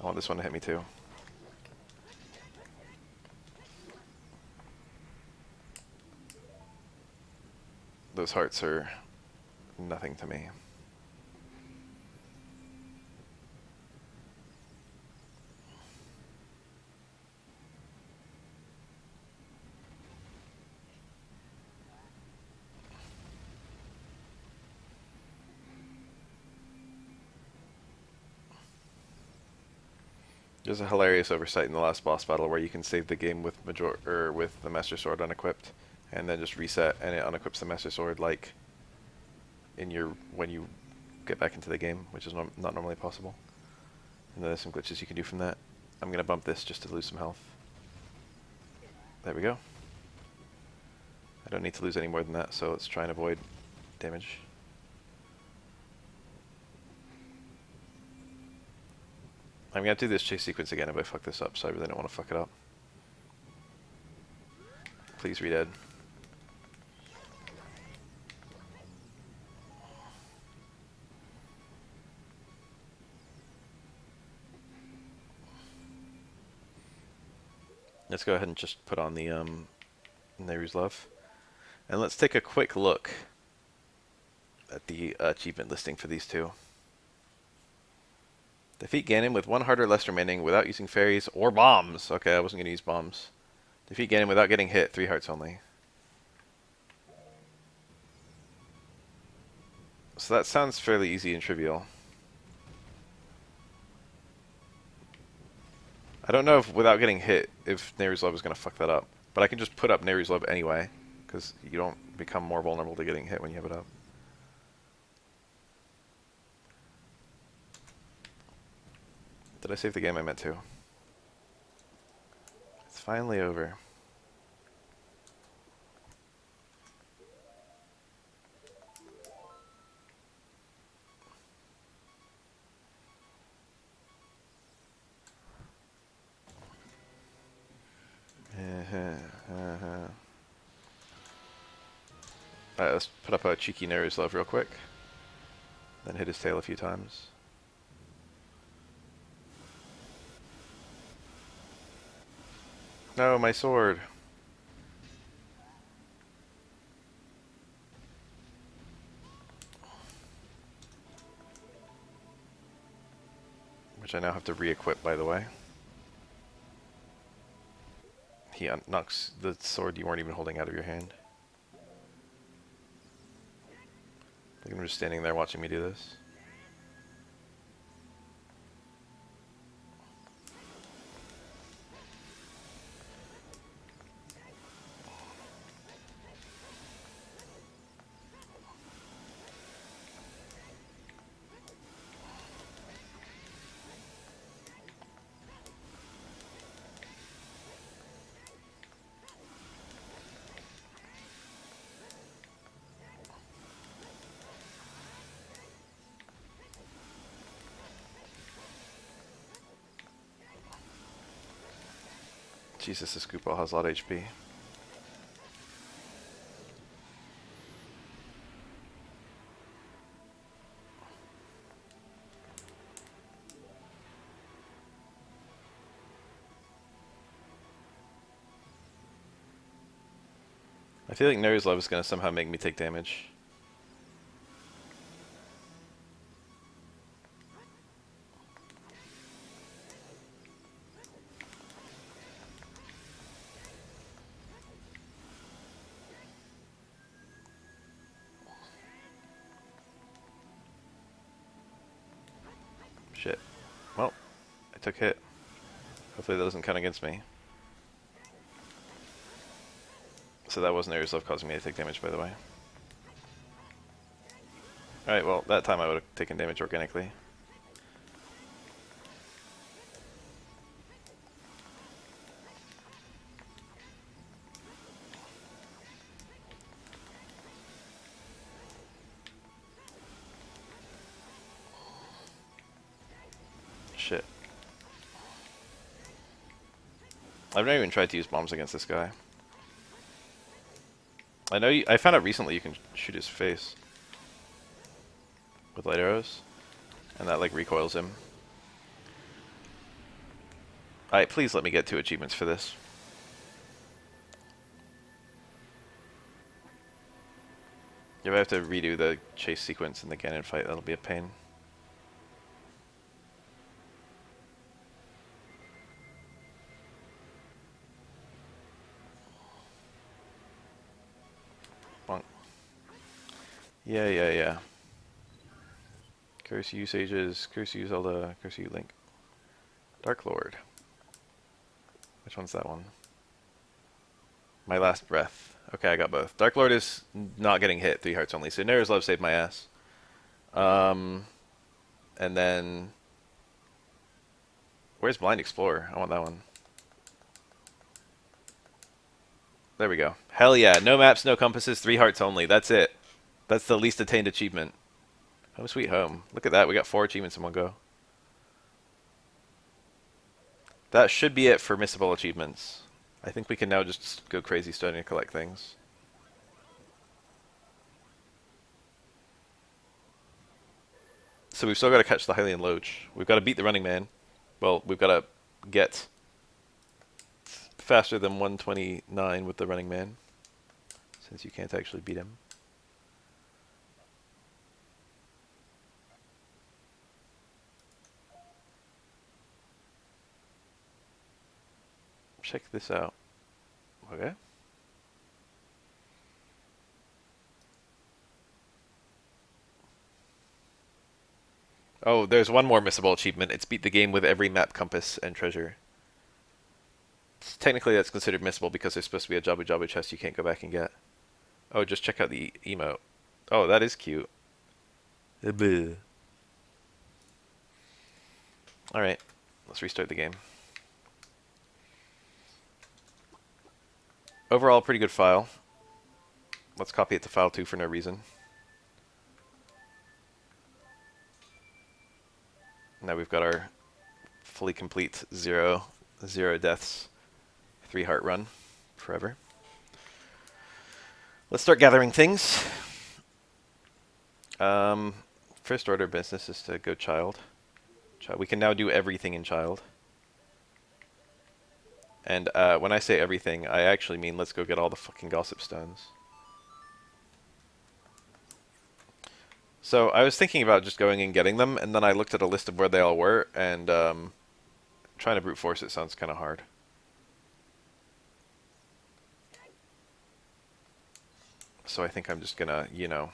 I want this one to hit me too. Those hearts are nothing to me. There's a hilarious oversight in the last boss battle where you can save the game with with the Master Sword unequipped, and then just reset, and it unequips the Master Sword like when you get back into the game, which is not normally possible. And then there's some glitches you can do from that. I'm gonna bump this just to lose some health. There we go. I don't need to lose any more than that, so let's try and avoid damage. I'm gonna have to do this chase sequence again if I fuck this up, so I really don't want to fuck it up. Please redead. Let's go ahead and just put on the Nehru's Love. And let's take a quick look at the achievement listing for these two. Defeat Ganon with 1 heart or less remaining without using fairies or bombs. Okay, I wasn't going to use bombs. Defeat Ganon without getting hit, 3 hearts only. So that sounds fairly easy and trivial. I don't know if without getting hit, if Nehru's Love is going to fuck that up. But I can just put up Neru's Love anyway, because you don't become more vulnerable to getting hit when you have it up. Did I save the game? I meant to. It's finally over. Alright, let's put up a cheeky Neru's Love real quick. Then hit his tail a few times. No, my sword. Which I now have to re-equip, by the way. He knocks the sword you weren't even holding out of your hand. I think I'm just standing there watching me do this. Jesus, this Goopball has a lot of HP. I feel like Neru's Love is going to somehow make me take damage. Shit. Well, I took hit. Hopefully that doesn't count against me. So that wasn't Neru's Love causing me to take damage, by the way. Alright, well, that time I would have taken damage organically. Shit. I've never even tried to use bombs against this guy. I know I found out recently you can shoot his face with light arrows, and that like recoils him. Alright, please let me get 2 achievements for this. If I have to redo the chase sequence in the Ganon fight, that'll be a pain. Bonk. Yeah. Curse you, Sages. Curse you, Zelda. Curse you, Link. Dark Lord. Which one's that one? My Last Breath. Okay, I got both. Dark Lord is not getting hit, 3 hearts only. So Neru's Love saved my ass. And then... Where's Blind Explorer? I want that one. There we go. Hell yeah. No maps, no compasses, 3 hearts only. That's it. That's the least attained achievement. Home sweet home. Look at that. We got 4 achievements in one go. That should be it for missable achievements. I think we can now just go crazy starting to collect things. So we've still got to catch the Hylian Loach. We've got to beat the Running Man. Well, we've got to get faster than 129 with the Running Man, since you can't actually beat him. Check this out. Okay. Oh, there's one more missable achievement. It's beat the game with every map, compass, and treasure. Technically, that's considered missable because there's supposed to be a Jabu Jabu chest you can't go back and get. Oh, just check out the emote. Oh, that is cute. Alright, let's restart the game. Overall, pretty good file. Let's copy it to file 2 for no reason. Now we've got our fully complete 0 deaths, 3 heart run forever. Let's start gathering things. First order of business is to go child. We can now do everything in child. And when I say everything, I actually mean let's go get all the fucking gossip stones. So I was thinking about just going and getting them, and then I looked at a list of where they all were, and trying to brute force it sounds kind of hard. So I think I'm just gonna, you know...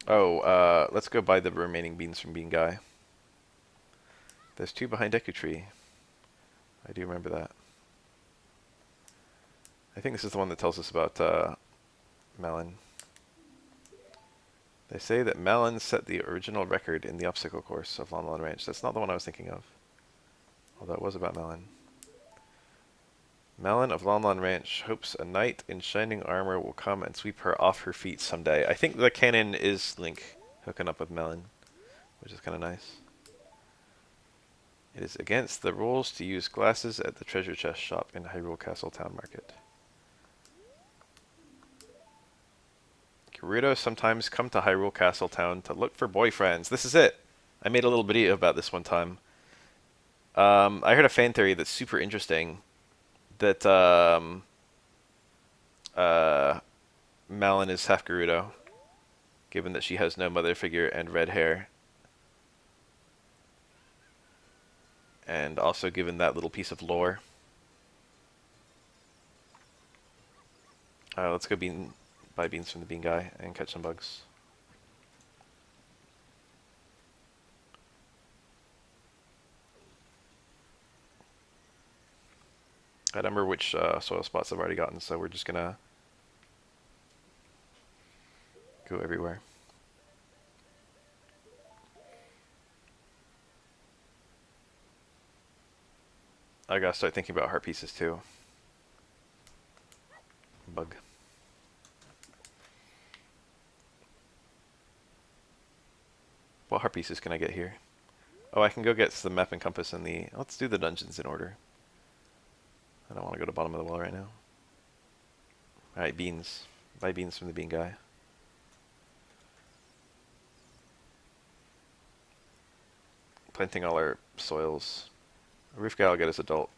Oh, let's go buy the remaining beans from Bean Guy. There's 2 behind Deku Tree. I do remember that. I think this is the one that tells us about Melon. They say that Melon set the original record in the obstacle course of Lon Lon Ranch. That's not the one I was thinking of. Although it was about Melon. Melon of Lon Lon Ranch hopes a knight in shining armor will come and sweep her off her feet someday. I think the canon is Link hooking up with Melon, which is kind of nice. It is against the rules to use glasses at the treasure chest shop in Hyrule Castle Town Market. Gerudo sometimes come to Hyrule Castle Town to look for boyfriends. This is it. I made a little video about this one time. I heard a fan theory that's super interesting. That Malin is half Gerudo, given that she has no mother figure and red hair. And also given that little piece of lore. Let's go buy beans from the bean guy and catch some bugs. I don't remember which soil spots I've already gotten, so we're just gonna go everywhere. I gotta start thinking about heart pieces too. Bug. What heart pieces can I get here? Oh, I can go get the map and compass and the... Let's do the dungeons in order. I don't want to go to the bottom of the well right now. Alright, beans. Buy beans from the bean guy. Planting all our soils. A roof guy will get his adult.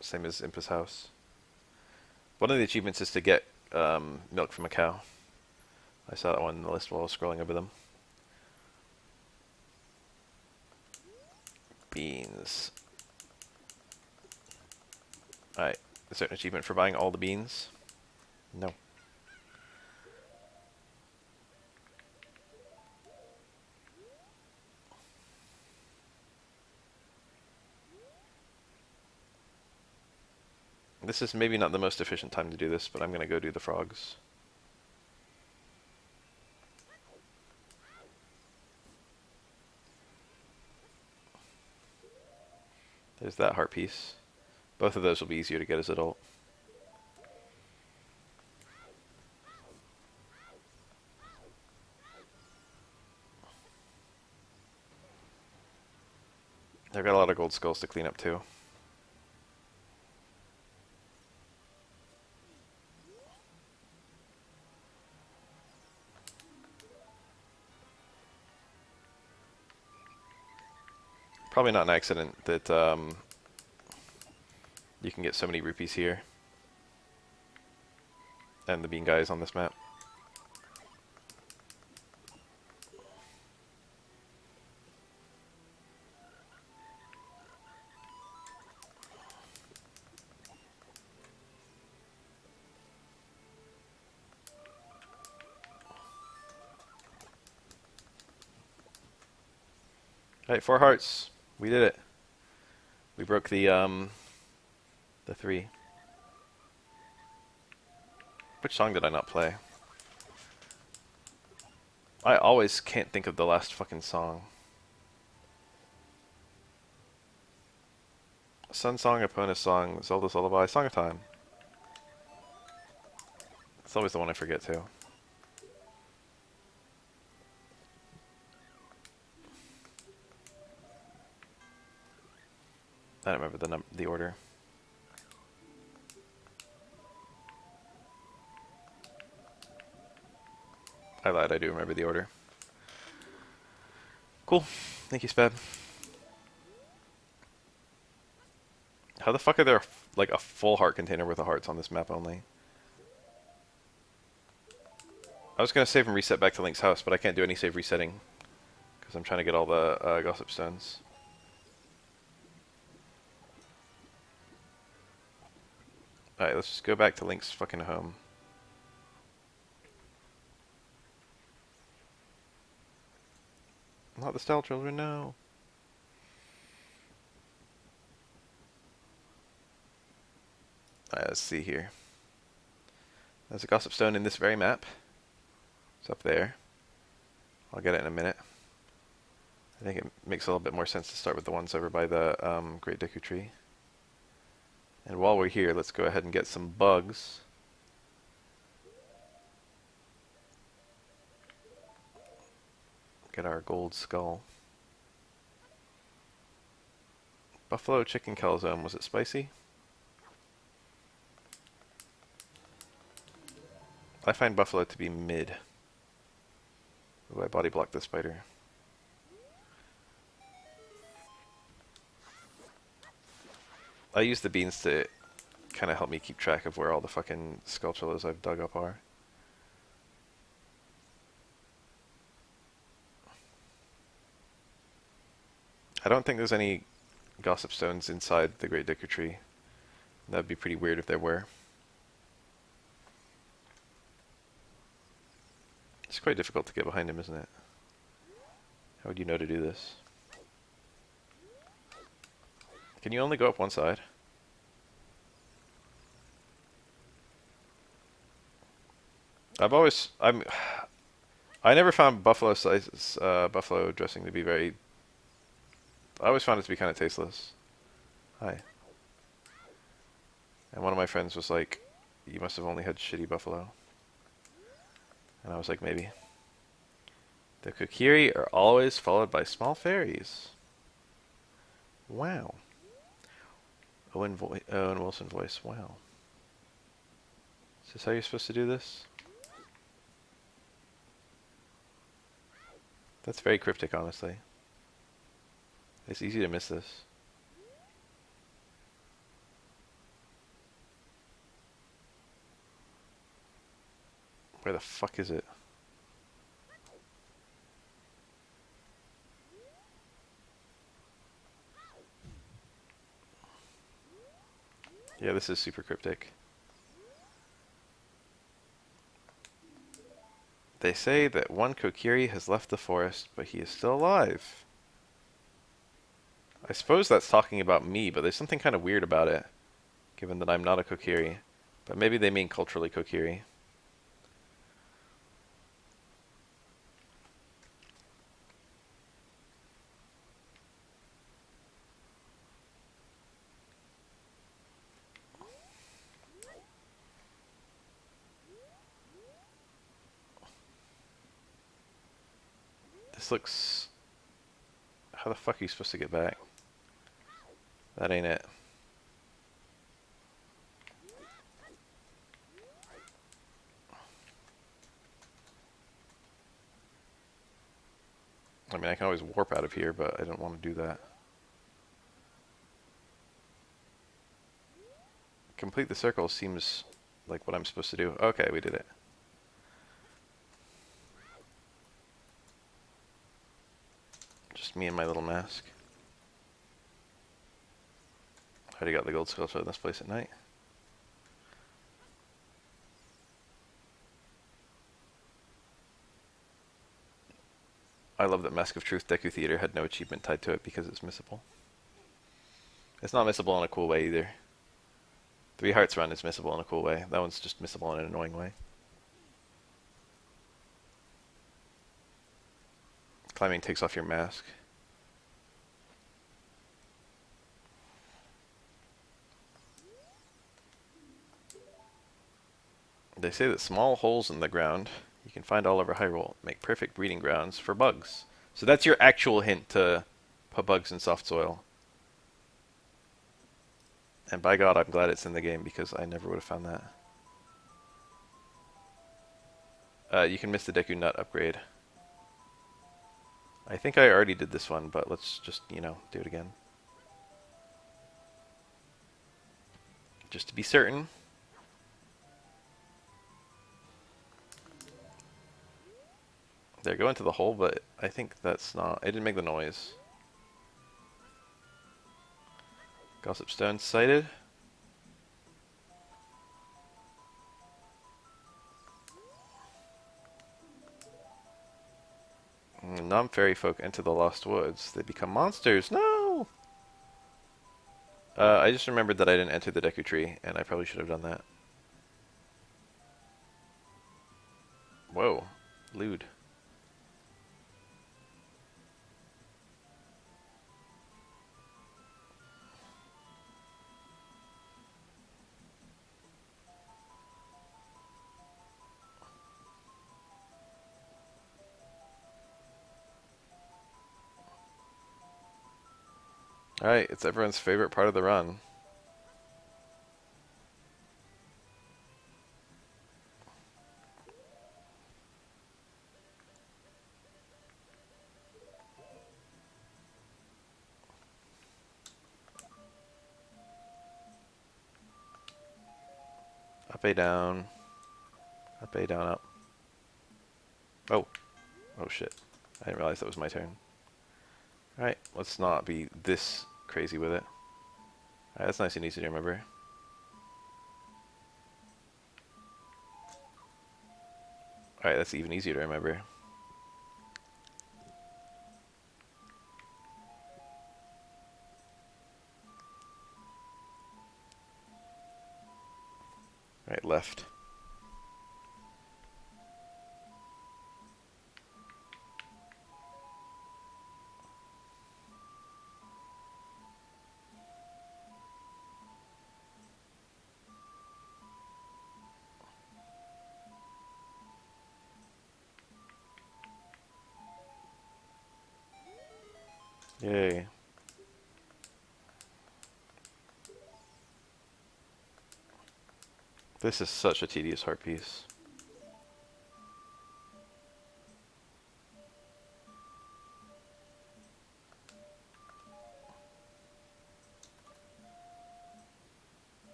Same as Impa's house. One of the achievements is to get milk from a cow. I saw that one in the list while I was scrolling over them. Beans. Alright, is there an achievement for buying all the beans? No. This is maybe not the most efficient time to do this, but I'm going to go do the frogs. There's that heart piece. Both of those will be easier to get as adult. I've got a lot of gold skulls to clean up too. Probably not an accident that you can get so many rupees here. And the bean guy is on this map. Alright, 4 hearts. We did it. We broke the 3. Which song did I not play? I always can't think of the last fucking song. Sun Song, Epona Song, Zelda's Lullaby, Song of Time. It's always the one I forget too. I don't remember the order. I lied, I do remember the order. Cool. Thank you, Spab. How the fuck are there like a full heart container worth of hearts on this map only? I was gonna save and reset back to Link's house, but I can't do any save resetting because I'm trying to get all the gossip stones. Alright, let's just go back to Link's fucking home. Not the Style Children, no. Alright, let's see here. There's a gossip stone in this very map. It's up there. I'll get it in a minute. I think it makes a little bit more sense to start with the ones over by the Great Deku Tree. And while we're here, let's go ahead and get some bugs. Get our gold skull. Buffalo chicken calzone, was it spicy? I find buffalo to be mid. Ooh, I body blocked the spider. I use the beans to kind of help me keep track of where all the fucking skulltulas I've dug up are. I don't think there's any gossip stones inside the Great Deku Tree. That'd be pretty weird if there were. It's quite difficult to get behind him, isn't it? How would you know to do this? Can you only go up one side? I never found buffalo slices, buffalo dressing to be very... I always found it to be kind of tasteless. Hi. And one of my friends was like, you must have only had shitty buffalo. And I was like, maybe. The Kokiri are always followed by small fairies. Wow. Owen Wilson voice. Wow. Is this how you're supposed to do this? That's very cryptic, honestly. It's easy to miss this. Where the fuck is it? Yeah, this is super cryptic. They say that one Kokiri has left the forest, but he is still alive. I suppose that's talking about me, but there's something kind of weird about it, given that I'm not a Kokiri. But maybe they mean culturally Kokiri. This looks... How the fuck are you supposed to get back? That ain't it. I mean, I can always warp out of here, but I don't want to do that. Complete the circle seems like what I'm supposed to do. Okay, we did it. Just me and my little mask. I already got the gold skull in this place at night. I love that Mask of Truth Deku Theater had no achievement tied to it because it's missable. It's not missable in a cool way either. Three Hearts Run is missable in a cool way. That one's just missable in an annoying way. Climbing takes off your mask. They say that small holes in the ground you can find all over Hyrule make perfect breeding grounds for bugs. So that's your actual hint to put bugs in soft soil. And by God, I'm glad it's in the game because I never would have found that. You can miss the Deku Nut upgrade. I think I already did this one, but let's just, do it again. Just to be certain. There, go into the hole, but I think that's not... It didn't make the noise. Gossip Stone sighted. Non-fairy folk enter the Lost Woods. They become monsters. No! I just remembered that I didn't enter the Deku Tree, and I probably should have done that. Whoa. Lewd. Alright, it's everyone's favorite part of the run. Up, A, down. Up, A, down, up. Oh. Oh shit. I didn't realize that was my turn. Alright, let's not be this crazy with it. Alright, that's nice and easy to remember. Alright, that's even easier to remember. Alright, left. Yay. This is such a tedious heart piece.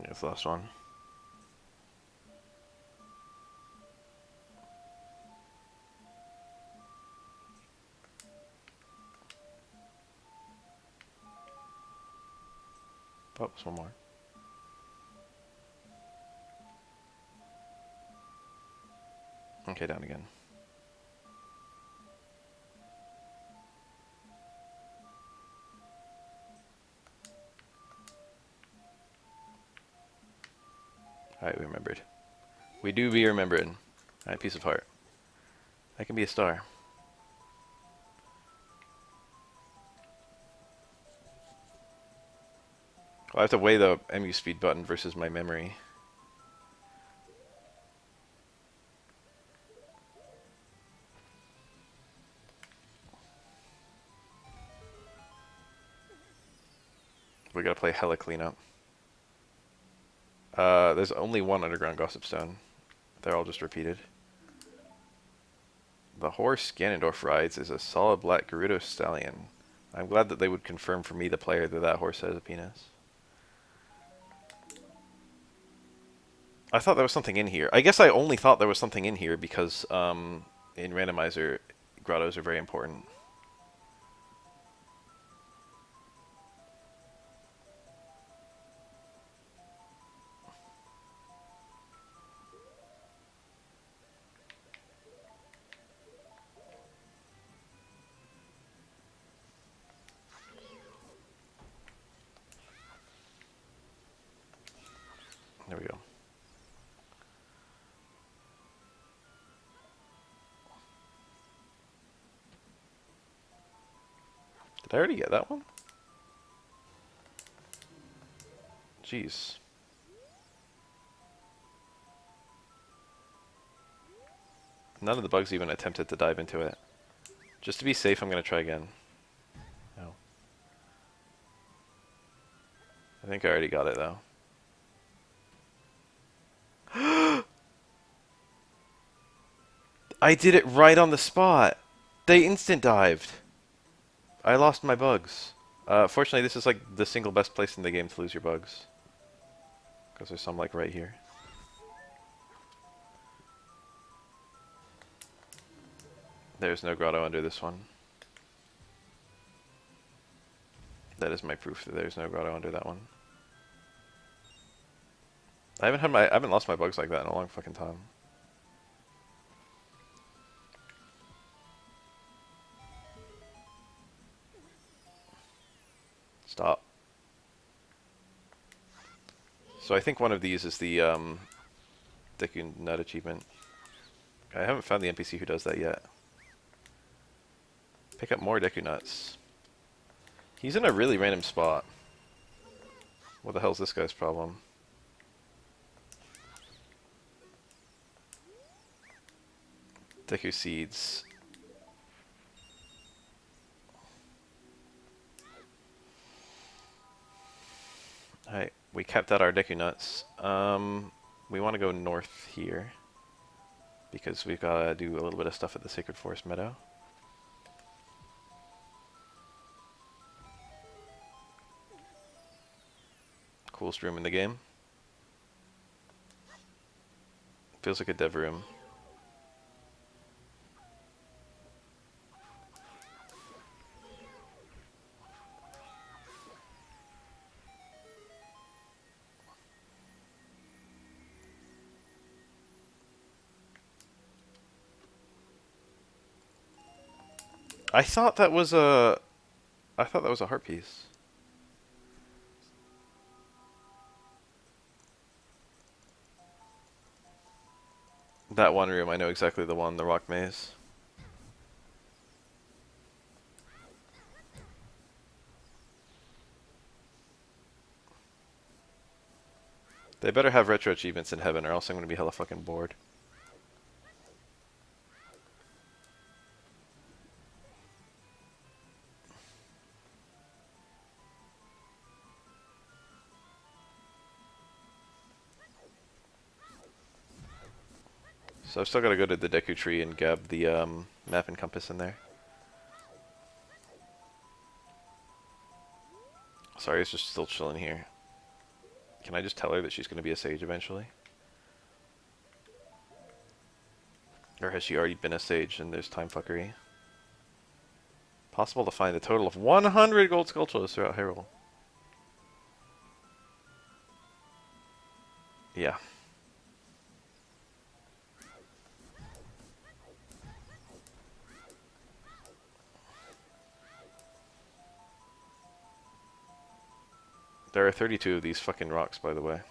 It's the last one. Oh, there's one more. Okay, down again. Alright, we remembered. We do be remembering. Alright, piece of heart. That can be a star. Well, I have to weigh the MU speed button versus my memory. We gotta play hella cleanup. There's only one underground Gossip Stone. They're all just repeated. The horse Ganondorf rides is a solid black Gerudo stallion. I'm glad that they would confirm for me, the player, that that horse has a penis. I thought there was something in here. I guess I only thought there was something in here because in randomizer, grottos are very important. There we go. Did I already get that one? Jeez. None of the bugs even attempted to dive into it. Just to be safe, I'm going to try again. No. I think I already got it, though. I did it right on the spot! They instant dived! I lost my bugs. Fortunately, this is like the single best place in the game to lose your bugs. Because there's some like right here. There's no grotto under this one. That is my proof that there's no grotto under that one. I haven't lost my bugs like that in a long fucking time. Stop. So I think one of these is the Deku Nut achievement. I haven't found the NPC who does that yet. Pick up more Deku Nuts. He's in a really random spot. What the hell's this guy's problem? Deku Seeds. Alright, we capped out our Deku Nuts. We want to go north here. Because we've got to do a little bit of stuff at the Sacred Forest Meadow. Coolest room in the game. Feels like a dev room. I thought that was a heart piece. That one room, I know exactly the one, the rock maze. They better have retro achievements in heaven, or else I'm gonna be hella fucking bored. So I've still got to go to the Deku Tree and grab the map and compass in there. Sorry, it's just still chilling here. Can I just tell her that she's going to be a sage eventually? Or has she already been a sage and there's time fuckery? Possible to find a total of 100 gold sculptures throughout Hyrule. Yeah. There are 32 of these fucking rocks, by the way.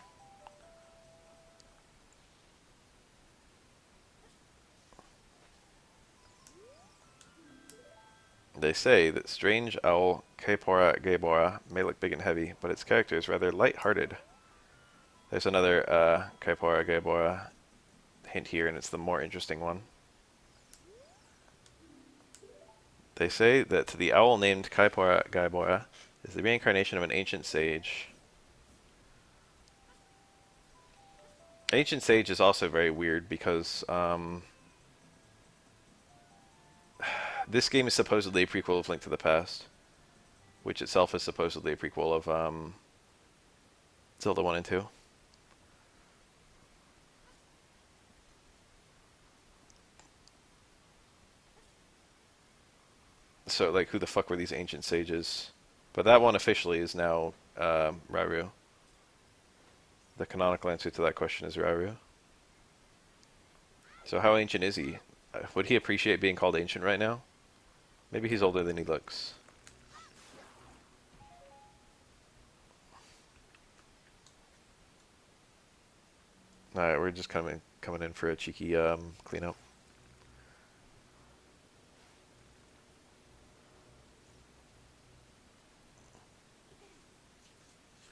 They say that strange owl Kaepora Gaebora may look big and heavy, but its character is rather light-hearted. There's another Kaepora Gaebora hint here, and it's the more interesting one. They say that the owl named Kaepora Gaebora is the reincarnation of an ancient sage. Ancient sage is also very weird because this game is supposedly a prequel of Link to the Past. which itself is supposedly a prequel of Zelda 1 and 2. So, like, who the fuck were these ancient sages? But that one officially is now Raryu. The canonical answer to that question is Raryu. So how ancient is he? Would he appreciate being called ancient right now? Maybe he's older than he looks. Alright, we're just coming in for a cheeky cleanup.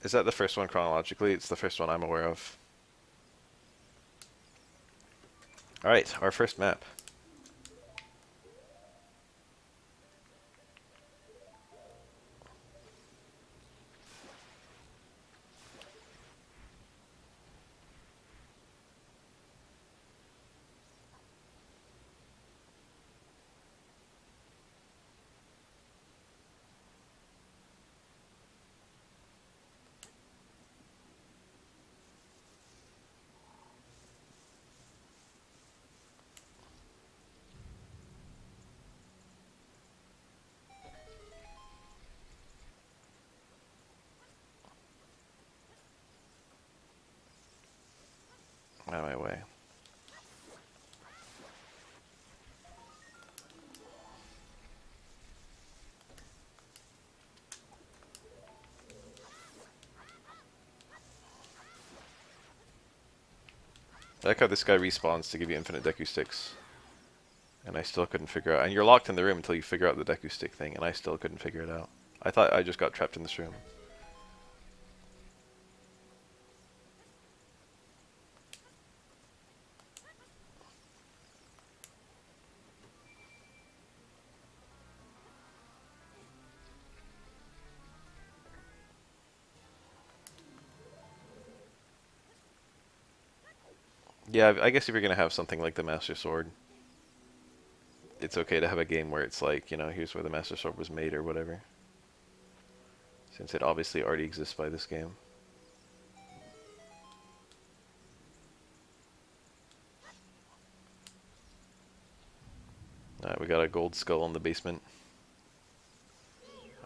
Is that the first one chronologically? It's the first one I'm aware of. Alright, our first map. Out of my way. I like how this guy respawns to give you infinite Deku sticks. And I still couldn't figure out. And you're locked in the room until you figure out the Deku stick thing, and I still couldn't figure it out. I thought I just got trapped in this room. Yeah, I guess if you're gonna have something like the Master Sword, it's okay to have a game where it's like, you know, here's where the Master Sword was made or whatever. Since it obviously already exists by this game. Alright, we got a gold skull in the basement.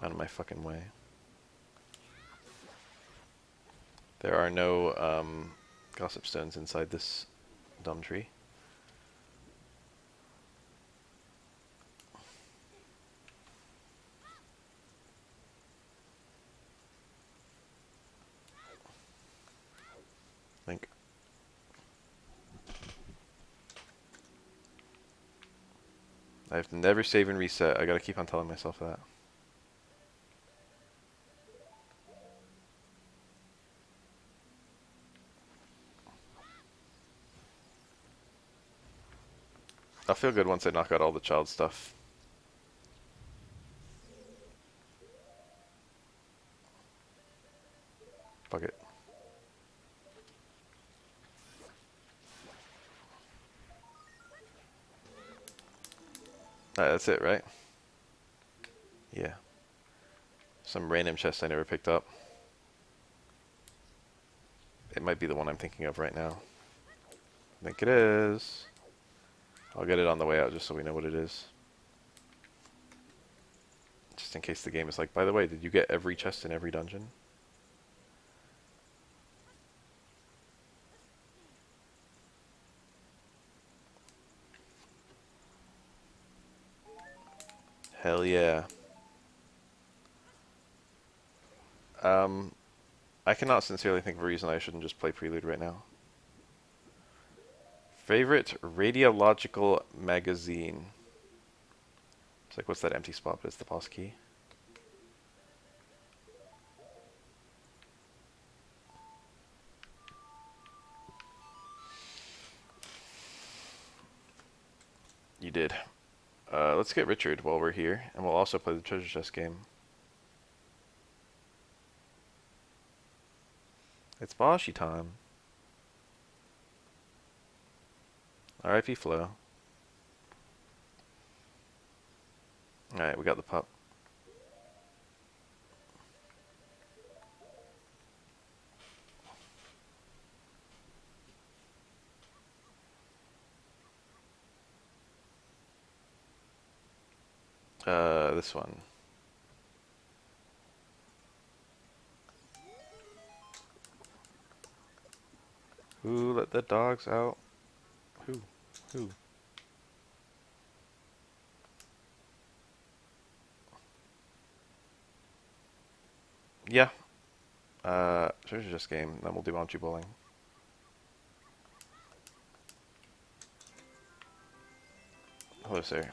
Out of my fucking way. There are no gossip stones inside this dumb tree. Think. I have to never save and reset. I gotta keep on telling myself that. I'll feel good once I knock out all the child stuff. Fuck it. Alright, that's it, right? Yeah. Some random chest I never picked up. It might be the one I'm thinking of right now. I think it is. I'll get it on the way out just so we know what it is. Just in case the game is like, by the way, did you get every chest in every dungeon? Hell yeah. I cannot sincerely think of a reason I shouldn't just play Prelude right now. Favorite radiological magazine. It's like, what's that empty spot? But it's the pause key. You did. Let's get Richard while we're here, and we'll also play the treasure chest game. It's Boshi time. R.I.P. Flo. Alright, we got the pup. This one. Ooh, let the dogs out. Who? Who? Yeah. Treasure chest game. Then we'll do Bonchi bowling. Hello, sir.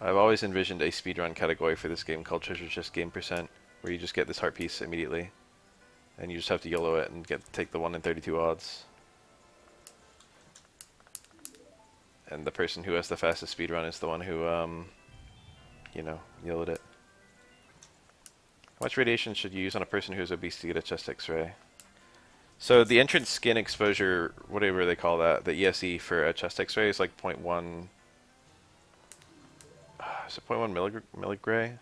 I've always envisioned a speedrun category for this game called Treasure Chest Game Percent, where you just get this heart piece immediately, and you just have to YOLO it and take the 1 in 32 odds. And the person who has the fastest speedrun is the one who, you know, YOLO'd it. How much radiation should you use on a person who is obese to get a chest X-ray? So the entrance skin exposure, whatever they call that, the ESE for a chest X-ray is like 0.1. Is it 0.1 milligray?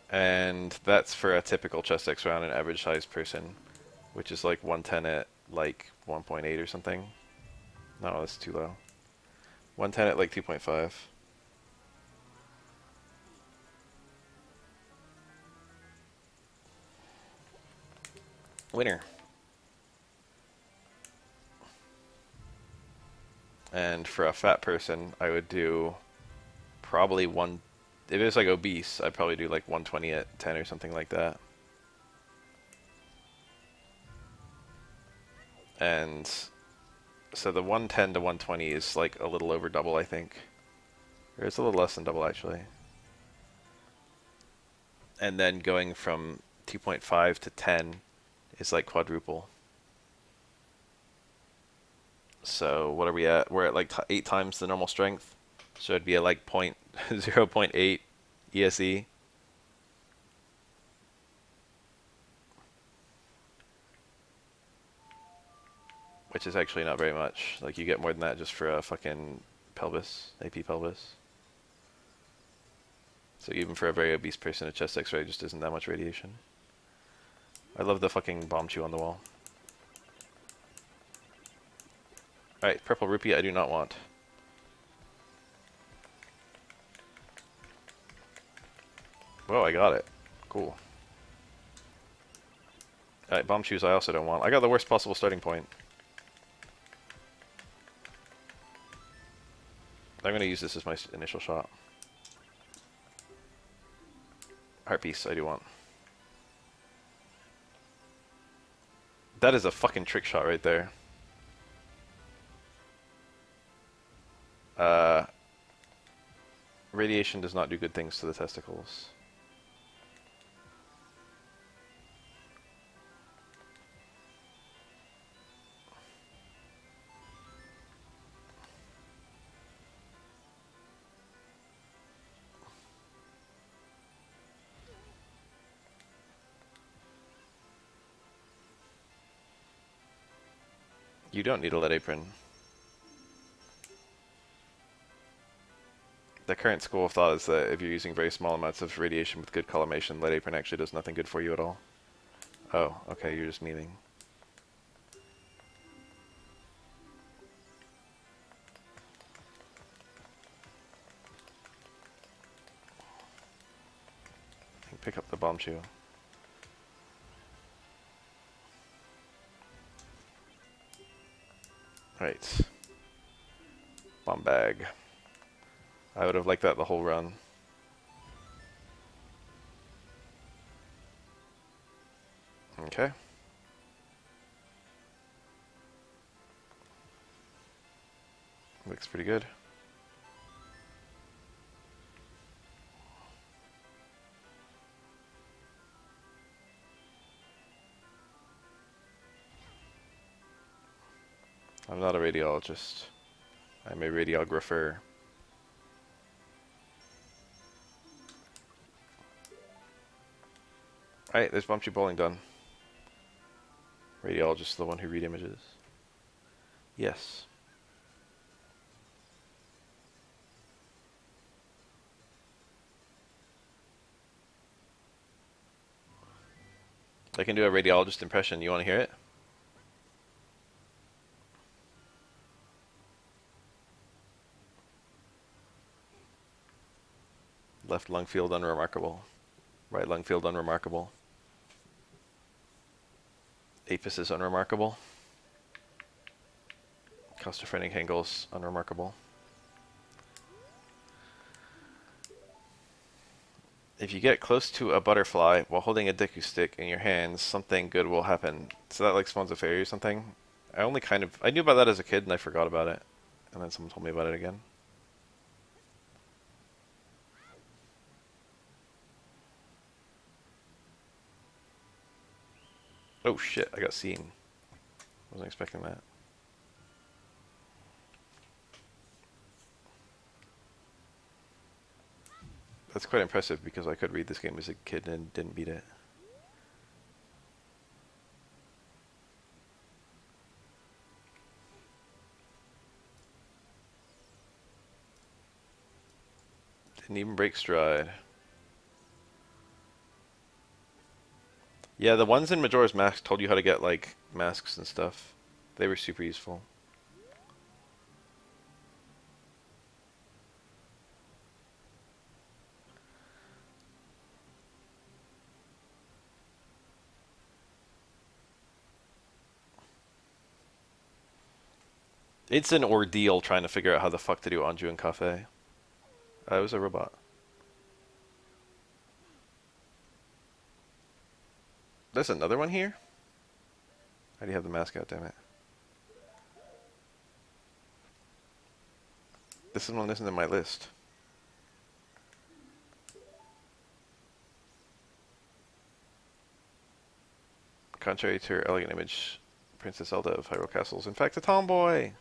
And that's for a typical chest X-ray on an average sized person, which is like 110 at like 1.8 or something. No, that's too low. 110 at like 2.5. Winner. And for a fat person, I would do probably one. If it was like obese, I'd probably do like 120 at 10 or something like that. And so the 110 to 120 is like a little over double, I think. Or it's a little less than double, actually. And then going from 2.5 to 10 is like quadruple. So what are we at? We're at like 8 times the normal strength. So it'd be at like 0.8 ESE. Which is actually not very much. Like you get more than that just for a fucking pelvis, AP pelvis. So even for a very obese person, a chest X-ray just isn't that much radiation. I love the fucking bomb chew on the wall. Alright, purple rupee I do not want. Whoa, I got it. Cool. Alright, bomb chews I also don't want. I got the worst possible starting point. I'm gonna use this as my initial shot. Heart piece I do want. That is a fucking trick shot right there. Radiation does not do good things to the testicles. You don't need a lead apron. The current school of thought is that if you're using very small amounts of radiation with good collimation, lead apron actually does nothing good for you at all. Oh, okay, you're just memeing. Pick up the bomb chew. Right. Bomb bag. I would have liked that the whole run. Okay. Looks pretty good. I'm not a radiologist. I'm a radiographer. Alright, there's Bumpy Bowling done. Radiologist is the one who read images. Yes. I can do a radiologist impression. You want to hear it? Left lung field unremarkable. Right lung field unremarkable. Apis is unremarkable. Costophrenic angles unremarkable. If you get close to a butterfly while holding a Deku stick in your hands, something good will happen. So that like spawns a fairy or something? I knew about that as a kid and I forgot about it. And then someone told me about it again. Oh shit, I got seen. Wasn't expecting that. That's quite impressive because I could read this game as a kid and didn't beat it. Didn't even break stride. Yeah, the ones in Majora's Mask told you how to get like masks and stuff. They were super useful. It's an ordeal trying to figure out how the fuck to do Anju and Cafe. It was a robot. There's another one here? How do you have the mask out, damn it? This one isn't in my list. Contrary to her elegant image, Princess Zelda of Hyrule Castle is in fact a tomboy!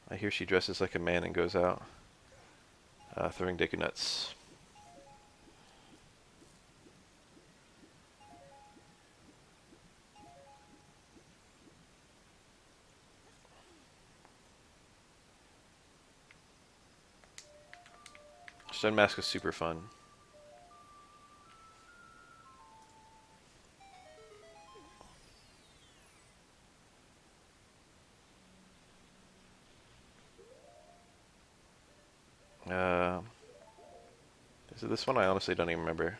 I hear she dresses like a man and goes out, throwing Deku nuts. Stone Mask is super fun. Is it this one? I honestly don't even remember.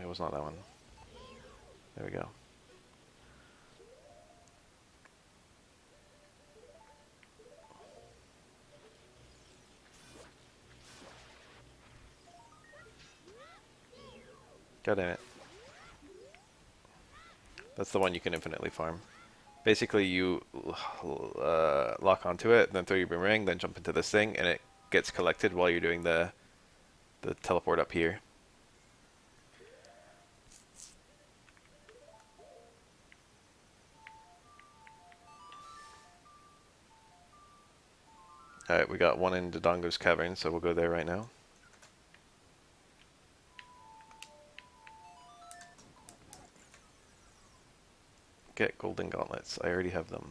It was not that one. There we go. God damn it. That's the one you can infinitely farm. Basically, you lock onto it, then throw your boomerang, then jump into this thing, and it gets collected while you're doing the teleport up here. Alright, we got one in Dodongo's Cavern, so we'll go there right now. Get golden gauntlets. I already have them.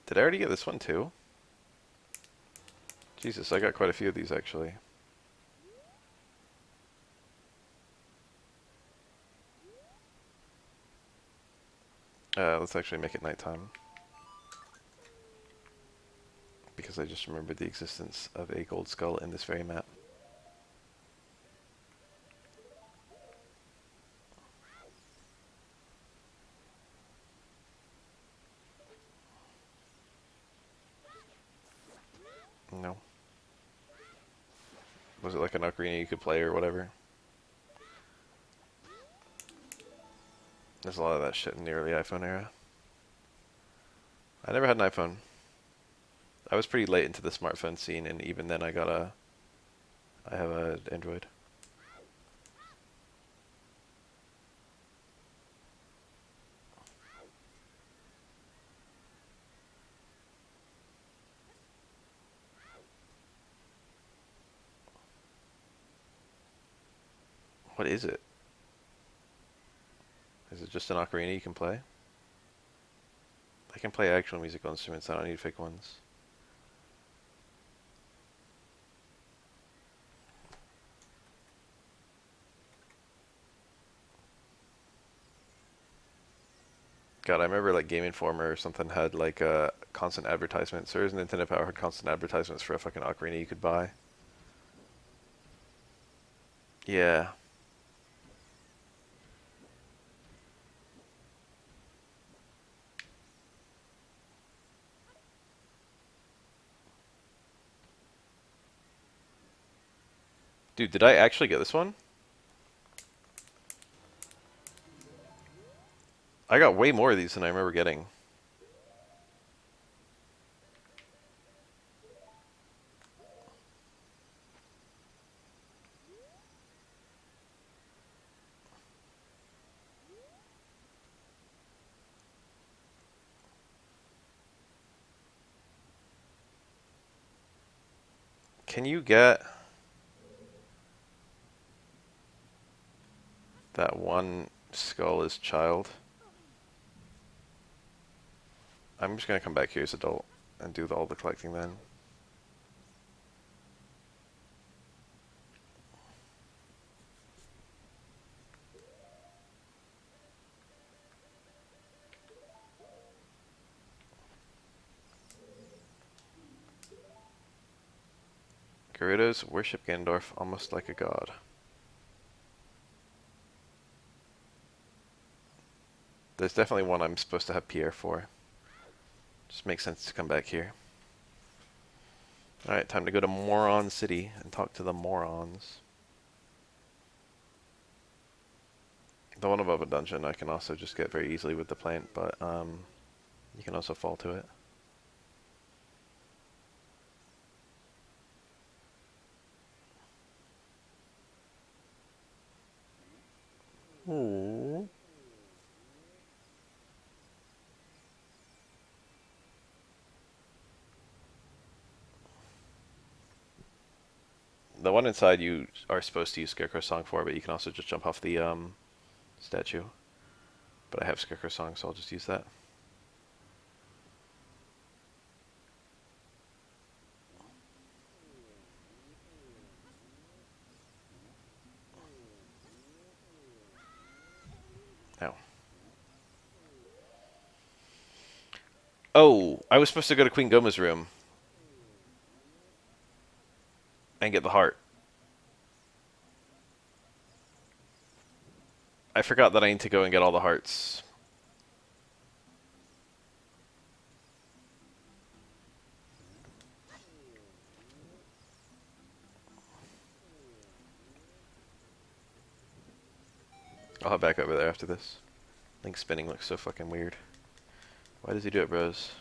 Did I already get this one too? Jesus, I got quite a few of these actually. Let's actually make it nighttime. Because I just remembered the existence of a gold skull in this very map. No. Was it like an ocarina you could play or whatever? There's a lot of that shit in the early iPhone era. I never had an iPhone. I was pretty late into the smartphone scene, and even then I have an Android. What is it? just an ocarina you can play? I can play actual musical instruments, I don't need fake ones. God, I remember like Game Informer or something had like constant advertisements. Or is Nintendo Power had constant advertisements for a fucking ocarina you could buy. Yeah. Dude, did I actually get this one? I got way more of these than I remember getting. Can you get that one skull as child? I'm just gonna come back here as adult and do all the collecting then. Gerudos worship Ganondorf almost like a god. There's definitely one I'm supposed to have Pierre for. Just makes sense to come back here. Alright, time to go to Moron City and talk to the morons. The one above a dungeon I can also just get very easily with the plant, but you can also fall to it. Ooh. The one inside you are supposed to use Scarecrow Song for, but you can also just jump off the statue. But I have Scarecrow Song, so I'll just use that. Ow. Oh, I was supposed to go to Queen Goma's room and get the heart. I forgot that I need to go and get all the hearts. I'll head back over there after this. Link spinning looks so fucking weird. Why does he do it, bros?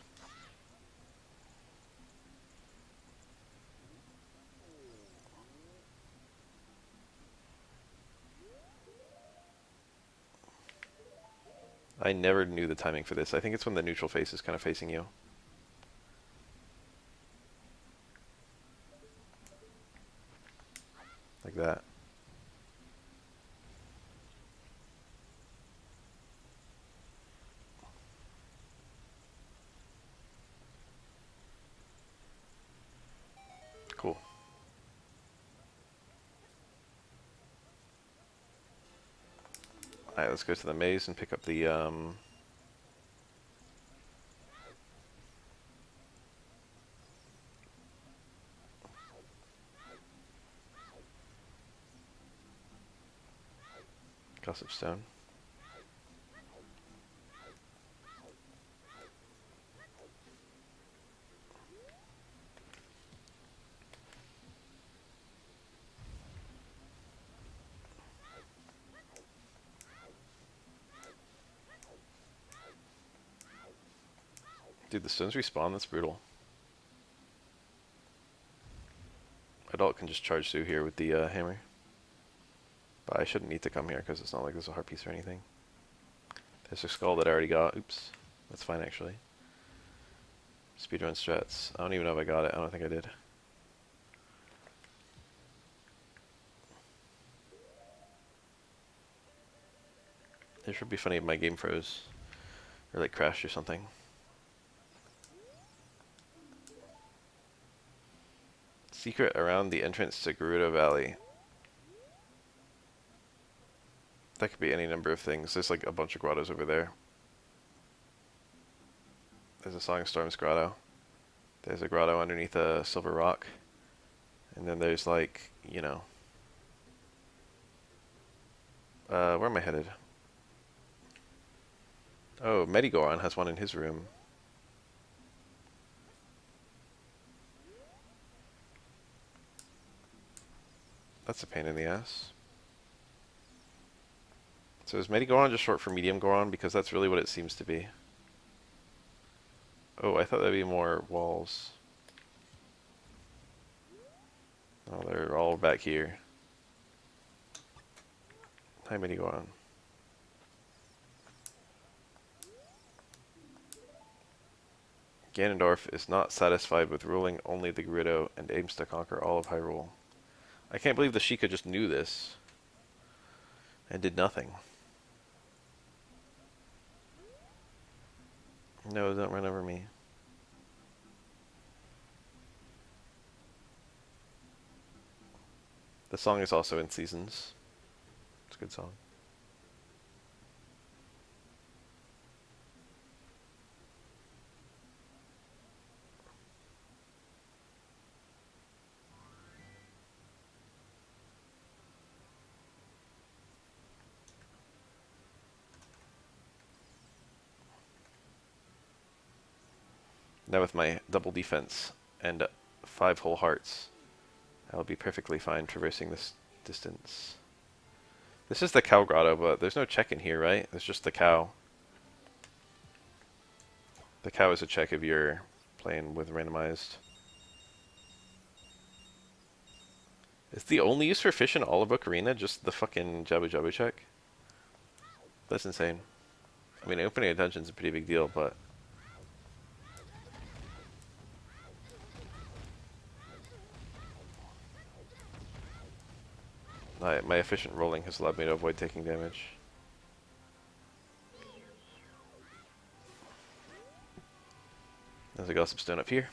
I never knew the timing for this. I think it's when the neutral face is kind of facing you. Like that. Cool. Alright, let's go to the maze and pick up the gossip stone. Dude, the stones respawn? That's brutal. Adult can just charge through here with the hammer. But I shouldn't need to come here because it's not like there's a heart piece or anything. There's a skull that I already got. Oops. That's fine, actually. Speedrun strats. I don't even know if I got it. I don't think I did. It should be funny if my game froze. Or like crashed or something. Secret around the entrance to Gerudo Valley. That could be any number of things. There's like a bunch of grottos over there. There's a Song of Storms grotto. There's a grotto underneath a silver rock. And then there's like, you know... where am I headed? Oh, Medigoron has one in his room. That's a pain in the ass. So is Medigoron just short for Medium Goron? Because that's really what it seems to be. Oh, I thought there'd be more walls. Oh, they're all back here. Hi, Medigoron. Ganondorf is not satisfied with ruling only the Gerudo and aims to conquer all of Hyrule. I can't believe the Sheikah just knew this and did nothing. No, don't run over me. The song is also in Seasons. It's a good song. Now with my double defense and 5 whole hearts, I'll be perfectly fine traversing this distance. This is the cow grotto, but there's no check in here, right? There's just the cow. The cow is a check if you're playing with randomized. Is the only use for fish in all of Ocarina just the fucking Jabu Jabu check? That's insane. I mean, opening a dungeon's a pretty big deal, but... my efficient rolling has allowed me to avoid taking damage. There's a gossip stone up here.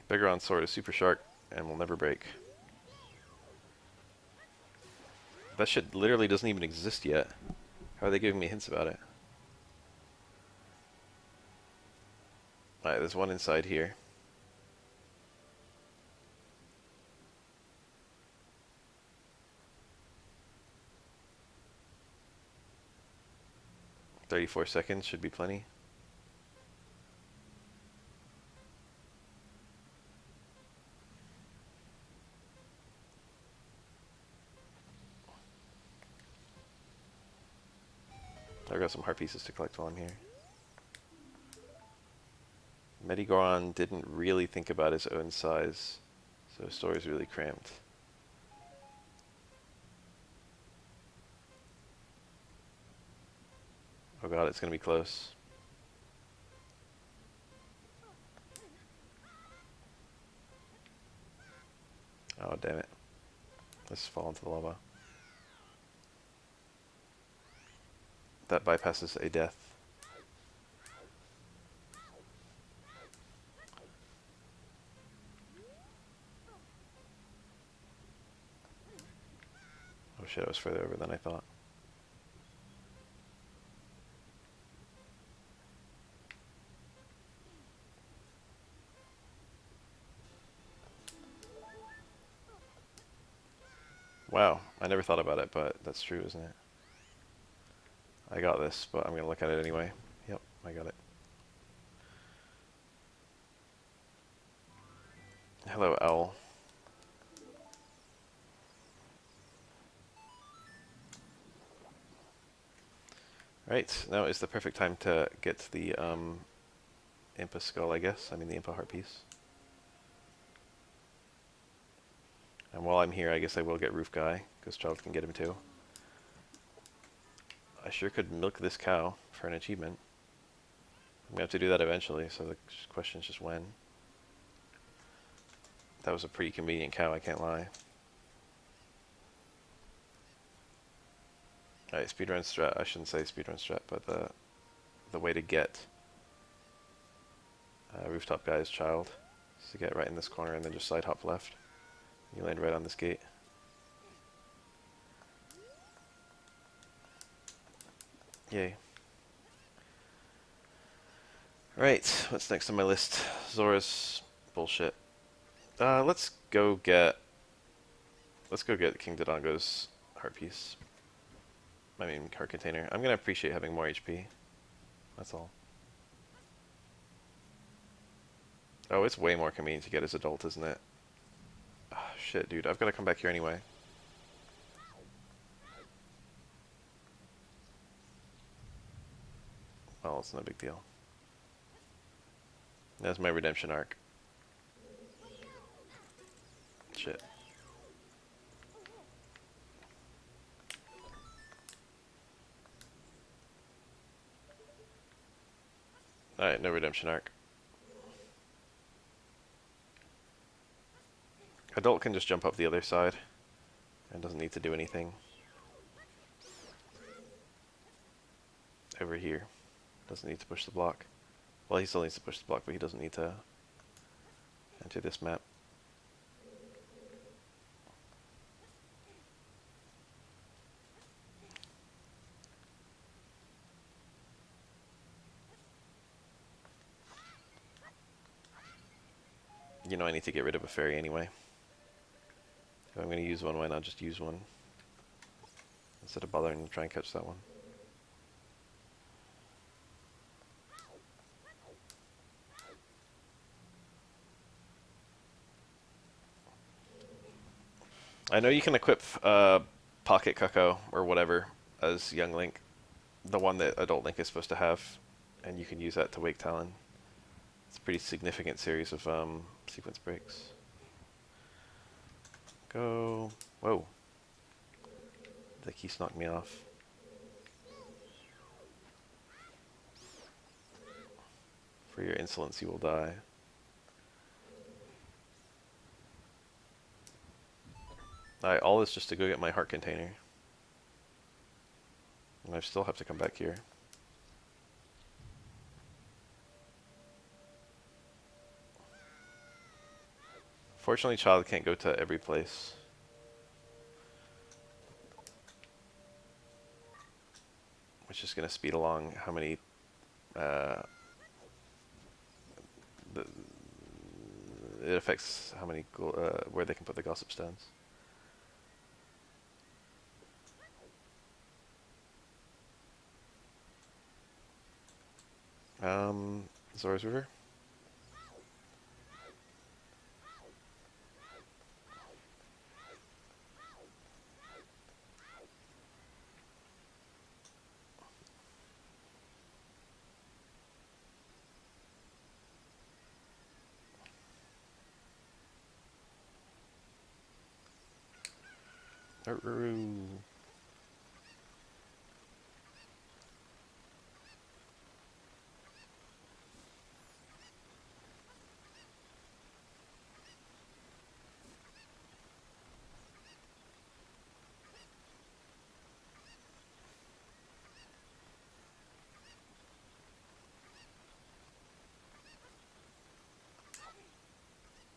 Begaron's sword is super sharp and will never break. That shit literally doesn't even exist yet. How are they giving me hints about it? Alright, there's one inside here. "34 seconds should be plenty." I've got some heart pieces to collect while I'm here. Medigoron didn't really think about his own size, so his story's really cramped. Oh god, it's gonna be close. Oh damn it. Let's fall into the lava. That bypasses a death. Oh shit, I was further over than I thought. Wow, I never thought about it, but that's true, isn't it? I got this, but I'm gonna look at it anyway. Yep, I got it. Hello, owl. Right, now is the perfect time to get the Impa skull, I guess. I mean the Impa heart piece. And while I'm here, I guess I will get Roof Guy, because Child can get him too. I sure could milk this cow for an achievement. gonna have to do that eventually, so the question's just when. That was a pretty convenient cow, I can't lie. Alright, speedrun strat. I shouldn't say speedrun strat, but the way to get Rooftop Guy's child is to get right in this corner and then just side hop left. You land right on this gate. Yay. Right, what's next on my list? Zora's bullshit. Let's go get King Dodongo's heart piece. I mean, heart container. I'm gonna appreciate having more HP. That's all. Oh, it's way more convenient to get as adult, isn't it? Oh, shit, dude. I've got to come back here anyway. Well, it's no big deal. That's my redemption arc. Shit. Alright, no redemption arc. Adult can just jump up the other side and doesn't need to do anything. Over here. Doesn't need to push the block. Well, he still needs to push the block, but he doesn't need to enter this map. You know I need to get rid of a fairy anyway. If I'm going to use one, why not just use one? Instead of bothering to try and catch that one. I know you can equip Pocket Cuckoo or whatever as young Link. The one that adult Link is supposed to have. And you can use that to wake Talon. It's a pretty significant series of sequence breaks. Go. Whoa. The keys knocked me off. For your insolence, you will die. Alright, all this just to go get my heart container. And I still have to come back here. Fortunately, Child can't go to every place. Which is going to speed along how many... it affects how many... where they can put the gossip stones. Zora's River?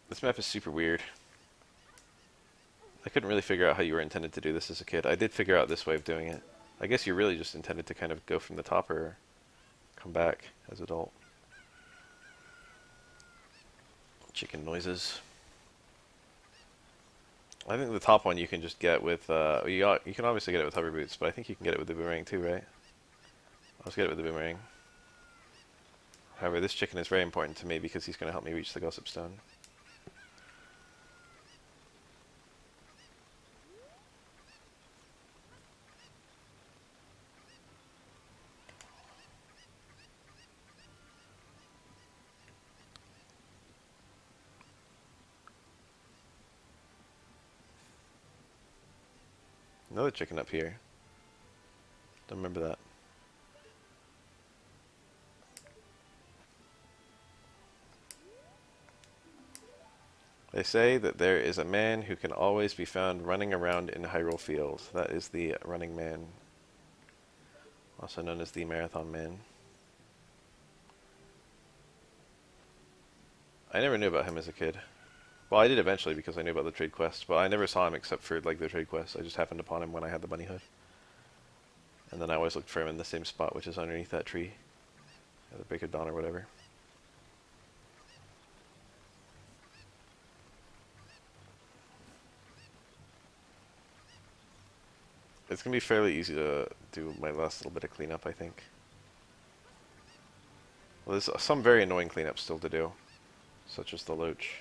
This map is super weird. I couldn't really figure out how you were intended to do this as a kid. I did figure out this way of doing it. I guess you're really just intended to kind of go from the top or come back as adult. Chicken noises. I think the top one you can just get with, you can obviously get it with hover boots, but I think you can get it with the boomerang too, right? Let's get it with the boomerang. However, this chicken is very important to me because he's going to help me reach the gossip stone. Another chicken up here. Don't remember that. They say that there is a man who can always be found running around in Hyrule Field. That is the Running Man, also known as the Marathon Man. I never knew about him as a kid. Well, I did eventually because I knew about the trade quest, but I never saw him except for like the trade quest. I just happened upon him when I had the bunny hood. And then I always looked for him in the same spot, which is underneath that tree. The Break of Dawn or whatever. It's going to be fairly easy to do my last little bit of cleanup, I think. Well, there's some very annoying cleanup still to do, such as the loach.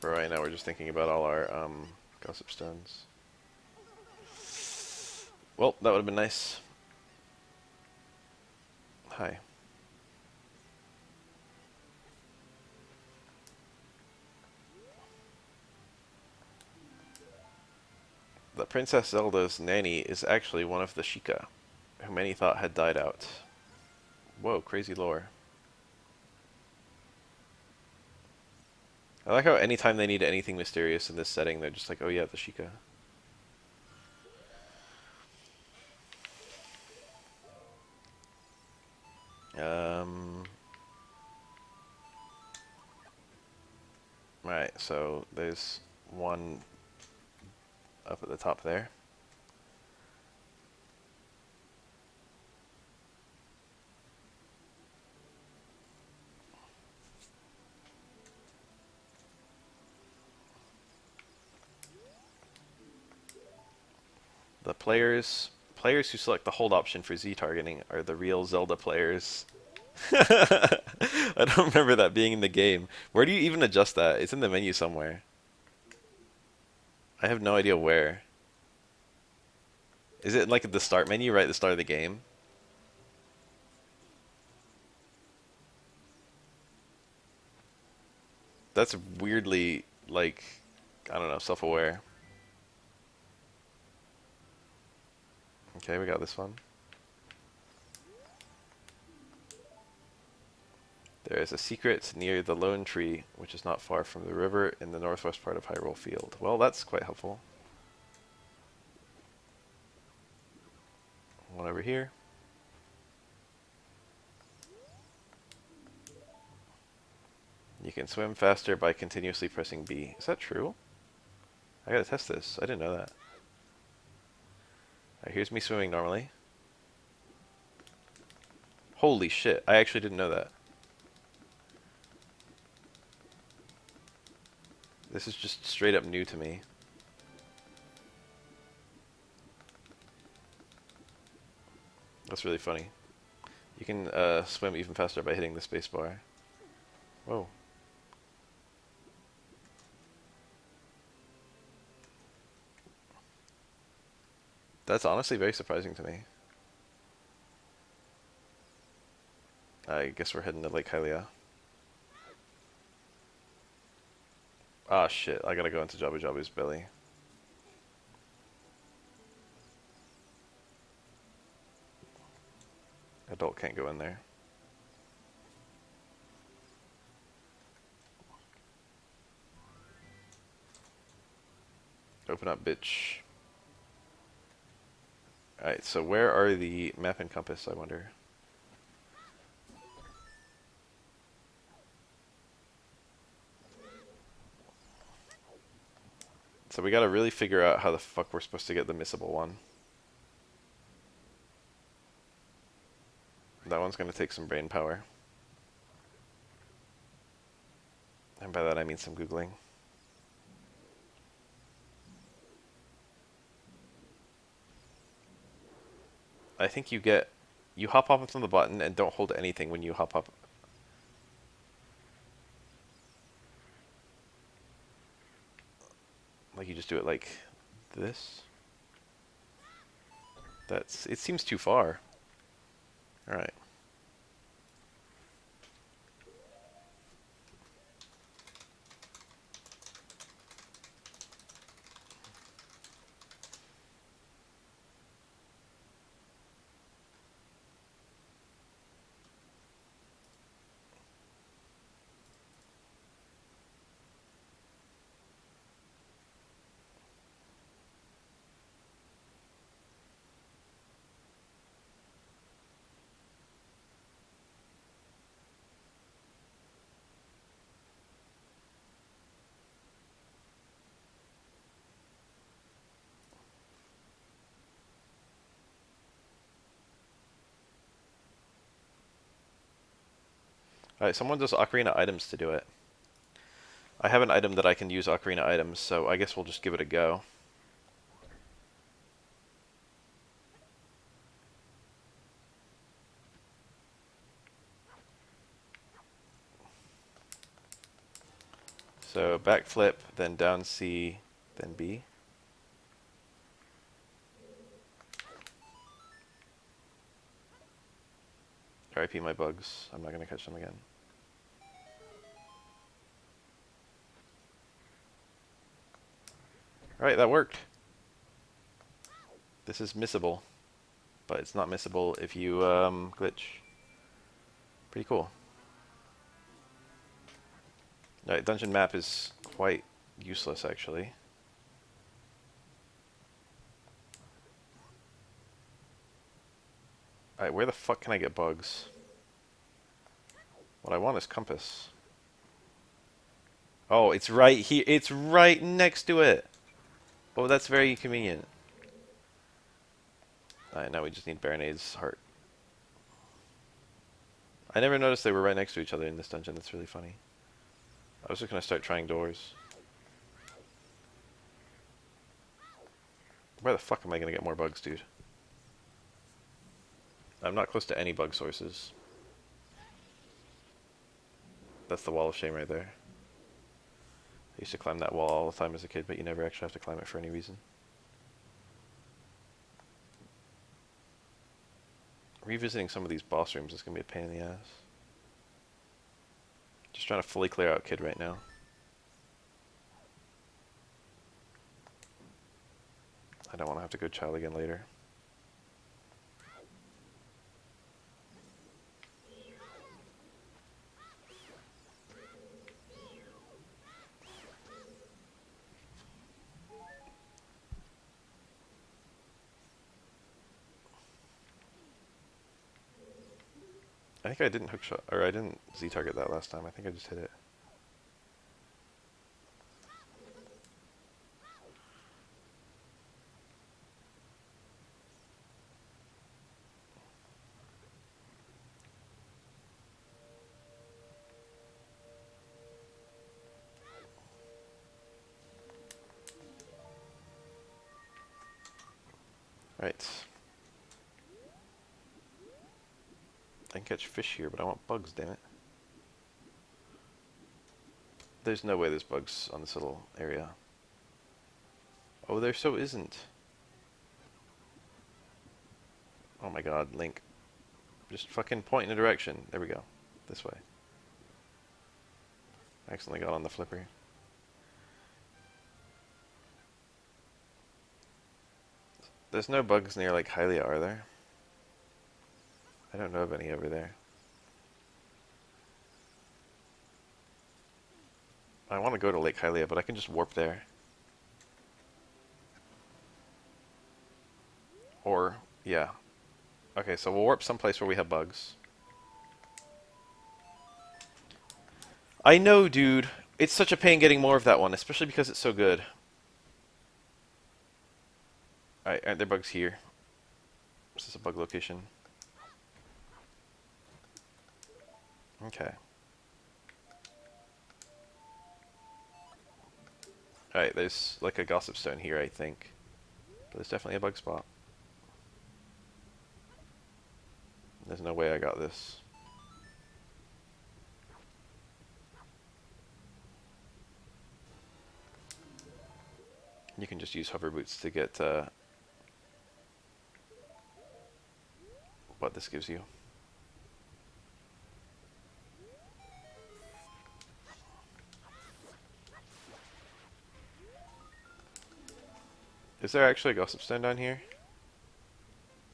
But right now we're just thinking about all our gossip stones. Well, that would have been nice. Hi. The Princess Zelda's nanny is actually one of the Sheikah, who many thought had died out. Whoa, crazy lore. I like how anytime they need anything mysterious in this setting, they're just like, oh yeah, the Sheikah. Right, so there's one up at the top there. The players who select the hold option for Z targeting are the real Zelda players. I don't remember that being in the game. Where do you even adjust that? It's in the menu somewhere. I have no idea where. Is it like at the start menu, right at the start of the game? That's weirdly, like, I don't know, self-aware. Okay, we got this one. There is a secret near the lone tree, which is not far from the river in the northwest part of Hyrule Field. Well, that's quite helpful. One over here. You can swim faster by continuously pressing B. Is that true? I gotta test this. I didn't know that. Alright, here's me swimming normally. Holy shit, I actually didn't know that. This is just straight up new to me. That's really funny. You can swim even faster by hitting the spacebar. Whoa. That's honestly very surprising to me. I guess we're heading to Lake Hylia. Ah shit, I gotta go into Jabu Jabu's belly. Adult can't go in there. Open up, bitch. Alright, so where are the map and compass, I wonder? So we gotta really figure out how the fuck we're supposed to get the missable one. That one's gonna take some brain power. And by that I mean some Googling. I think you hop up on the button and don't hold anything when you hop up. Like you just do it like this. It seems too far. Alright. Alright, someone does Ocarina items to do it. I have an item that I can use Ocarina items, so I guess we'll just give it a go. So backflip, then down C, then B. RIP my bugs. I'm not going to catch them again. Alright, that worked. This is missable, but it's not missable if you glitch. Pretty cool. Alright, dungeon map is quite useless actually. Alright, where the fuck can I get bugs? What I want is compass. Oh, it's right here. It's right next to it. Oh, that's very convenient. Alright, now we just need Baronade's heart. I never noticed they were right next to each other in this dungeon. That's really funny. I was just gonna start trying doors. Where the fuck am I gonna get more bugs, dude? I'm not close to any bug sources. That's the wall of shame right there. I used to climb that wall all the time as a kid, but you never actually have to climb it for any reason. Revisiting some of these boss rooms is gonna be a pain in the ass. Just trying to fully clear out Kid right now. I don't want to have to go child again later. I think I didn't hook shot, or I didn't Z-target that last time. I think I just hit it. Right. I can catch fish here, but I want bugs, damn it. There's no way there's bugs on this little area. Oh, there so isn't. Oh my god, Link. Just fucking point in a direction. There we go. This way. I accidentally got on the flipper. There's no bugs near, like, Hylia, are there? I don't know of any over there. I want to go to Lake Hylia, but I can just warp there. Or, yeah. Okay, so we'll warp someplace where we have bugs. I know, dude. It's such a pain getting more of that one, especially because it's so good. Alright, aren't there bugs here? Is this a bug location? Okay. Alright, there's like a gossip stone here, I think. But there's definitely a bug spot. There's no way I got this. You can just use hover boots to get what this gives you. Is there actually a gossip stone down here?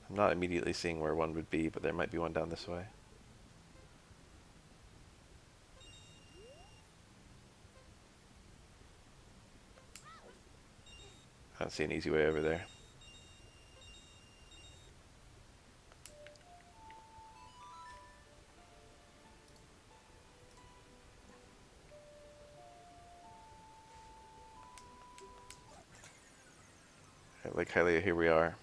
I'm not immediately seeing where one would be, but there might be one down this way. I don't see an easy way over there. Like Hylia, here we are.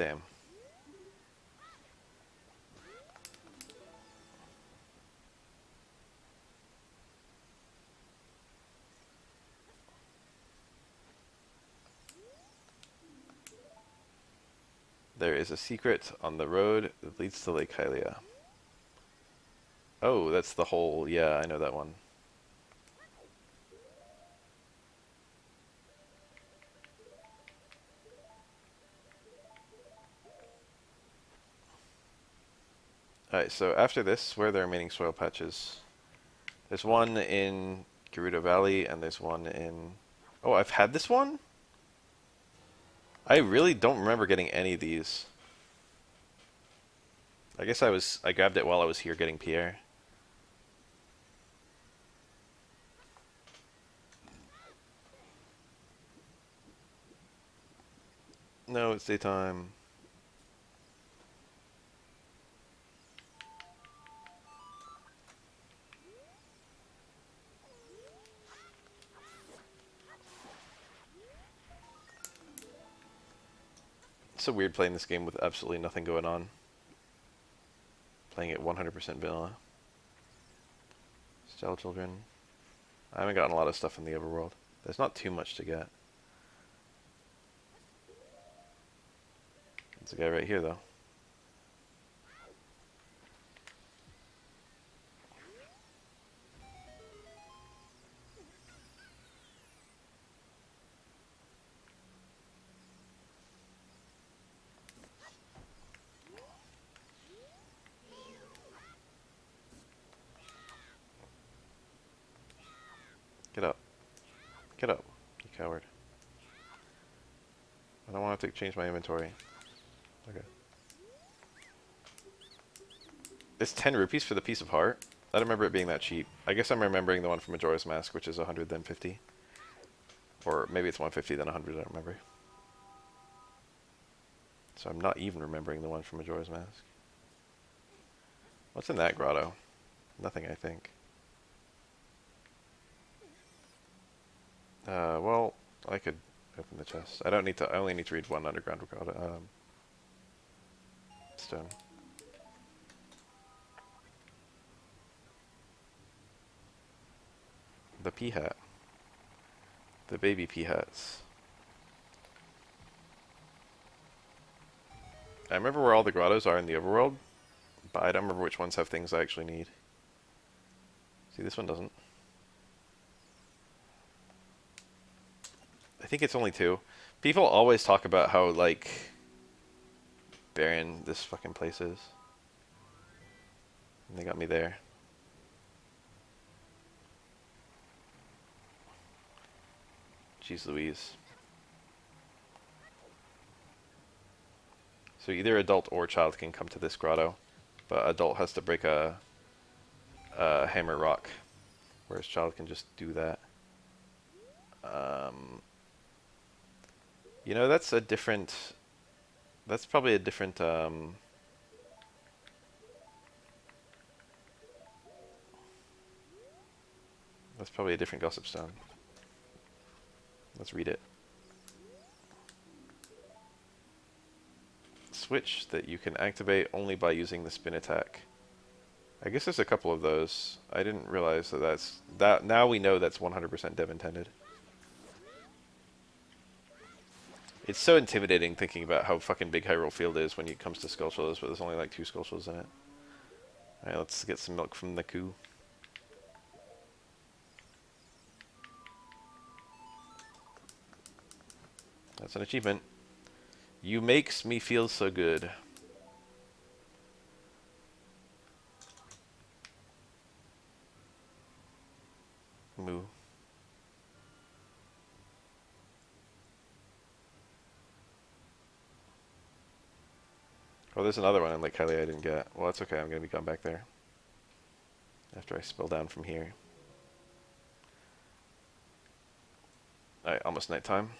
Damn. There is a secret on the road that leads to Lake Hylia. Oh, that's the hole. Yeah, I know that one. Alright, so after this, where are the remaining soil patches? There's one in Gerudo Valley, and there's one in... Oh, I've had this one? I really don't remember getting any of these. I guess I grabbed it while I was here getting Pierre. No, it's daytime. It's so weird playing this game with absolutely nothing going on. Playing it 100% vanilla. Style children. I haven't gotten a lot of stuff in the overworld. There's not too much to get. There's a guy right here, though. Get up. Get up, you coward. I don't want to have to change my inventory. Okay. It's 10 rupees for the piece of heart? I don't remember it being that cheap. I guess I'm remembering the one from Majora's Mask, which is 100 then 50. Or maybe it's 150 then 100, I don't remember. So I'm not even remembering the one from Majora's Mask. What's in that grotto? Nothing, I think. Well, I could open the chest. I don't need to. I only need to read one underground grotto. Stone. The pea hat. The baby pea hats. I remember where all the grottos are in the overworld, but I don't remember which ones have things I actually need. See, this one doesn't. I think it's only 2. People always talk about how, like, barren this fucking place is. And they got me there. Jeez Louise. So either adult or child can come to this grotto, but adult has to break a hammer rock, whereas child can just do that. You know, that's a different... That's probably a different... That's probably a different gossip stone. Let's read it. Switch that you can activate only by using the spin attack. I guess there's a couple of those. I didn't realize that now we know that's 100% dev intended. It's so intimidating thinking about how fucking big Hyrule Field is when it comes to Skulltulas, but there's only like 2 Skulltulas in it. Alright, let's get some milk from the coo. That's an achievement. You makes me feel so good. Moo. Oh, there's another one in Lake Hylia I didn't get. Well, that's okay. I'm going to be going back there after I spill down from here. Alright, almost nighttime.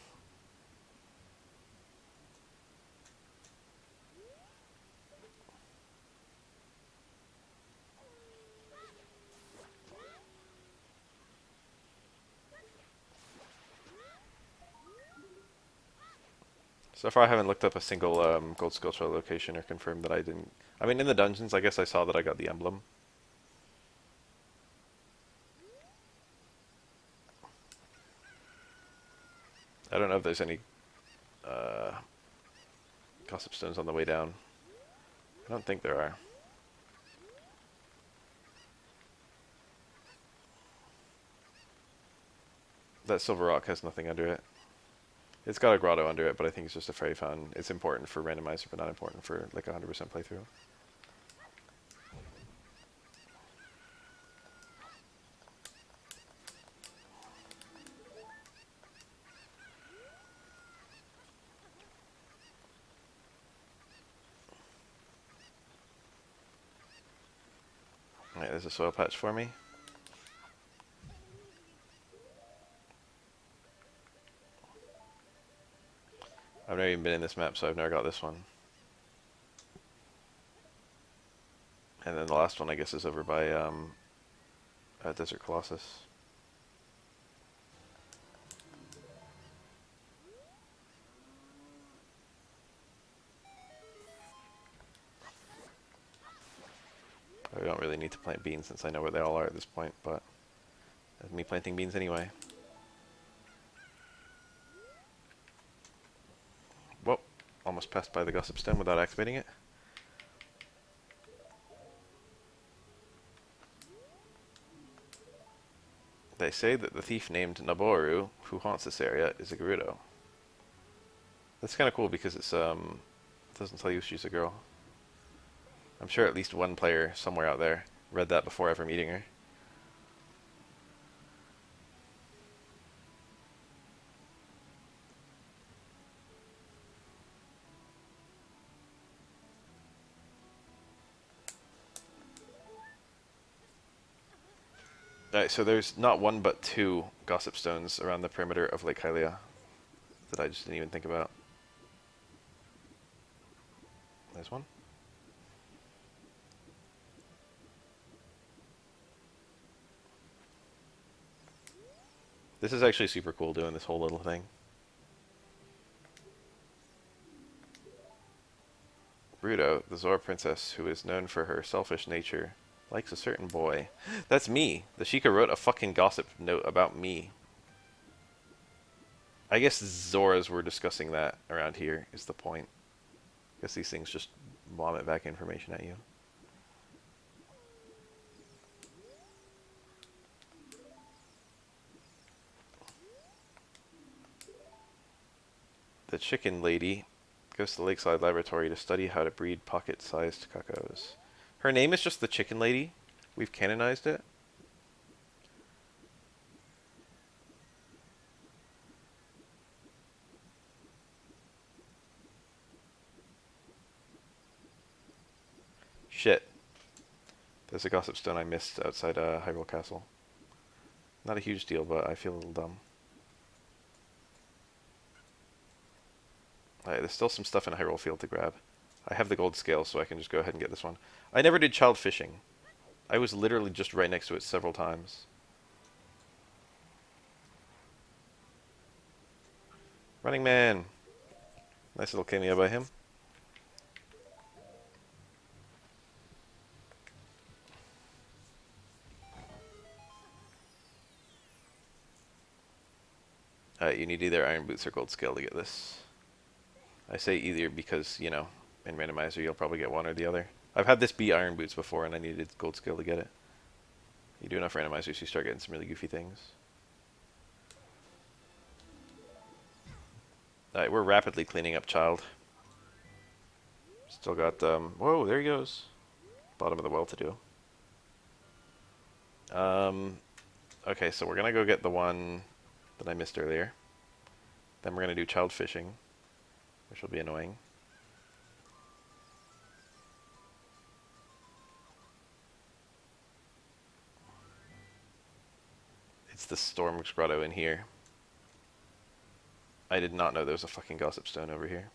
So far, I haven't looked up a single gold skill shell location or confirmed that I didn't. I mean, in the dungeons, I guess I saw that I got the emblem. I don't know if there's any uh, gossip stones on the way down. I don't think there are. That silver rock has nothing under it. It's got a grotto under it, but I think it's just a fairy fountain. It's important for randomizer, but not important for like 100% playthrough. Alright, there's a soil patch for me. I've never even been in this map, so I've never got this one. And then the last one, I guess, is over by Desert Colossus. I don't really need to plant beans since I know where they all are at this point, but that's me planting beans anyway. Whoa, almost passed by the gossip stone without activating it. They say that the thief named Naboru, who haunts this area, is a Gerudo. That's kind of cool because it's doesn't tell you she's a girl. I'm sure at least one player somewhere out there read that before ever meeting her. Alright, so there's not one but two gossip stones around the perimeter of Lake Hylia that I just didn't even think about. There's one. This is actually super cool doing this whole little thing. Ruto, the Zora princess, who is known for her selfish nature, likes a certain boy. That's me. The Sheikah wrote a fucking gossip note about me. I guess Zoras were discussing that around here, is the point. I guess these things just vomit back information at you. The chicken lady goes to the Lakeside Laboratory to study how to breed pocket-sized cuckoos. Her name is just the chicken lady? We've canonized it? Shit. There's a gossip stone I missed outside Hyrule Castle. Not a huge deal, but I feel a little dumb. Alright, there's still some stuff in Hyrule Field to grab. I have the gold scale, so I can just go ahead and get this one. I never did child fishing. I was literally just right next to it several times. Running Man! Nice little cameo by him. You need either Iron Boots or Gold Scale to get this. I say either because, you know, in Randomizer you'll probably get one or the other. I've had this be Iron Boots before and I needed Gold Scale to get it. You do enough Randomizers, you start getting some really goofy things. Alright, we're rapidly cleaning up Child. Still got, whoa, there he goes. Bottom of the well to do. Okay, so we're gonna go get the one that I missed earlier. Then we're gonna do child fishing, which will be annoying. It's the Storm's Grotto in here. I did not know there was a fucking gossip stone over here.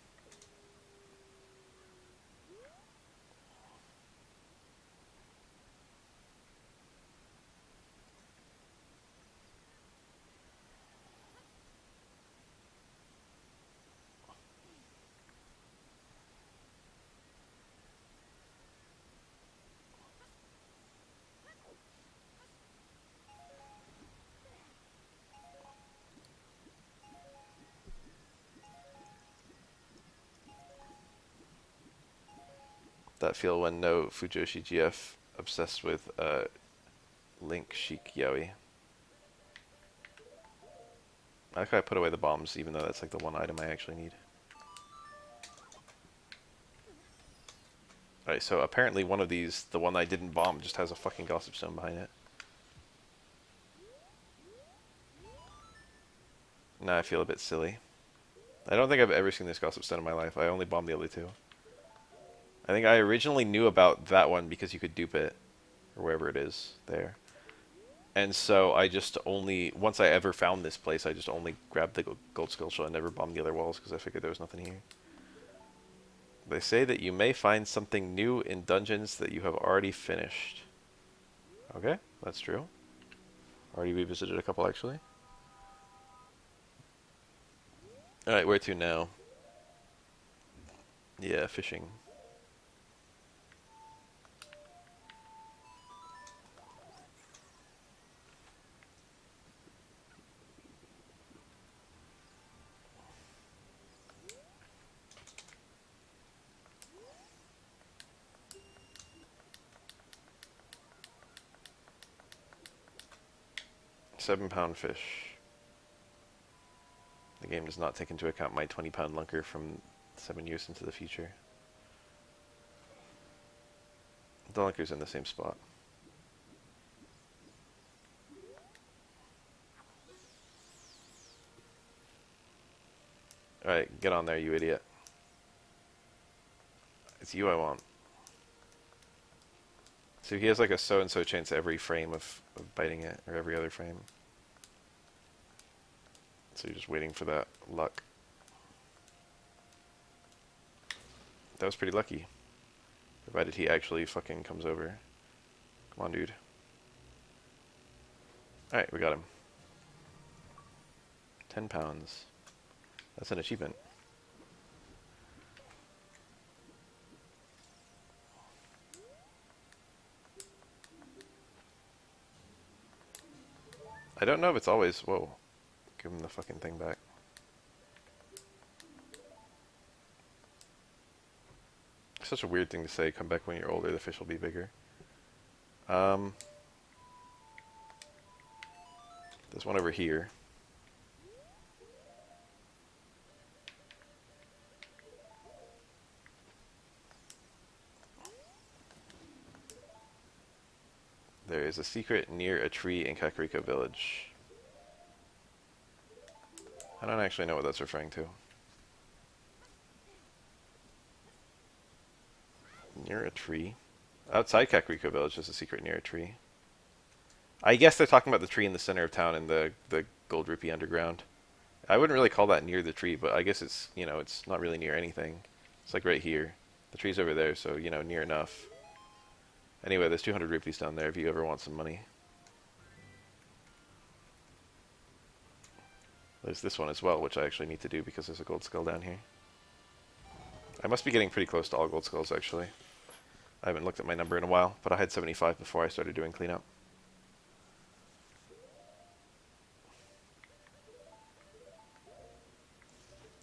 that feel when no Fujoshi GF obsessed with Link Chic Yowie. I like how I put away the bombs, even though that's like the one item I actually need. Alright, so apparently one of these, the one I didn't bomb, just has a fucking gossip stone behind it. Now I feel a bit silly. I don't think I've ever seen this gossip stone in my life. I only bombed the other two. I think I originally knew about that one because you could dupe it, or wherever it is, there. And so I just only, once I ever found this place, I just only grabbed the gold skull shell and never bombed the other walls because I figured there was nothing here. They say that you may find something new in dungeons that you have already finished. Okay, that's true. Already revisited a couple, actually. Alright, where to now? Yeah, fishing. £7 fish. The game does not take into account my 20-pound lunker from 7 years into the future. The lunker's in the same spot. Alright, get on there, you idiot. It's you I want. So he has like a so-and-so chance every frame of biting it, or every other frame. So you're just waiting for that luck. That was pretty lucky. Provided he actually fucking comes over. Come on, dude. Alright, we got him. 10 pounds. That's an achievement. I don't know if it's always... Whoa. Give him the fucking thing back. Such a weird thing to say. Come back when you're older, the fish will be bigger. There's one over here. There is a secret near a tree in Kakariko Village. I don't actually know what that's referring to. Near a tree? Outside Kakariko Village there's a secret near a tree. I guess they're talking about the tree in the center of town in the Gold Rupee Underground. I wouldn't really call that near the tree, but I guess it's, you know, it's not really near anything. It's like right here. The tree's over there, so, you know, near enough. Anyway, there's 200 rupees down there if you ever want some money. There's this one as well, which I actually need to do because there's a gold skull down here. I must be getting pretty close to all gold skulls, actually. I haven't looked at my number in a while, but I had 75 before I started doing cleanup.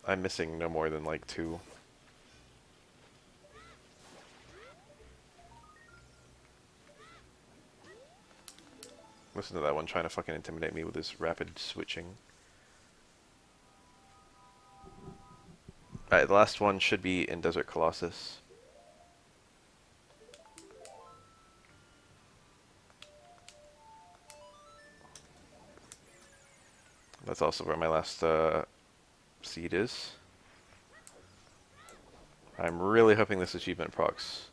I'm missing no more than like 2. Listen to that one trying to fucking intimidate me with his rapid switching. Alright, the last one should be in Desert Colossus. That's also where my last seed is. I'm really hoping this achievement procs,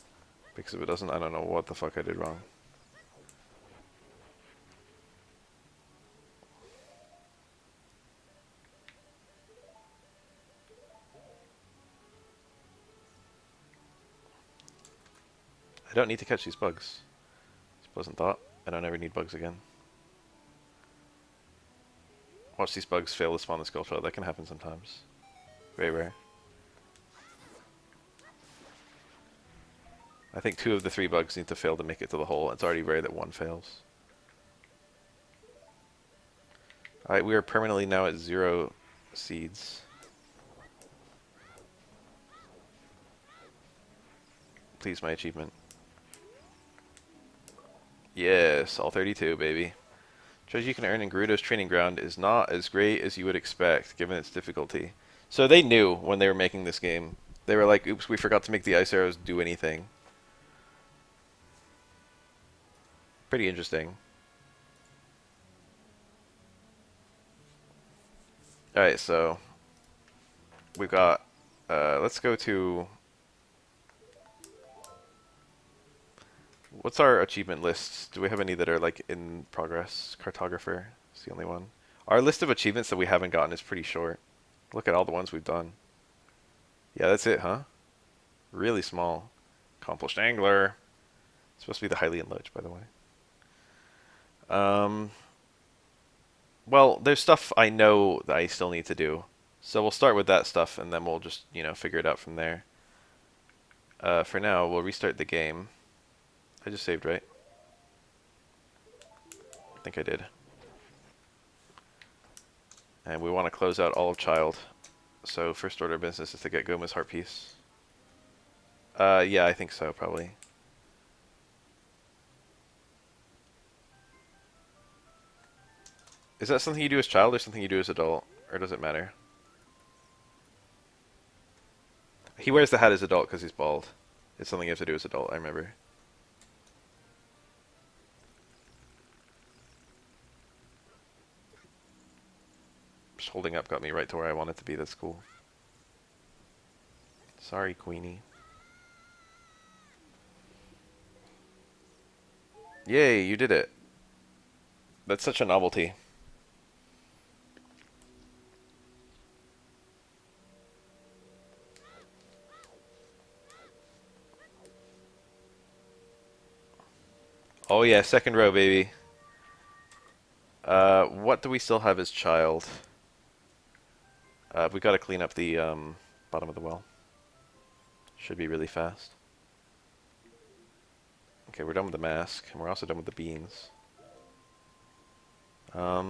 because if it doesn't, I don't know what the fuck I did wrong. I don't need to catch these bugs. It's a pleasant thought. I don't ever need bugs again. Watch these bugs fail to spawn the skull shell. That can happen sometimes. Very rare. I think 2 of the 3 bugs need to fail to make it to the hole. It's already rare that 1 fails. Alright, we are permanently now at 0 seeds. Please, my achievement. Yes, all 32, baby. Treasure you can earn in Gerudo's training ground is not as great as you would expect, given its difficulty. So they knew when they were making this game. They were like, oops, we forgot to make the ice arrows do anything. Pretty interesting. Alright, so we've got, let's go to, what's our achievement list? Do we have any that are like in progress? Cartographer is the only one. Our list of achievements that we haven't gotten is pretty short. Look at all the ones we've done. Yeah, that's it, huh? Really small. Accomplished angler. It's supposed to be the highly enlarged, by the way. Well, there's stuff I know that I still need to do. So we'll start with that stuff, and then we'll just, figure it out from there. For now, we'll restart the game. I just saved, right? I think I did. And we want to close out all of Child. So first order of business is to get Goma's heart piece. Yeah, I think so, probably. Is that something you do as child or something you do as adult? Or does it matter? He wears the hat as adult because he's bald. It's something you have to do as adult, I remember. Just holding up got me right to where I want it to be. That's cool. Sorry, Queenie. Yay, you did it. That's such a novelty. Oh yeah, second row, baby. What do we still have as child? We gotta clean up the bottom of the well. Should be really fast. Okay, we're done with the mask, and we're also done with the beans. I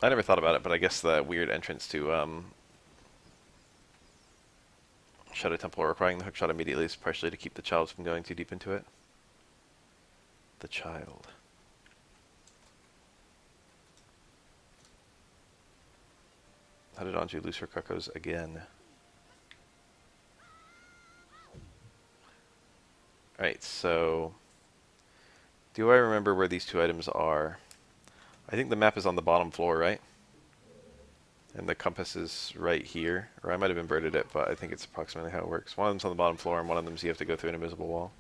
never thought about it, but I guess the weird entrance to Shadow Temple requiring the hookshot immediately is partially to keep the child from going too deep into it. The child. How did Anju lose her cuckoos again? Alright, so do I remember where these two items are? I think the map is on the bottom floor, right? And the compass is right here. Or I might have inverted it, but I think it's approximately how it works. One of them's on the bottom floor, and one of them's you have to go through an invisible wall.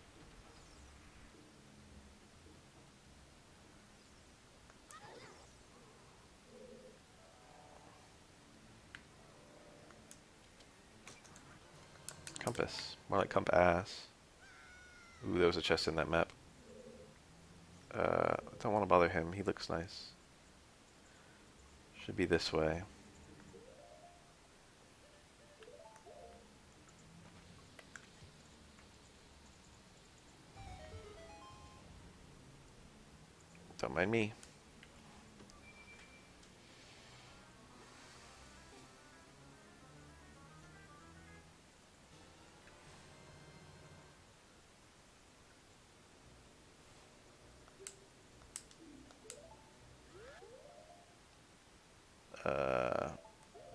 Compass. More like compass. Ooh, there was a chest in that map. I don't want to bother him. He looks nice. Should be this way. Don't mind me.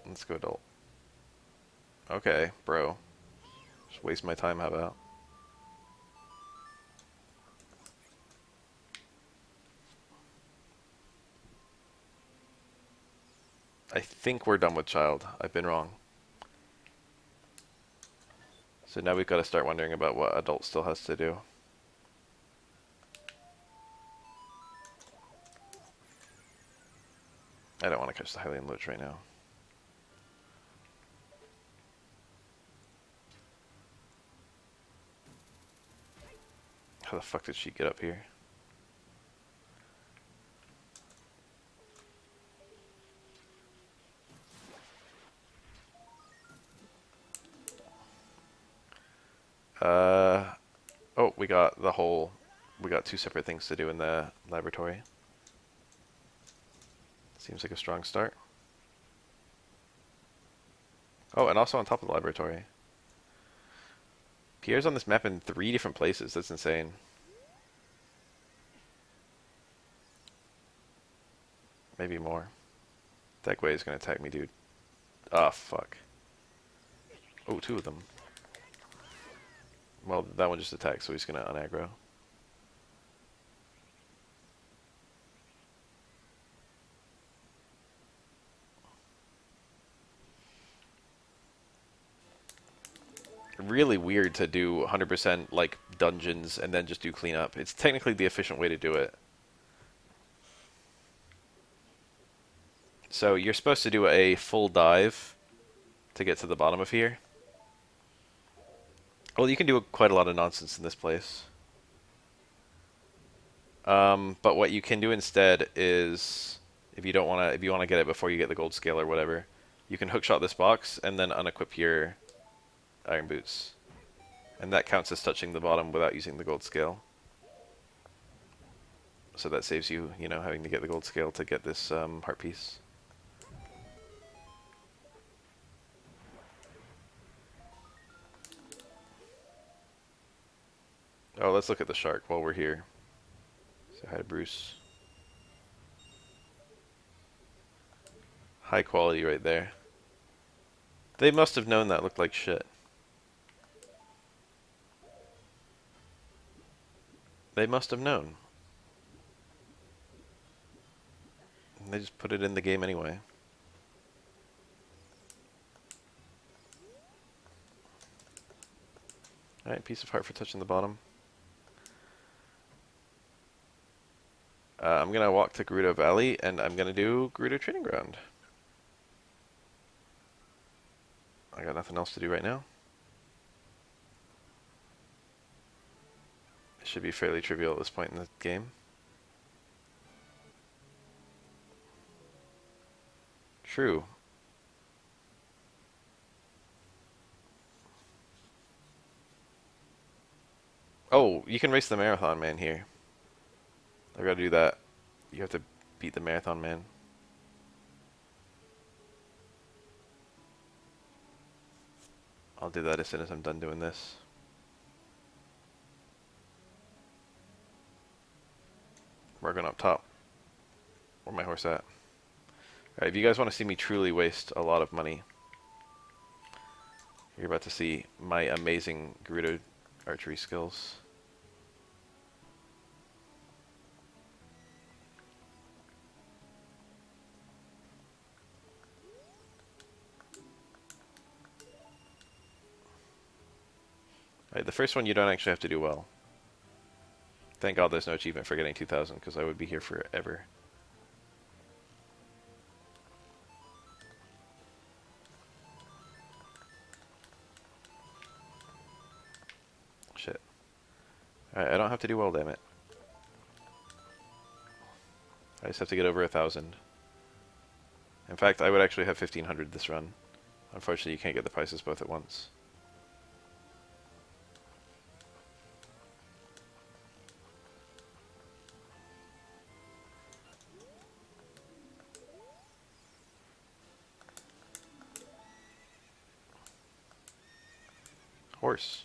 Let's go adult. Okay, bro. Just waste my time, how about? I think we're done with child. I've been wrong. So now we've got to start wondering about what adult still has to do. I don't want to catch the Hylian Lich right now. How the fuck did she get up here? Oh, we got two separate things to do in the laboratory. Seems like a strong start. Oh, and also on top of the laboratory. Pierre's on this map in 3 different places. That's insane. Maybe more. That way is gonna attack me, dude. Ah, fuck. Oh, 2 of them. Well, that one just attacked, so he's gonna unaggro. Really weird to do 100% like dungeons and then just do cleanup. It's technically the efficient way to do it. So you're supposed to do a full dive to get to the bottom of here. Well, you can do quite a lot of nonsense in this place. But what you can do instead is, if you want to get it before you get the gold scale or whatever, you can hookshot this box and then unequip your iron boots, and that counts as touching the bottom without using the gold scale. So that saves you, you know, having to get the gold scale to get this heart piece. Oh, let's look at the shark while we're here. Say hi to Bruce. High quality right there. They must have known that looked like shit. They must have known. They just put it in the game anyway. Alright, piece of heart for touching the bottom. I'm gonna walk to Gerudo Valley, and I'm gonna do Gerudo Training Ground. I got nothing else to do right now. It should be fairly trivial at this point in the game. True. Oh, you can race the marathon man here. I gotta do that. You have to beat the marathon man. I'll do that as soon as I'm done doing this. We're going up top. Where's my horse at? Alright, if you guys want to see me truly waste a lot of money, you're about to see my amazing Gerudo archery skills. Alright, the first one you don't actually have to do well. Thank God there's no achievement for getting 2,000, because I would be here forever. Shit. Alright, I don't have to do well, damn it. I just have to get over 1,000. In fact, I would actually have 1,500 this run. Unfortunately, you can't get the prices both at once. Horse.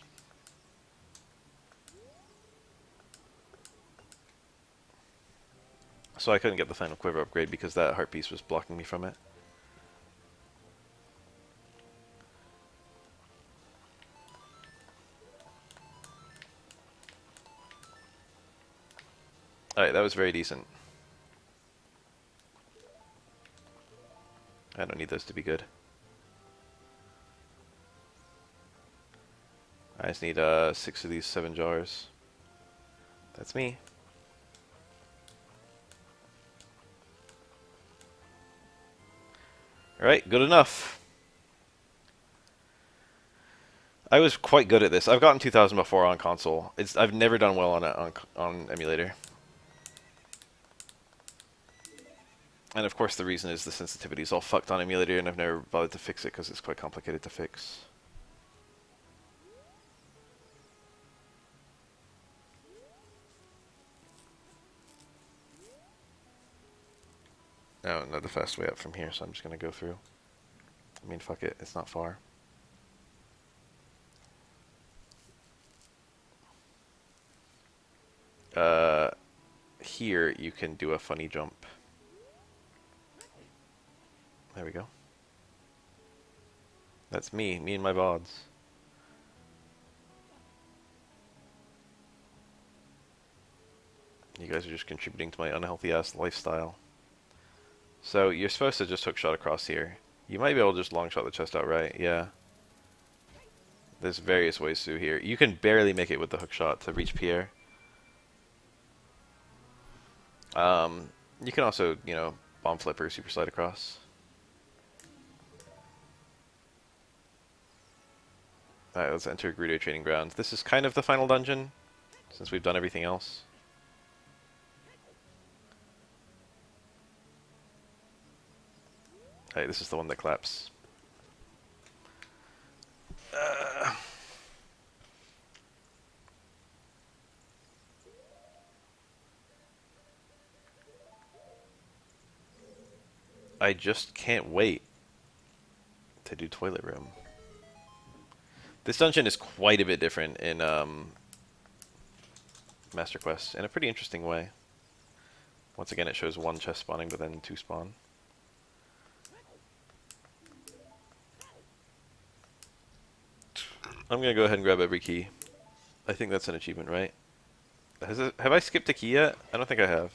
So I couldn't get the final quiver upgrade because that heart piece was blocking me from it. Alright, that was very decent. I don't need those to be good. I just need 6 of these 7 jars. That's me. Alright, good enough. I was quite good at this. I've gotten 2,000 before on console. I've never done well on it on emulator. And of course the reason is the sensitivity is all fucked on emulator, and I've never bothered to fix it because it's quite complicated to fix. Oh, no, the fast way up from here, so I'm just going to go through. I mean, fuck it, it's not far. Uh, Here you can do a funny jump. There we go. That's me and my VODs. You guys are just contributing to my unhealthy ass lifestyle. So you're supposed to just hook shot across here. You might be able to just long shot the chest outright, yeah. There's various ways through here. You can barely make it with the hook shot to reach Pierre. You can also, you know, bomb flip or super slide across. Alright, let's enter Gerudo Training Grounds. This is kind of the final dungeon, since we've done everything else. Alright, this is the one that claps. I just can't wait to do Toilet Room. This dungeon is quite a bit different in Master Quest, in a pretty interesting way. Once again, it shows one chest spawning, but then two spawn. I'm gonna go ahead and grab every key. I think that's an achievement, right? Have I skipped a key yet? I don't think I have.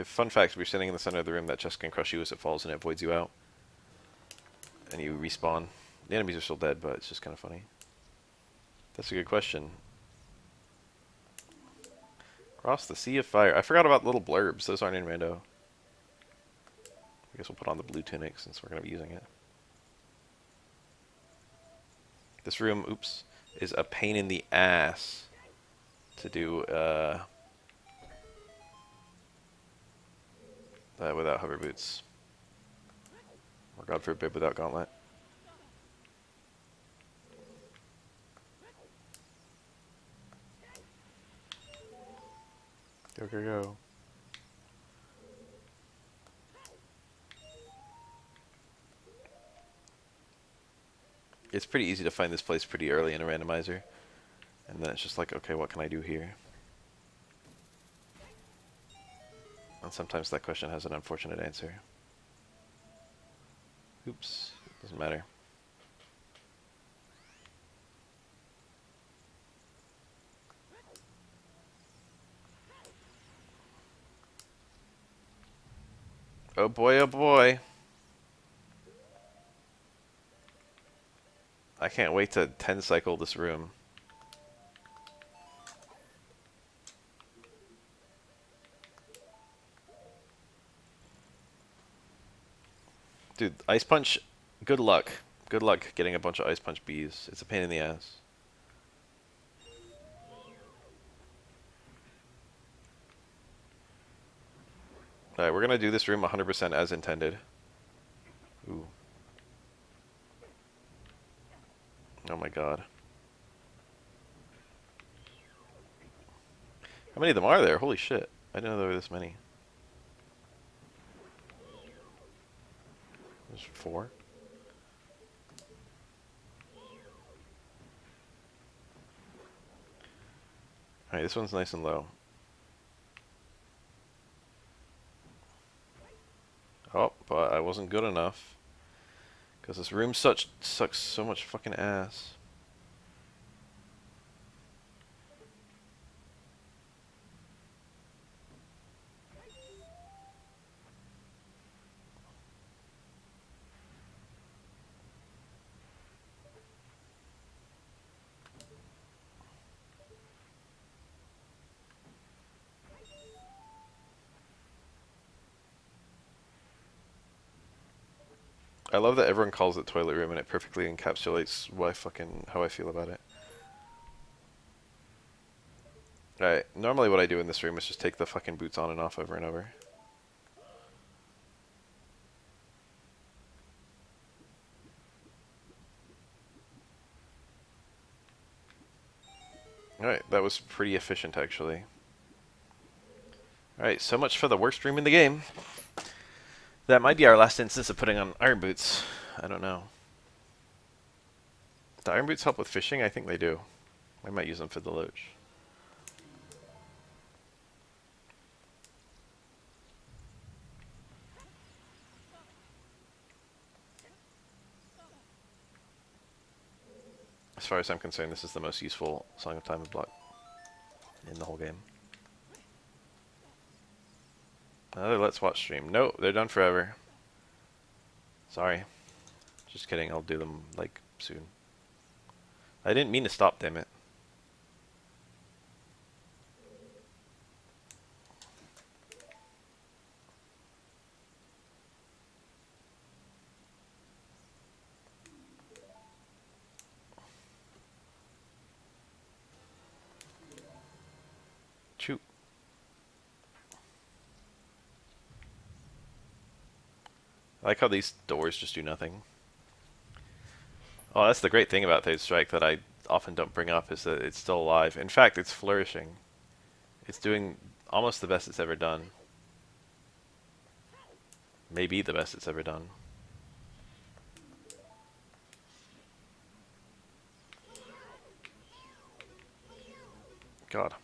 Fun fact, if you're standing in the center of the room, that chest can crush you as it falls and it voids you out. And you respawn. The enemies are still dead, but it's just kind of funny. That's a good question. Cross the Sea of Fire. I forgot about little blurbs. Those aren't in Rando. I guess we'll put on the blue tunic since we're going to be using it. This room, oops, is a pain in the ass to do without hover boots. Or God forbid, without gauntlet. Go, go, go. It's pretty easy to find this place pretty early in a randomizer. And then it's just like, okay, what can I do here? And sometimes that question has an unfortunate answer. Oops, doesn't matter. Oh boy, oh boy. I can't wait to 10 cycle this room. Dude, Ice Punch, good luck. Good luck getting a bunch of Ice Punch bees. It's a pain in the ass. Alright, we're gonna do this room 100% as intended. Ooh. Oh my god. How many of them are there? Holy shit. I didn't know there were this many. There's 4. Alright, this one's nice and low. Oh, but I wasn't good enough. Because this room sucks so much fucking ass. I love that everyone calls it toilet room and it perfectly encapsulates how I feel about it. Alright, normally what I do in this room is just take the fucking boots on and off over and over. Alright, that was pretty efficient actually. Alright, so much for the worst room in the game. That might be our last instance of putting on iron boots. I don't know. Do iron boots help with fishing? I think they do. I might use them for the loach. As far as I'm concerned, this is the most useful Song of Time and block in the whole game. Another Let's Watch stream. No, they're done forever. Sorry. Just kidding, I'll do them, like, soon. I didn't mean to stop, damn it. Shoot. I like how these doors just do nothing. Oh, that's the great thing about Third Strike that I often don't bring up, is that it's still alive. In fact, it's flourishing. It's doing almost the best it's ever done. Maybe the best it's ever done. God.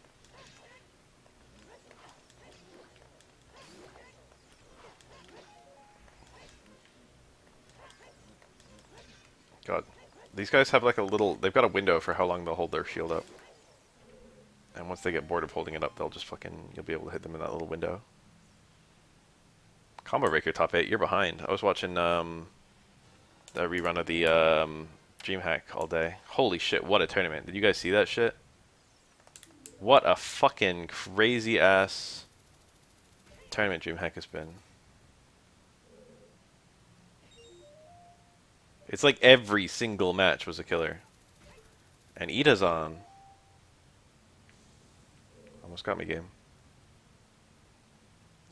God. These guys have like a little, they've got a window for how long they'll hold their shield up. And once they get bored of holding it up, they'll just fucking, you'll be able to hit them in that little window. Combo Breaker top 8, you're behind. I was watching a rerun of the DreamHack all day. Holy shit, what a tournament. Did you guys see that shit? What a fucking crazy ass tournament DreamHack has been. It's like every single match was a killer. And Ida's on. Almost got me, game.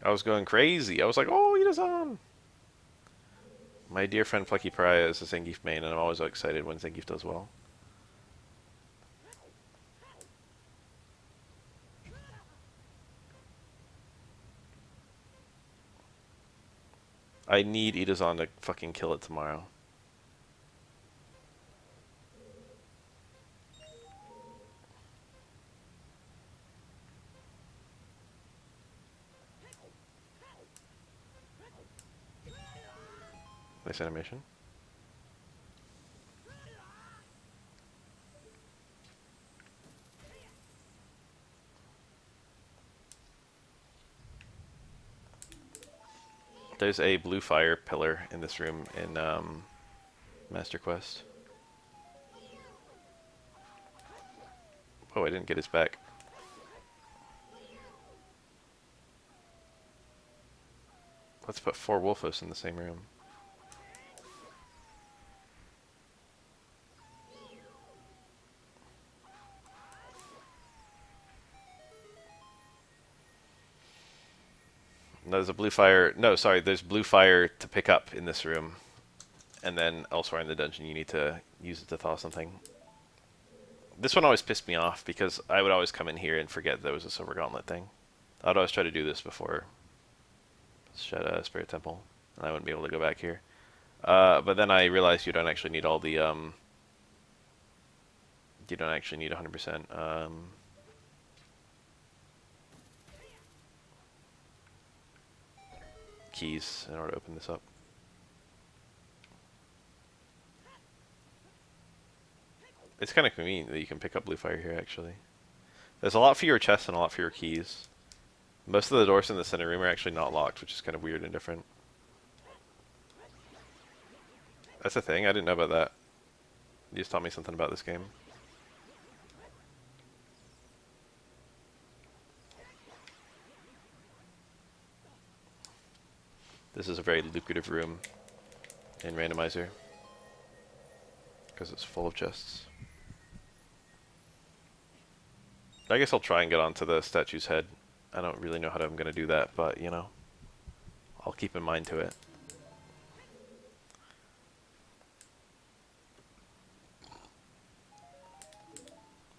I was going crazy. I was like, oh, Ida's on. My dear friend Plucky Pariah is a Zangief main, and I'm always so excited when Zangief does well. I need Idazan to fucking kill it tomorrow. Nice animation. There's a blue fire pillar in this room in Master Quest. Oh, I didn't get his back. Let's put 4 Wolfos in the same room. No, there's a blue fire. No, sorry, there's blue fire to pick up in this room. And then elsewhere in the dungeon, you need to use it to thaw something. This one always pissed me off because I would always come in here and forget there was a Silver Gauntlet thing. I'd always try to do this before Spirit Temple, and I wouldn't be able to go back here. But then I realized you don't actually need all the, you don't actually need 100%, keys in order to open this up. It's kind of convenient that you can pick up blue fire here, actually. There's a lot fewer chests and a lot fewer keys. Most of the doors in the center room are actually not locked, which is kind of weird and different. That's a thing? I didn't know about that. You just taught me something about this game. This is a very lucrative room in Randomizer because it's full of chests. I guess I'll try and get onto the statue's head. I don't really know how I'm going to do that, but, you know, I'll keep in mind to it.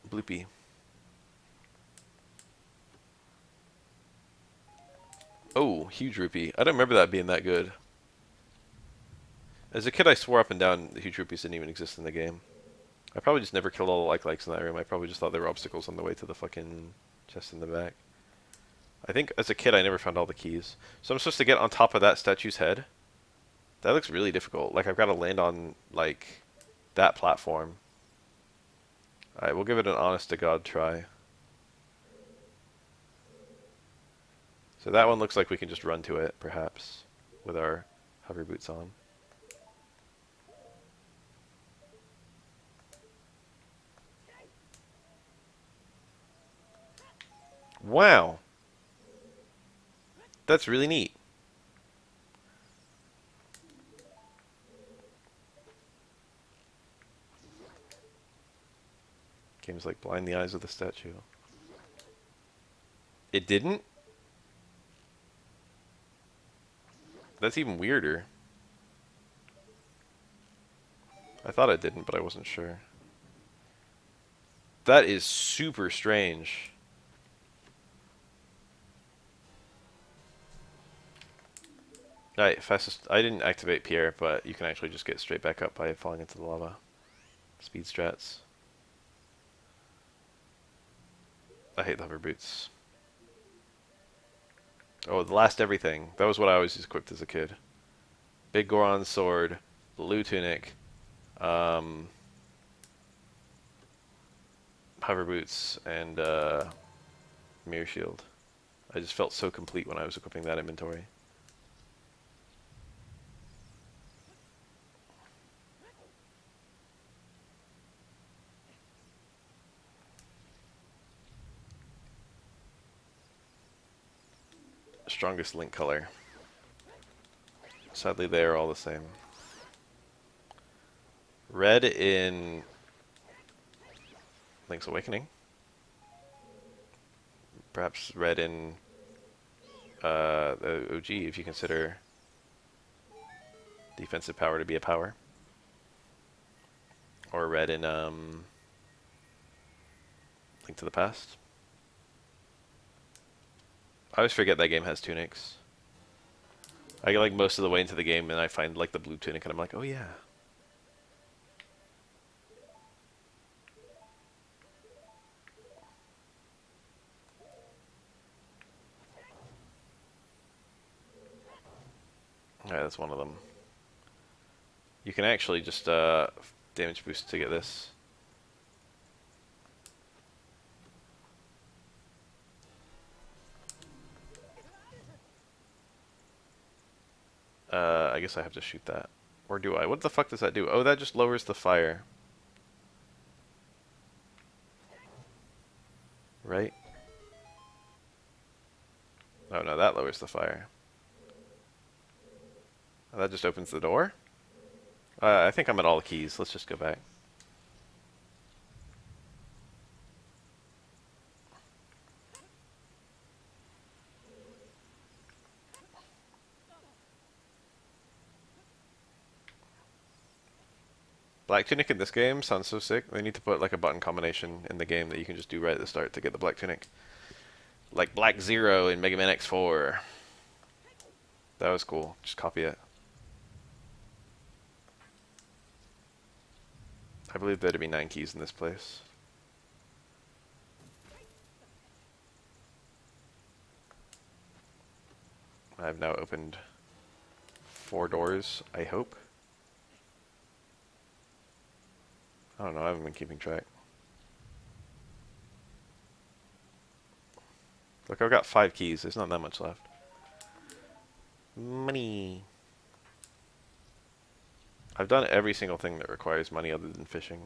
Bloopy. Oh, huge rupee. I don't remember that being that good. As a kid, I swore up and down the huge rupees didn't even exist in the game. I probably just never killed all the like-likes in that room. I probably just thought they were obstacles on the way to the fucking chest in the back. I think as a kid, I never found all the keys. So I'm supposed to get on top of that statue's head? That looks really difficult. Like, I've got to land on, like, that platform. Alright, we'll give it an honest-to-God try. So that one looks like we can just run to it, perhaps, with our hover boots on. Wow! That's really neat. Game's like blind the eyes of the statue. It didn't? That's even weirder. I thought it didn't, but I wasn't sure. That is super strange. Alright, fastest. I didn't activate Pierre, but you can actually just get straight back up by falling into the lava. Speed strats. I hate the hover boots. Oh, the last everything. That was what I always equipped as a kid. Big Goron sword, blue tunic, hover boots, and mirror shield. I just felt so complete when I was equipping that inventory. Strongest Link color. Sadly, they are all the same. Red in Link's Awakening. Perhaps red in the OG, if you consider defensive power to be a power. Or red in Link to the Past. I always forget that game has tunics. I get like most of the way into the game and I find like the blue tunic and I'm like, oh yeah. Alright, that's one of them. You can actually just damage boost to get this. I guess I have to shoot that. Or do I? What the fuck does that do? Oh, that just lowers the fire. Right? Oh no, that lowers the fire. Oh, that just opens the door? I think I'm at all the keys. Let's just go back. Black Tunic in this game sounds so sick. They need to put like a button combination in the game that you can just do right at the start to get the Black Tunic. Like Black Zero in Mega Man X4. That was cool. Just copy it. I believe there to be 9 keys in this place. I've now opened 4 doors, I hope. I don't know, I haven't been keeping track. Look, I've got 5 keys. There's not that much left. Money. I've done every single thing that requires money other than fishing.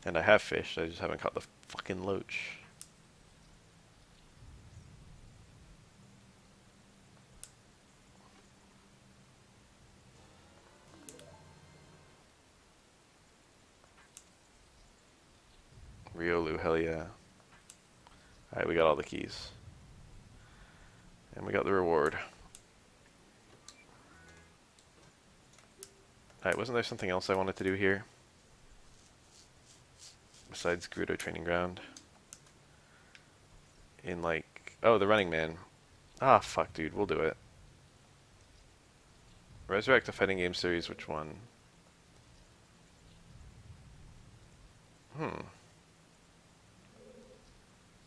And I have fished, I just haven't caught the fucking loach. Riolu, hell yeah. Alright, we got all the keys. And we got the reward. Alright, wasn't there something else I wanted to do here? besides Gerudo Training Ground? In like... Oh, the Running Man. Ah, fuck, dude. We'll do it. Resurrect the fighting game series, which one?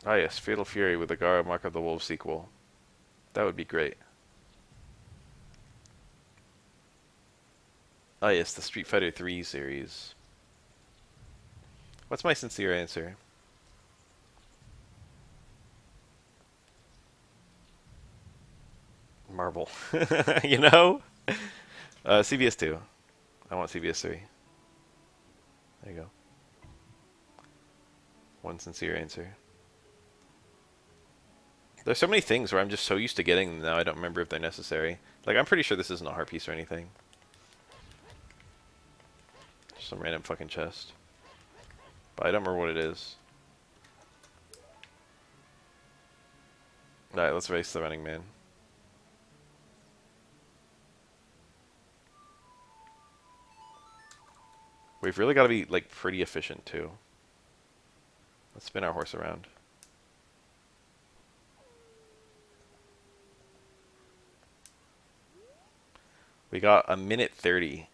Ah, yes. Fatal Fury with the Gara Mark of the Wolves sequel. That would be great. Ah, yes. The Street Fighter 3 series. What's my sincere answer? Marvel. You know? CBS 2. I want CBS 3. There you go. One sincere answer. There's so many things where I'm just so used to getting them now I don't remember if they're necessary. Like, I'm pretty sure this isn't a heart piece or anything. Just some random fucking chest. But I don't remember what it is. Alright, let's race the Running Man. We've really got to be, like, pretty efficient, too. Let's spin our horse around. We got a minute 30.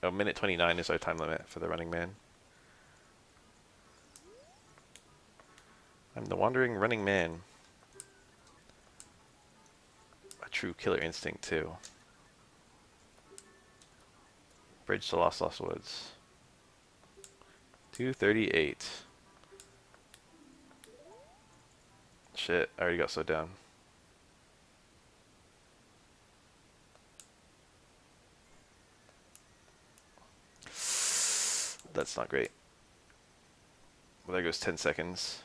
Oh, minute 29 is our time limit for the Running Man. I'm the wandering Running Man. A true killer instinct, too. Bridge to Lost Woods. 238. Shit, I already got slowed down. That's not great. Well, there goes 10 seconds.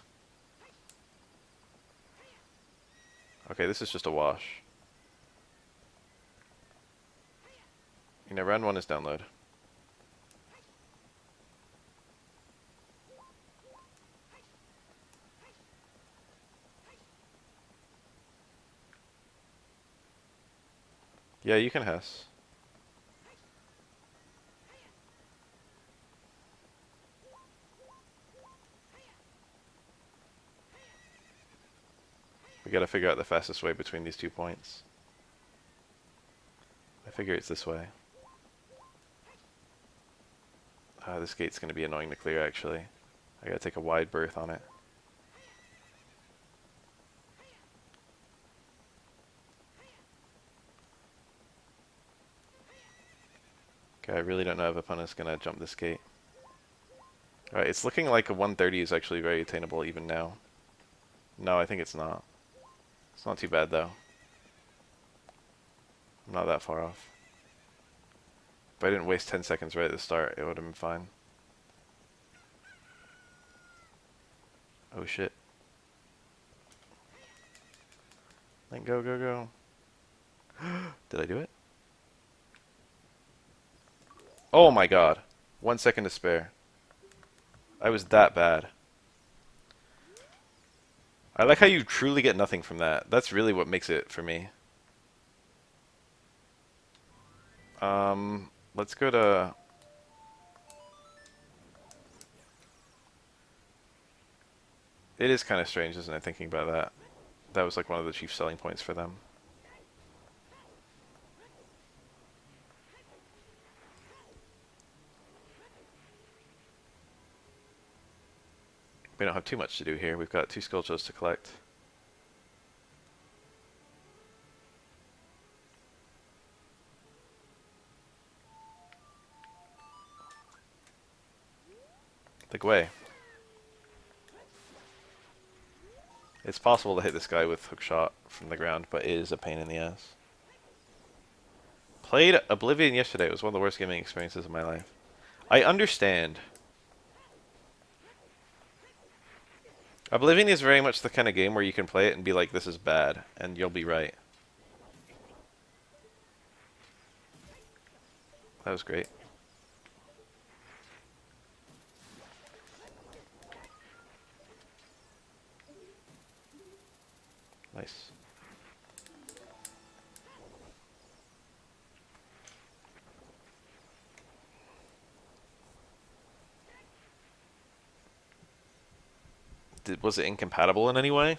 Okay, this is just a wash. You know, round 1 is download. Yeah, you can Hess. We gotta figure out the fastest way between these 2 points. I figure it's this way. This gate's gonna be annoying to clear, actually. I gotta take a wide berth on it. Okay, I really don't know if opponent's gonna jump this gate. Alright, it's looking like a 130 is actually very attainable even now. No, I think it's not. It's not too bad, though. I'm not that far off. If I didn't waste 10 seconds right at the start, it would have been fine. Oh shit. Then go, go, go. Did I do it? Oh my god. 1 second to spare. I was that bad. I like how you truly get nothing from that. That's really what makes it for me. Let's go to... It is kind of strange, isn't it, thinking about that? That was like one of the chief selling points for them. We don't have too much to do here. We've got 2 skill shows to collect. Like way. It's possible to hit this guy with hookshot from the ground, but it is a pain in the ass. Played Oblivion yesterday. It was one of the worst gaming experiences of my life. I understand. Oblivion is very much the kind of game where you can play it and be like, this is bad, and you'll be right. That was great. Nice. Was it incompatible in any way?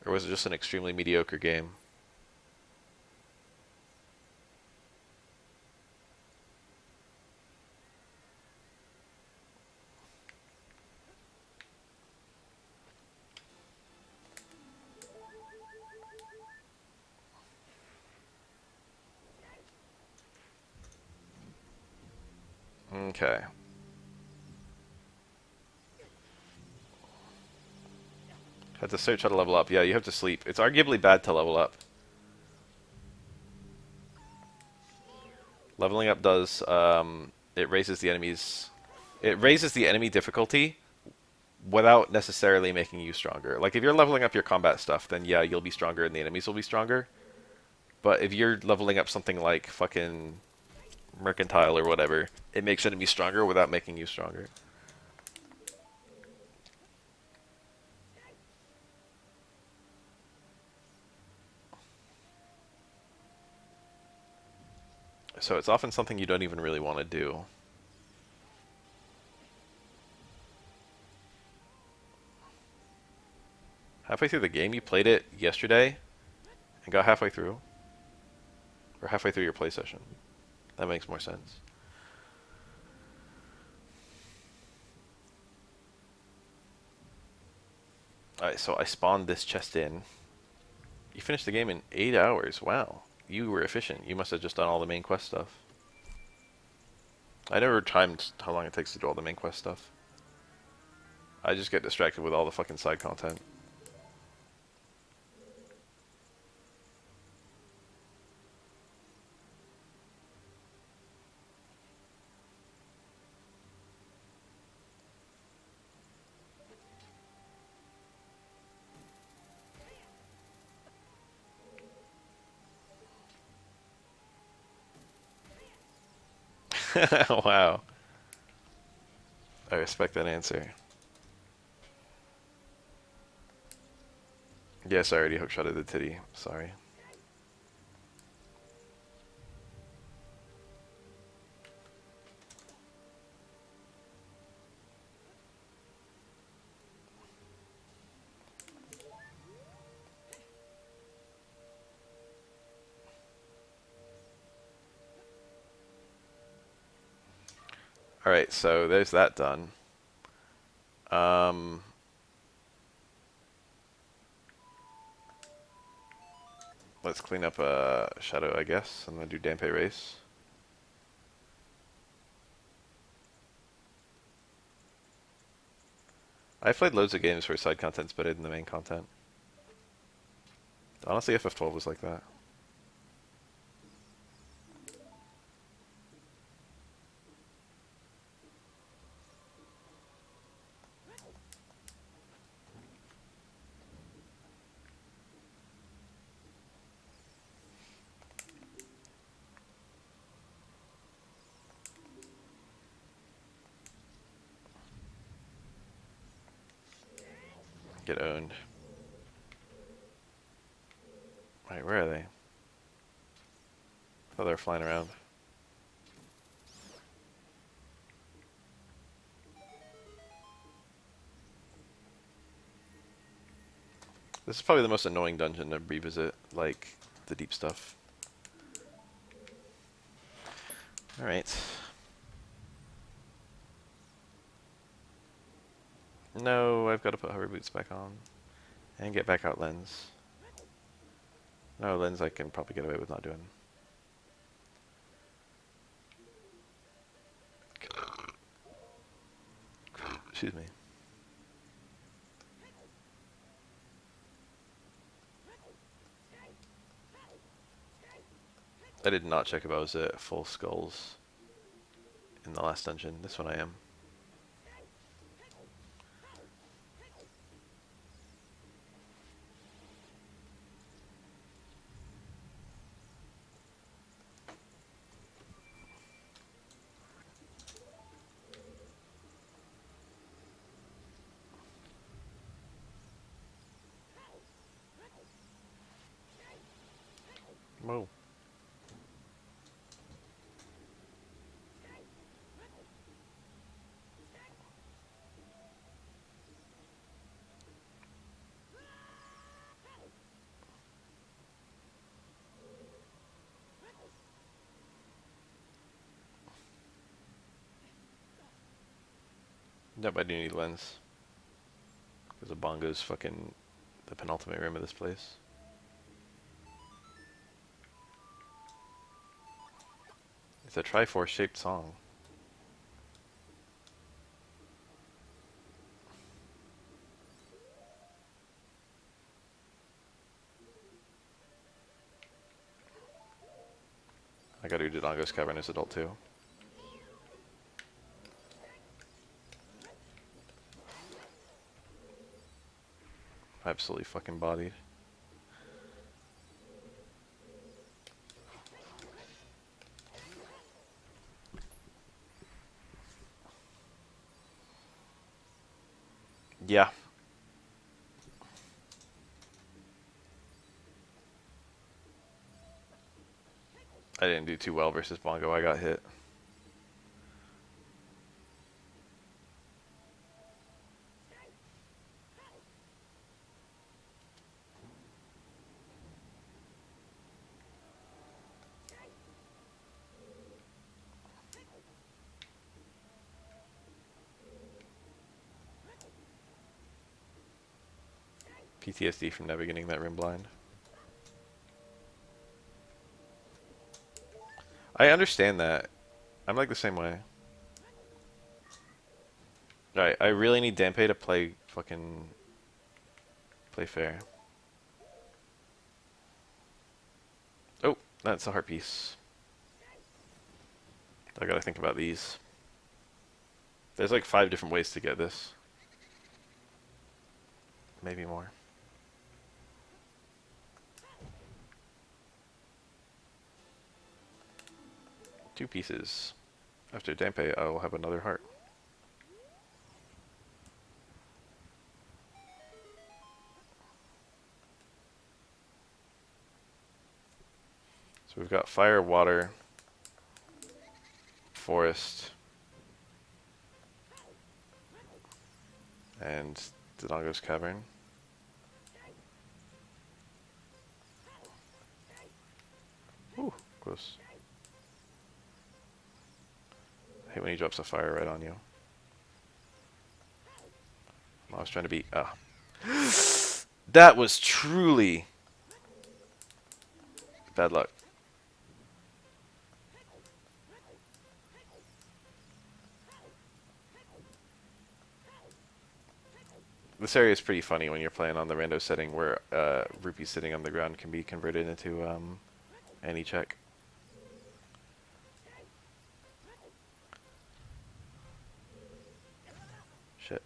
Or was it just an extremely mediocre game? Okay. Had to search how to level up. Yeah, you have to sleep. It's arguably bad to level up. Leveling up does, it raises the enemies... It raises the enemy difficulty without necessarily making you stronger. Like, if you're leveling up your combat stuff, then yeah, you'll be stronger and the enemies will be stronger. But if you're leveling up something like fucking Mercantile or whatever, it makes enemies stronger without making you stronger. So it's often something you don't even really want to do. Halfway through the game, you played it yesterday and got halfway through? Or halfway through your play session? That makes more sense. Alright, so I spawned this chest in. You finished the game in 8 hours. Wow. You were efficient. You must have just done all the main quest stuff. I never timed how long it takes to do all the main quest stuff. I just get distracted with all the fucking side content. Wow. I respect that answer. Yes, I already hookshotted the titty. Sorry. Alright, so there's that done. Let's clean up Shadow, I guess, and then do Dampe Race. I've played loads of games where side content's better than the main content. Honestly, FF12 was like that. Get owned. Wait, where are they? I thought they were flying around. This is probably the most annoying dungeon to revisit, like, the deep stuff. Alright. No, I've got to put hover boots back on. And get back out lens. No, lens I can probably get away with not doing. Excuse me. I did not check if I was at full skulls in the last dungeon. This one I am. Whoa. Yep, I do need lens. Because the bongo's fucking the penultimate room of this place. It's a Triforce shaped song. I gotta do Dodongo's Cavern as adult too. Absolutely fucking bodied. Yeah. I didn't do too well versus Bongo. I got hit. PTSD from navigating that room blind. I understand that. I'm like the same way. Alright, I really need Dampe to play fair. Oh, that's a heart piece. I gotta think about these. There's like 5 different ways to get this. Maybe more. Two pieces. After Dampe, I will have another heart. So we've got fire, water, forest, and Dodongo's Cavern. Ooh, close. I hate when he drops a fire right on you. I was trying to be... Ah. That was truly bad luck. This area is pretty funny when you're playing on the rando setting where rupees sitting on the ground can be converted into any check. Shit.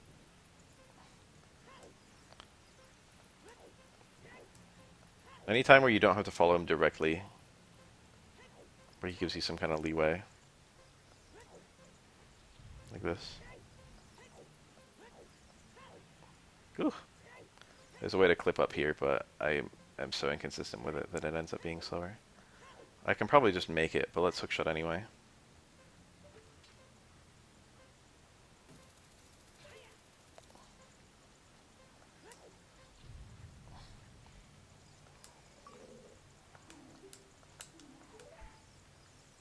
Anytime where you don't have to follow him directly, where he gives you some kind of leeway. Like this. Ooh. There's a way to clip up here, but I am so inconsistent with it that it ends up being slower. I can probably just make it, but let's hookshot anyway.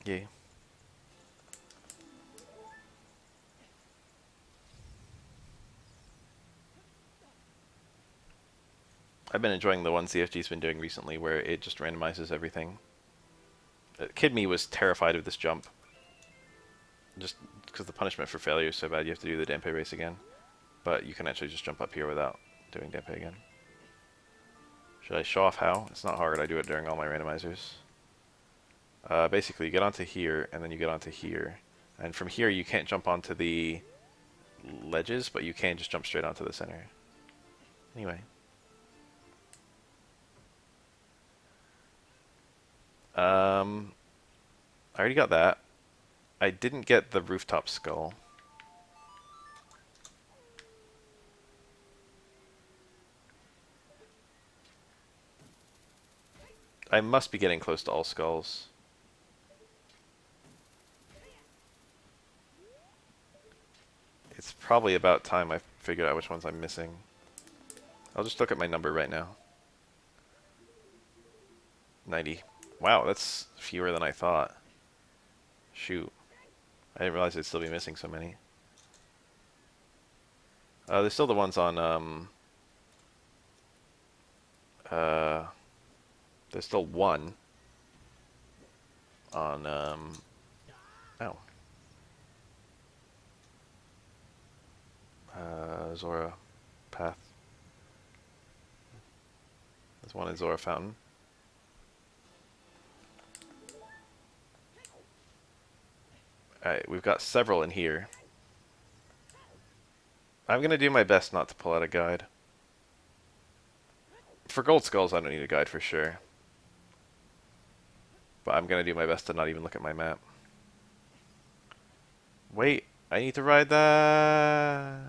Yay. I've been enjoying the one CFG's been doing recently where it just randomizes everything. Kid Me was terrified of this jump. Just because the punishment for failure is so bad you have to do the Dampe race again. But you can actually just jump up here without doing Dampe again. Should I show off how? It's not hard, I do it during all my randomizers. Basically you get onto here, and then you get onto here. And from here you can't jump onto the ledges, but you can just jump straight onto the center. Anyway. I already got that. I didn't get the rooftop skull. I must be getting close to all skulls. It's probably about time I figured out which ones I'm missing. I'll just look at my number right now. 90. Wow, that's fewer than I thought. Shoot. I didn't realize I'd still be missing so many. There's still the ones on, uh, there's still one on, oh, Zora Path. There's one in Zora Fountain. Alright, we've got several in here. I'm gonna do my best not to pull out a guide. For gold skulls, I don't need a guide for sure. But I'm gonna do my best to not even look at my map. Wait, I need to ride that.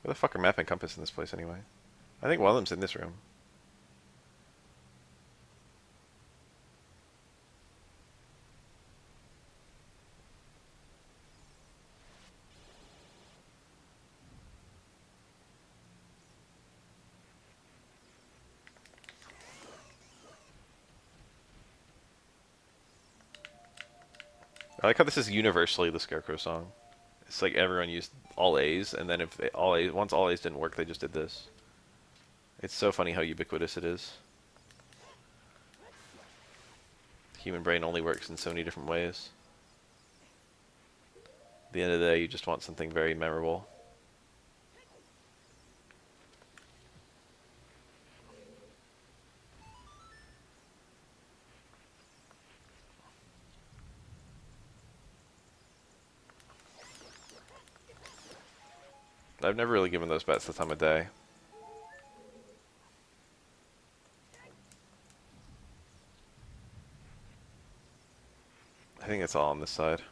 Where the fuck are map and compass in this place anyway? I think one of them's in this room. I like how this is universally the Scarecrow song. It's like everyone used all A's, and then if they, once all A's didn't work, they just did this. It's so funny how ubiquitous it is. The human brain only works in so many different ways. At the end of the day, you just want something very memorable. I've never really given those bats the time of day. I think it's all on this side.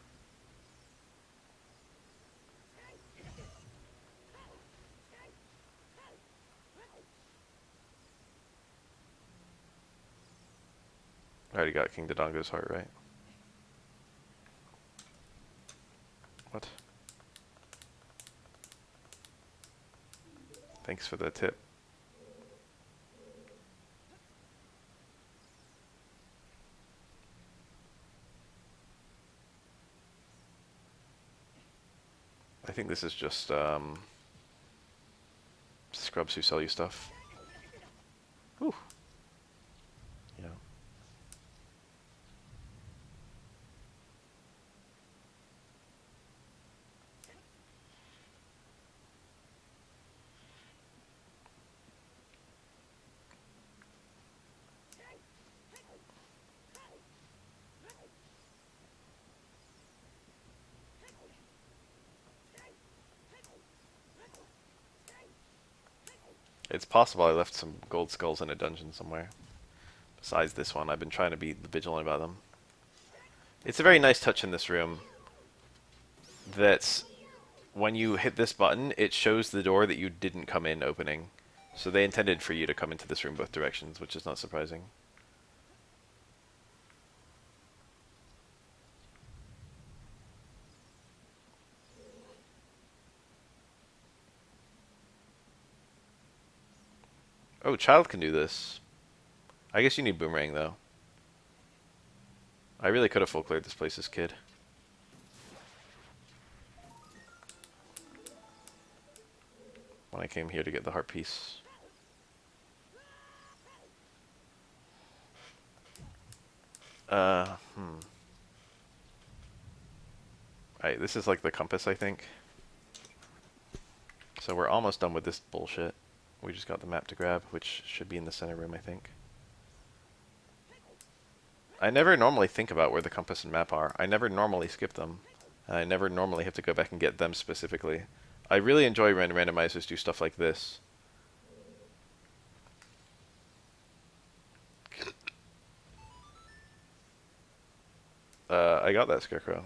I already got King Dodongo's heart, right? What? Thanks for the tip. I think this is just scrubs who sell you stuff. Whew. Yeah. It's possible I left some gold skulls in a dungeon somewhere. Besides this one, I've been trying to be vigilant about them. It's a very nice touch in this room that when you hit this button, it shows the door that you didn't come in opening. So they intended for you to come into this room both directions, which is not surprising. Oh, child can do this. I guess you need boomerang, though. I really could have full cleared this place as kid. When I came here to get the heart piece. Alright, this is like the compass, I think. So we're almost done with this bullshit. We just got the map to grab, which should be in the center room, I think. I never normally think about where the compass and map are. I never normally skip them. And I never normally have to go back and get them specifically. I really enjoy when randomizers do stuff like this. I got that Scarecrow.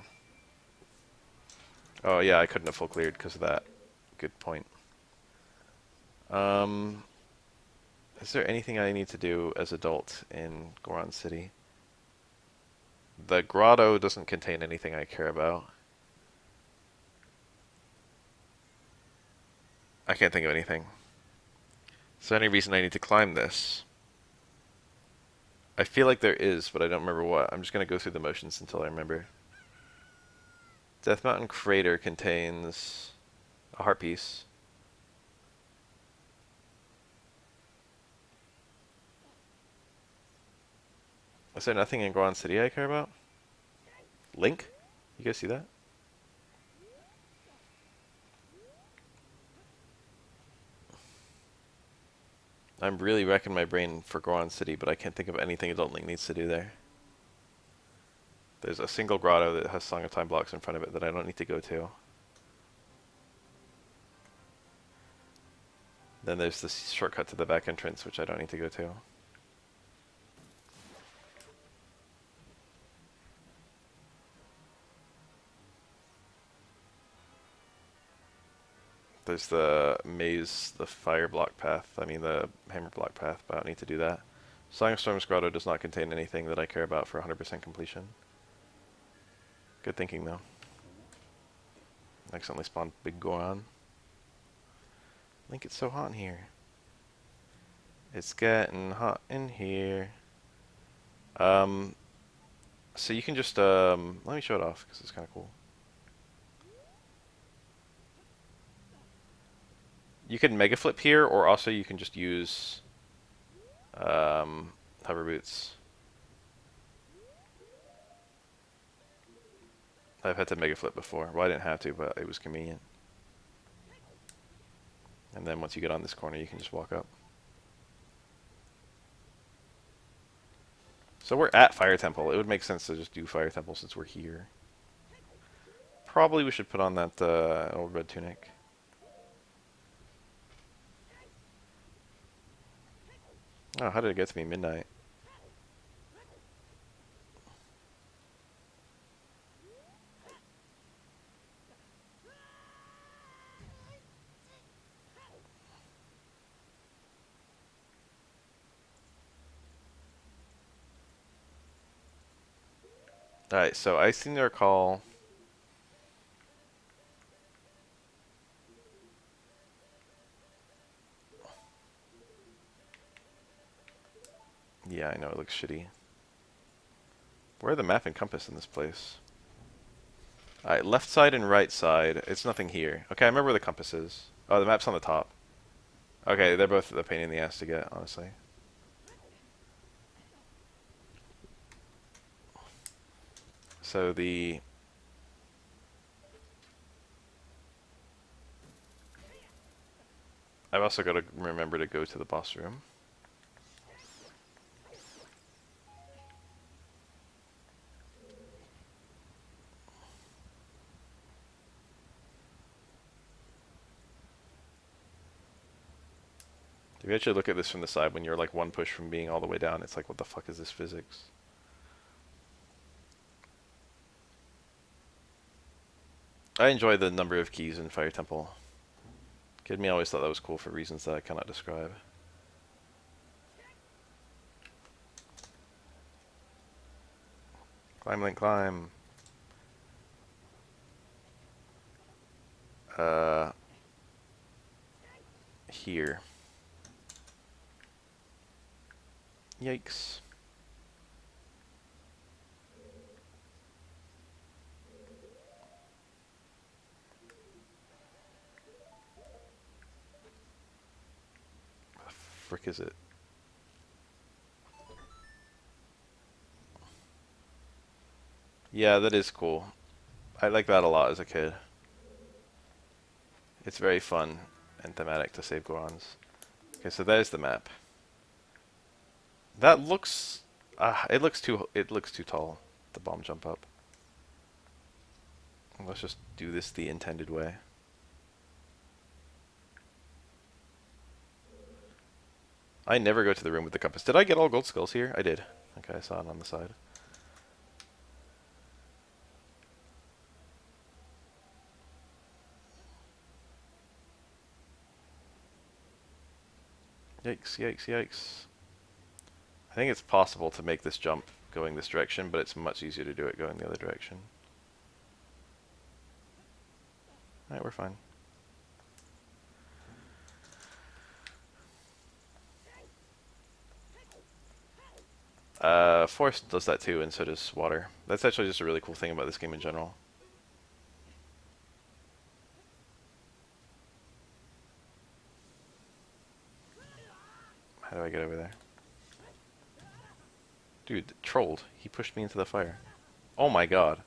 Oh yeah, I couldn't have full cleared because of that. Good point. Is there anything I need to do as adult in Goron City? The grotto doesn't contain anything I care about. I can't think of anything. Is there any reason I need to climb this? I feel like there is, but I don't remember what. I'm just going to go through the motions until I remember. Death Mountain Crater contains A heart piece. Is there nothing in Goron City I care about? Link? You guys see that? I'm really wrecking my brain for Goron City, but I can't think of anything Adult Link needs to do there. There's a single grotto that has Song of Time blocks in front of it that I don't need to go to. Then there's this shortcut to the back entrance, which I don't need to go to. There's the maze, the fire block path, the hammer block path, but I don't need to do that. Song of Storms Grotto does not contain anything that I care about for 100% completion. Good thinking, though. Accidentally spawned Big Goron. Link, it's so hot in here. It's getting hot in here. So you can just, let me show it off, because it's kind of cool. You can mega flip here, or also you can just use hover boots. I've had to mega flip before. Well, I didn't have to, but it was convenient. And then once you get on this corner, you can just walk up. So we're at Fire Temple. It would make sense to just do Fire Temple since we're here. Probably we should put on that old red tunic. Oh, how did it get to me midnight? Alright, so I seem to recall... Yeah, I know, it looks shitty. Where are the map and compass in this place? Alright, left side and right side. It's nothing here. Okay, I remember where the compass is. Oh, the map's on the top. Okay, they're both a pain in the ass to get, honestly. So the... I've also got to remember to go to the boss room. If you actually look at this from the side, when you're like one push from being all the way down, it's like, what the fuck is this physics? I enjoy the number of keys in Fire Temple. Kid me always thought that was cool for reasons that I cannot describe. Climb, Link, climb. Here. Yikes. What the frick is it? Yeah, that is cool. I like that a lot as a kid. It's very fun and thematic to save Gorons. Okay, so there's the map. That looks... it looks too tall, the bomb jump up. Let's just do this the intended way. I never go to the room with the compass. Did I get all gold skulls here? I did. Okay, I saw it on the side. Yikes, yikes, yikes. I think it's possible to make this jump going this direction, but it's much easier to do it going the other direction. Alright, we're fine. Forest does that too, and so does water. That's actually just a really cool thing about this game in general. How do I get over there? Dude, trolled. He pushed me into the fire. Oh my god.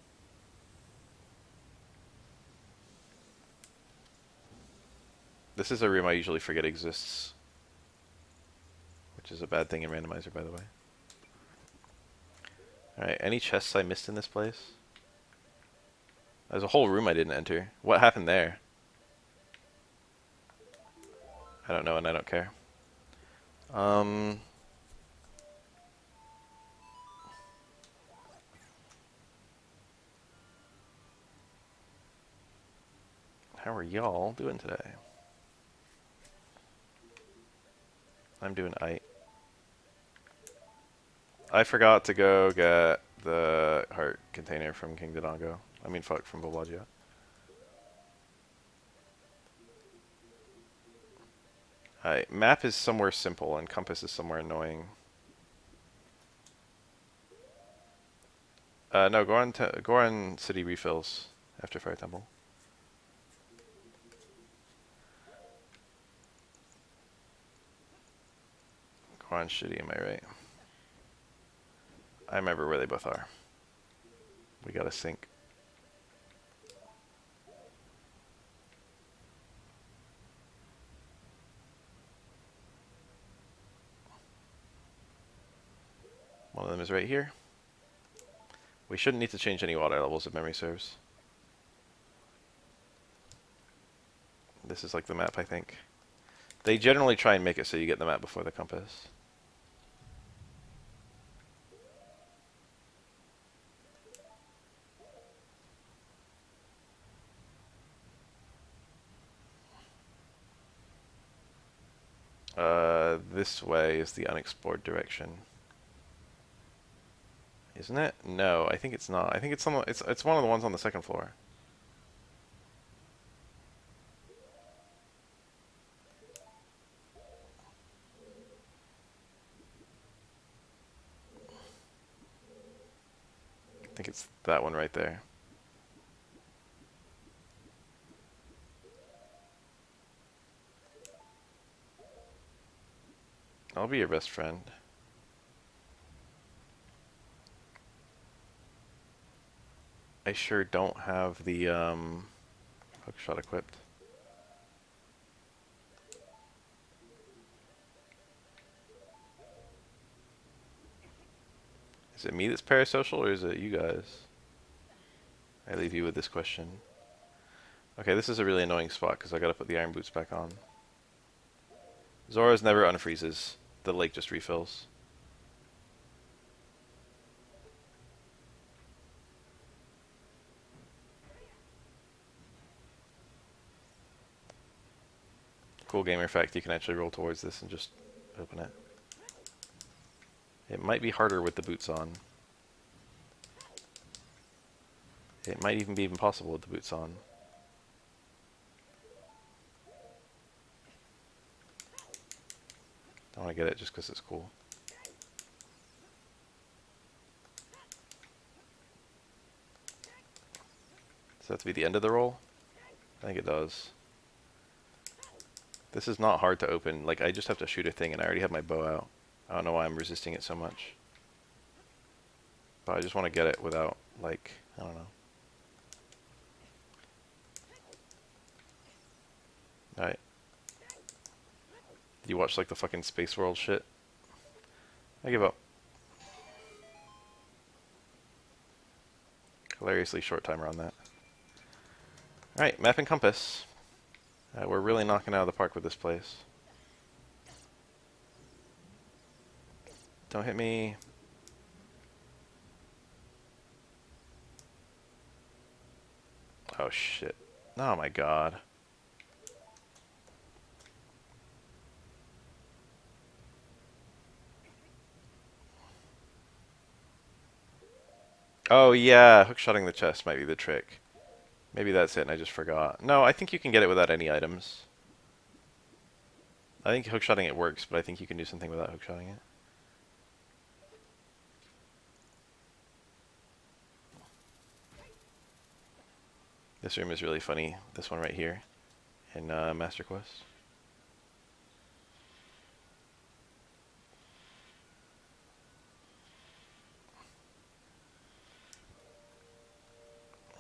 This is a room I usually forget exists. Which is a bad thing in randomizer, by the way. Alright, any chests I missed in this place? There's a whole room I didn't enter. What happened there? I don't know and I don't care. How are y'all doing today? I'm doing aight. I forgot to go get the heart container from King Dodongo. I mean, fuck, from Boblagia. Alright, map is somewhere simple and compass is somewhere annoying. No, go on city refills after Fire Temple. Go on shitty, am I right? I remember where they both are. We gotta sync. One of them is right here. We shouldn't need to change any water levels if memory serves. This is like the map, I think. They generally try and make it so you get the map before the compass. This way is the unexplored direction. Isn't it? No, I think it's not. I think it's it's one of the ones on the second floor. I think it's that one right there. I'll be your best friend. I sure don't have the hookshot equipped. Is it me that's parasocial or is it you guys? I leave you with this question. Okay, this is a really annoying spot because I gotta put the iron boots back on. Zora's never unfreezes. The lake just refills. Cool gamer fact, you can actually roll towards this and just open it. It might be harder with the boots on. It might even be impossible with the boots on. Don't want to get it just because it's cool. Does that have to be the end of the roll? I think it does. This is not hard to open. Like, I just have to shoot a thing and I already have my bow out. I don't know why I'm resisting it so much. But I just want to get it without, like, I don't know. Alright. You watch, like, the fucking Space World shit? I give up. Hilariously short timer on that. Alright, map and compass. We're really knocking out of the park with this place. Don't hit me. Oh shit. Oh my god. Oh yeah, hookshotting the chest might be the trick. Maybe that's it and I just forgot. No, I think you can get it without any items. I think hookshotting it works, but I think you can do something without hookshotting it. This room is really funny. This one right here in Master Quest.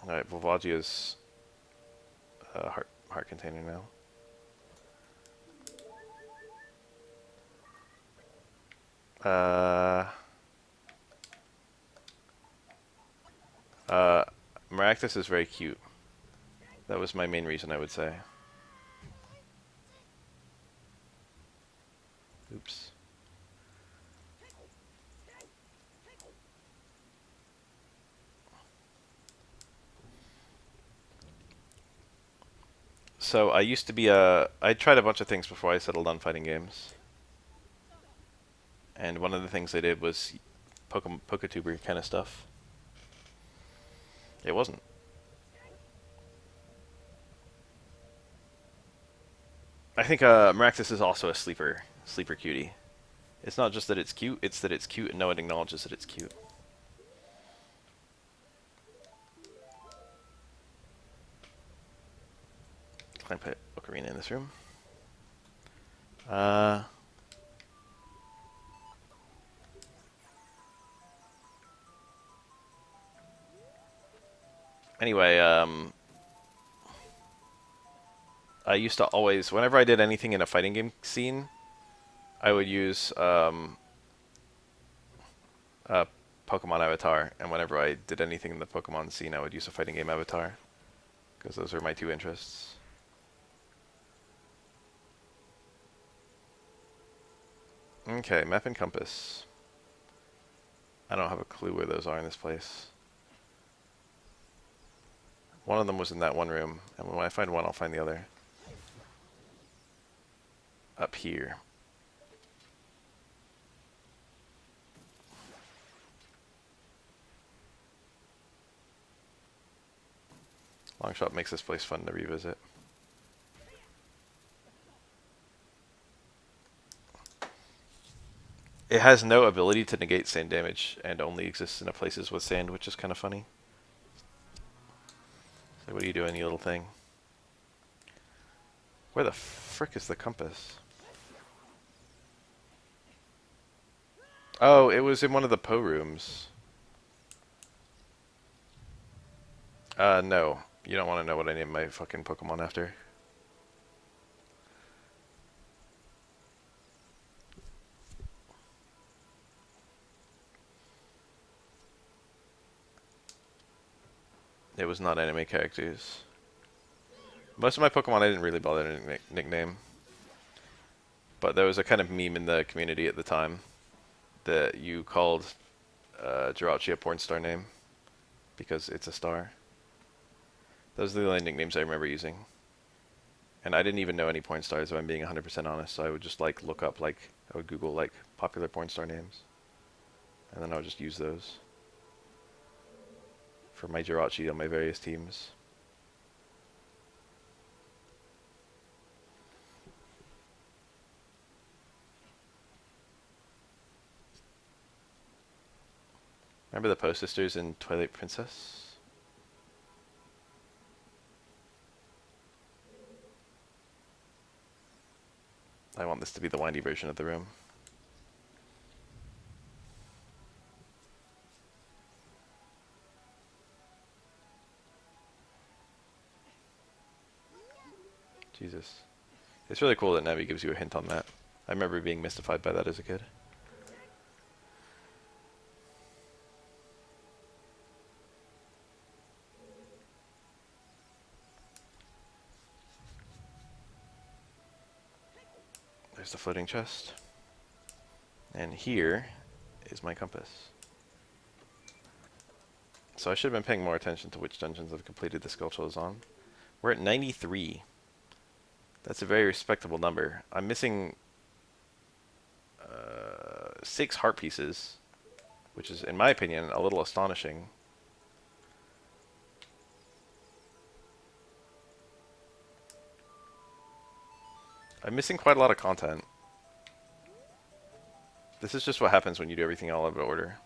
Alright, Volvagia's heart container now. Maractus is very cute. That was my main reason, I would say. Oops. So I used to be I tried a bunch of things before I settled on fighting games. And one of the things I did was Pokatuber kind of stuff. It wasn't. I think Maractus is also a sleeper cutie. It's not just that it's cute, it's that it's cute and no one acknowledges that it's cute. Can I put Ocarina in this room? Anyway, I used to always, whenever I did anything in a fighting game scene, I would use a Pokemon avatar, and whenever I did anything in the Pokemon scene, I would use a fighting game avatar, because those are my two interests. Okay, map and compass. I don't have a clue where those are in this place. One of them was in that one room, and when I find one, I'll find the other. Up here. Longshot makes this place fun to revisit. It has no ability to negate sand damage and only exists in places with sand, which is kind of funny. So what are you doing, you little thing? Where the frick is the compass? Oh, it was in one of the Poe rooms. No. You don't want to know what I named my fucking Pokemon after. It was not anime characters. Most of my Pokemon I didn't really bother to nickname. But there was a kind of meme in the community at the time that you called Jirachi a porn star name because it's a star. Those are the only nicknames I remember using. And I didn't even know any porn stars, if I'm being 100% honest, so I would just like look up, like, I would Google like popular porn star names. And then I would just use those for my Jirachi on my various teams. Remember the Poe sisters in Twilight Princess? I want this to be the windy version of the room. Jesus. It's really cool that Navi gives you a hint on that. I remember being mystified by that as a kid. There's the floating chest. And here is my compass. So I should have been paying more attention to which dungeons I've completed the Skulltulas on. We're at 93. That's a very respectable number. I'm missing 6 heart pieces, which is, in my opinion, a little astonishing. I'm missing quite a lot of content. This is just what happens when you do everything all out of order.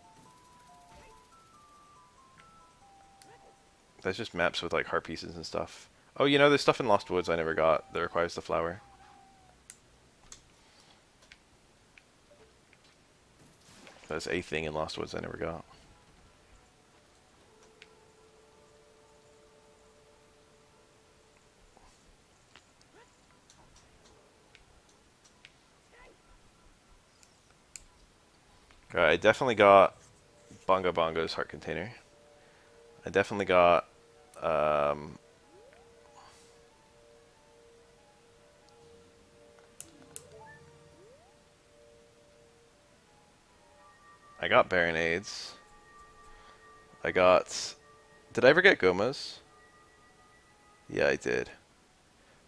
That's just maps with like heart pieces and stuff. Oh, you know, there's stuff in Lost Woods I never got that requires the flower. There's a thing in Lost Woods I never got. Alright, I definitely got Bongo Bongo's heart container. I definitely got um, I got Baronades. I got. Did I ever get Gomas? Yeah, I did.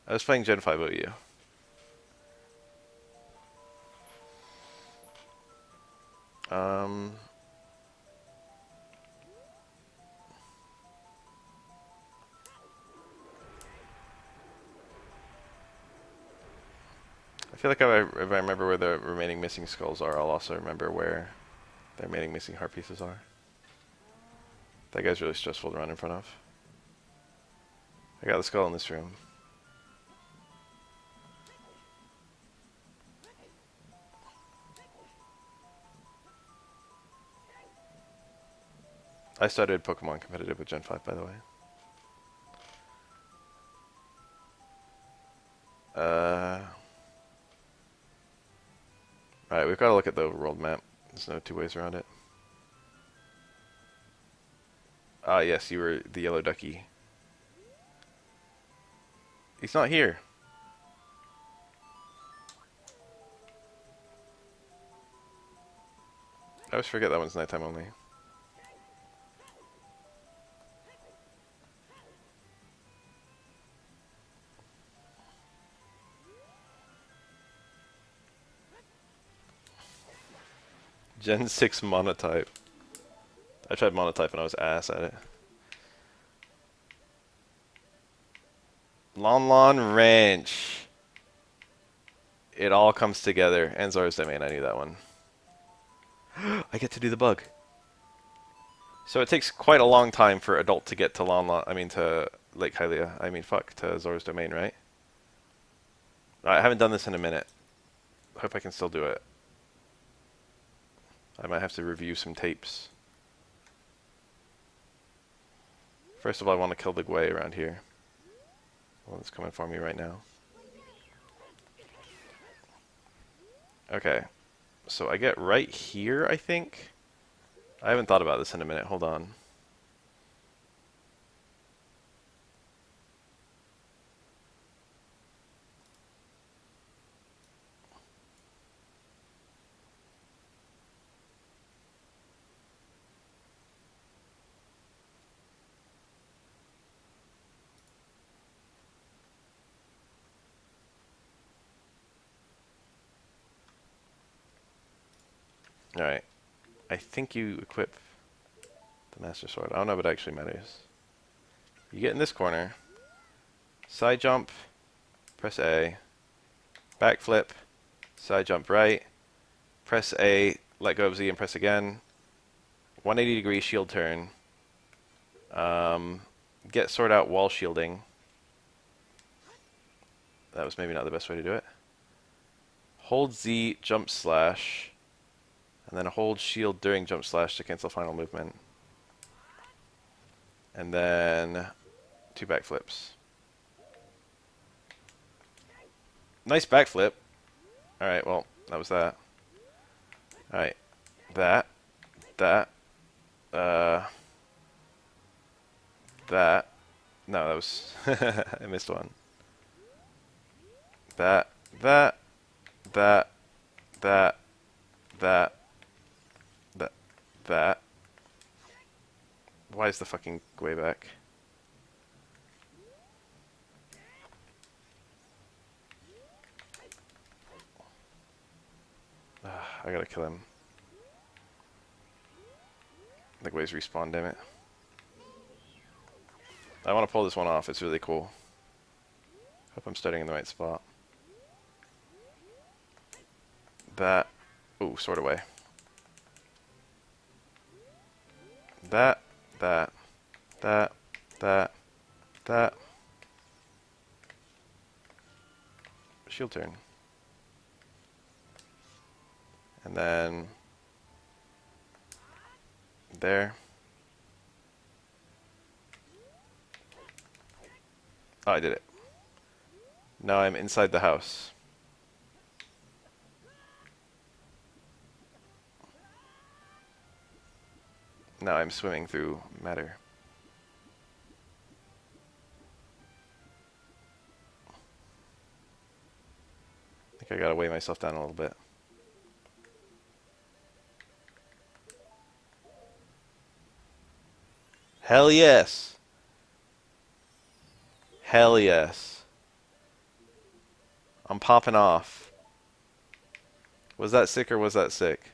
I was playing Gen 5 OU. Um, I feel like if I remember where the remaining missing skulls are, I'll also remember where the remaining missing heart pieces are. That guy's really stressful to run in front of. I got the skull in this room. I started Pokemon competitive with Gen 5, by the way. Alright, we've got to look at the overworld map. There's no two ways around it. Ah, yes, you were the yellow ducky. He's not here. I always forget that one's nighttime only. Gen 6 monotype. I tried monotype and I was ass at it. Lon Lon Ranch. It all comes together. And Zora's Domain, I knew that one. I get to do the bug. So it takes quite a long time for adult to get to to Lake Hylia. To Zora's Domain, right? I haven't done this in a minute. Hope I can still do it. I might have to review some tapes. First of all, I want to kill the Gwei around here. One that's coming for me right now. Okay. So I get right here, I think? I haven't thought about this in a minute. Hold on. Alright. I think you equip the Master Sword. I don't know if it actually matters. You get in this corner. Side jump. Press A. Backflip. Side jump right. Press A. Let go of Z and press again. 180-degree shield turn. Get sword out while shielding. That was maybe not the best way to do it. Hold Z, jump slash. And then hold shield during jump slash to cancel final movement. And then 2 backflips. Nice backflip. Alright, well, that was that. Alright. That. That. No, that was... I missed one. That. Why is the fucking way back? I gotta kill him. The ways respawn, damn it. I want to pull this one off, it's really cool. Hope I'm starting in the right spot. That. Ooh, sword away. That. Shield turn. And then there. Oh, I did it. Now I'm inside the house. Now I'm swimming through matter. I think I gotta weigh myself down a little bit. Hell yes! Hell yes. I'm popping off. Was that sick or was that sick?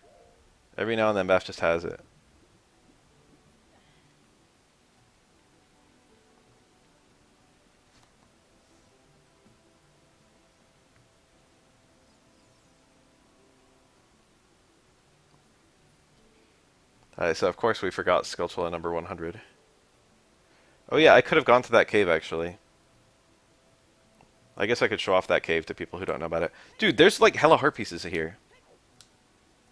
Every now and then Beth just has it. Alright, so of course we forgot Skulltula number 100. Oh yeah, I could have gone to that cave actually. I guess I could show off that cave to people who don't know about it. Dude, there's like hella heart pieces here.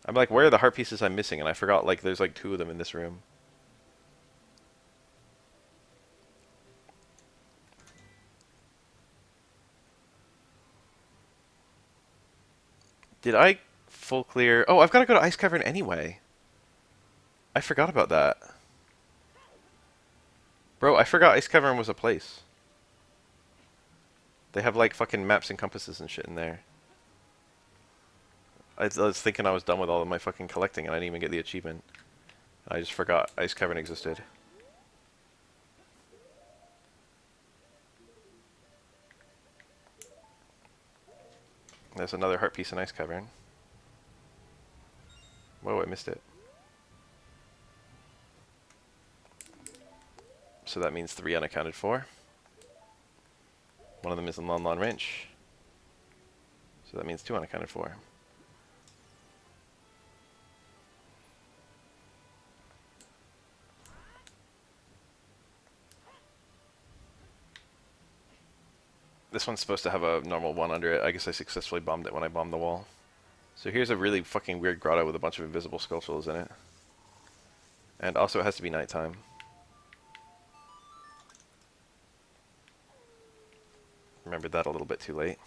I'm like, where are the heart pieces I'm missing? And I forgot like there's like 2 of them in this room. Did I full clear? Oh, I've got to go to Ice Cavern anyway. I forgot about that. Bro, I forgot Ice Cavern was a place. They have like fucking maps and compasses and shit in there. I was thinking I was done with all of my fucking collecting and I didn't even get the achievement. I just forgot Ice Cavern existed. There's another heart piece in Ice Cavern. Whoa, I missed it. So that means 3 unaccounted for. One of them is in Lon Lon Ranch. So that means 2 unaccounted for. This one's supposed to have a normal 1 under it. I guess I successfully bombed it when I bombed the wall. So here's a really fucking weird grotto with a bunch of invisible Skulltulas in it. And also it has to be nighttime. Remembered that a little bit too late.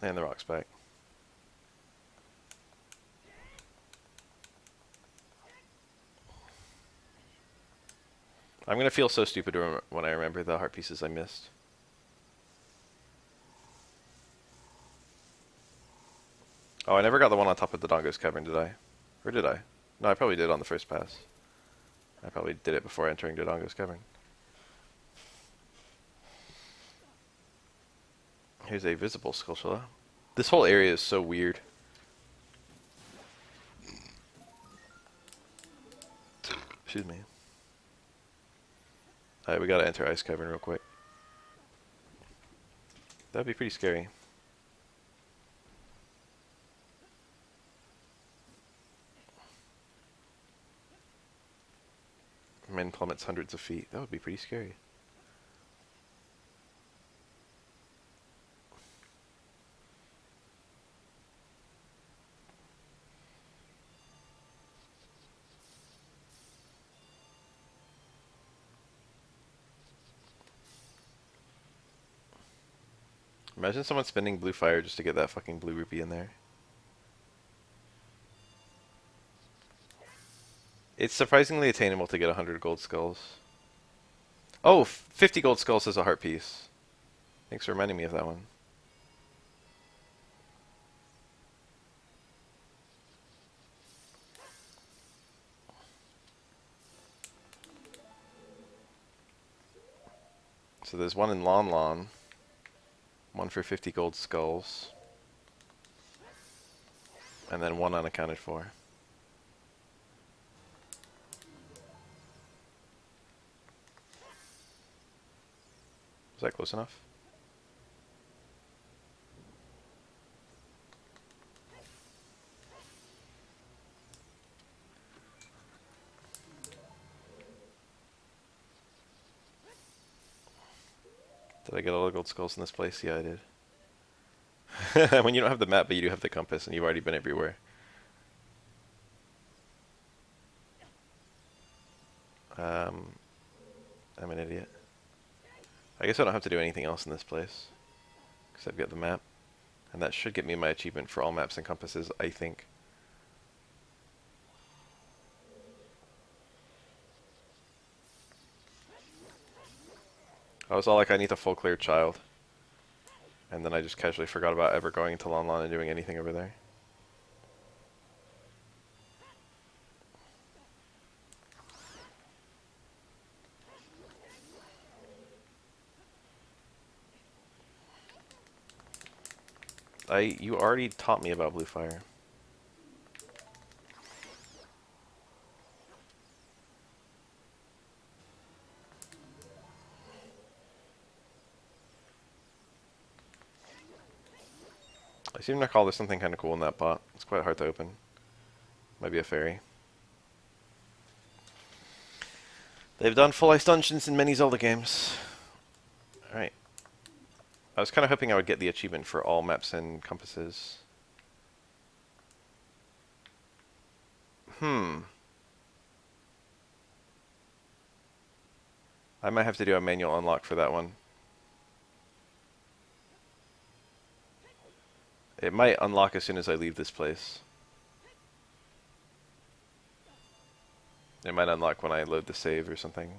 And the rock's back. I'm gonna feel so stupid when I remember the heart pieces I missed. Oh, I never got the one on top of the Dongo's Cavern, did I? Or did I? No, I probably did on the first pass. I probably did it before entering Dodongo's Cavern. Here's a visible Skulltula. This whole area is so weird. Excuse me. Alright, we gotta enter Ice Cavern real quick. That'd be pretty scary. Man plummets hundreds of feet. That would be pretty scary. Imagine someone spending blue fire just to get that fucking blue rupee in there. It's surprisingly attainable to get 100 gold skulls. Oh, 50 gold skulls is a heart piece. Thanks for reminding me of that one. So there's one in Lon Lon. One for 50 gold skulls. And then one unaccounted for. Is that close enough? Did I get all the gold skulls in this place? Yeah, I did. When you don't have the map, but you do have the compass, and you've already been everywhere. I'm an idiot. I guess I don't have to do anything else in this place. Because I've got the map. And that should get me my achievement for all maps and compasses, I think. was all like, I need a full clear child. And then I just casually forgot about ever going to Lon Lon and doing anything over there. You already taught me about blue fire. I seem to recall there's something kind of cool in that pot. It's quite hard to open. Might be a fairy. They've done full ice dungeons in many Zelda games. Alright. I was kind of hoping I would get the achievement for all maps and compasses. I might have to do a manual unlock for that one. It might unlock as soon as I leave this place. It might unlock when I load the save or something.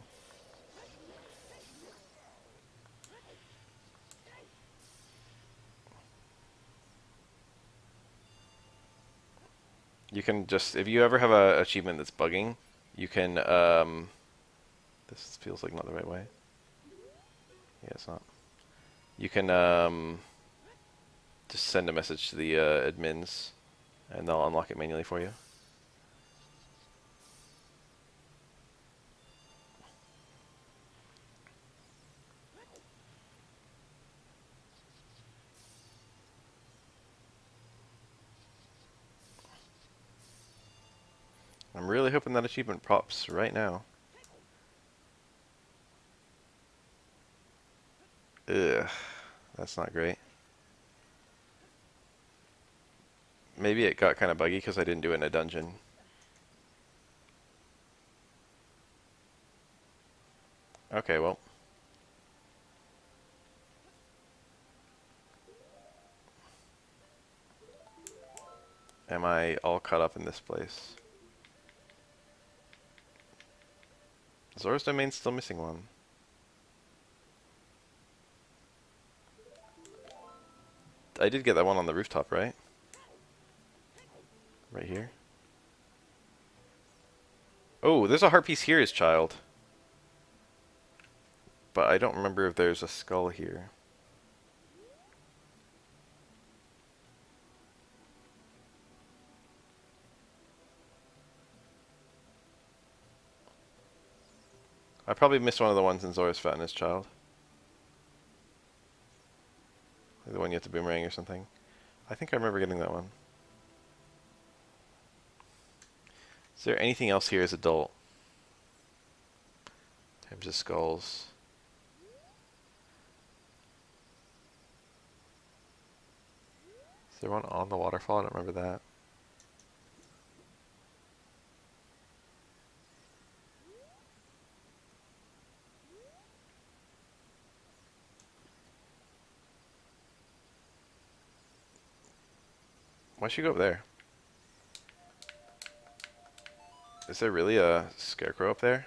You can just, if you ever have a achievement that's bugging, you can, this feels like not the right way. Yeah, it's not. You can, just send a message to the admins, and they'll unlock it manually for you. I'm really hoping that achievement pops right now. Ugh, that's not great. Maybe it got kind of buggy because I didn't do it in a dungeon. Okay, well. Am I all caught up in this place? Zora's Domain's still missing one. I did get that one on the rooftop, right? Right here. Oh, there's a heart piece here as child. But I don't remember if there's a skull here. I probably missed one of the ones in Zora's Fountain as child. Like the one you have to boomerang or something. I think I remember getting that one. Is there anything else here as adult? In terms of skulls. Is there one on the waterfall? I don't remember that. Why should you go up there? Is there really a scarecrow up there?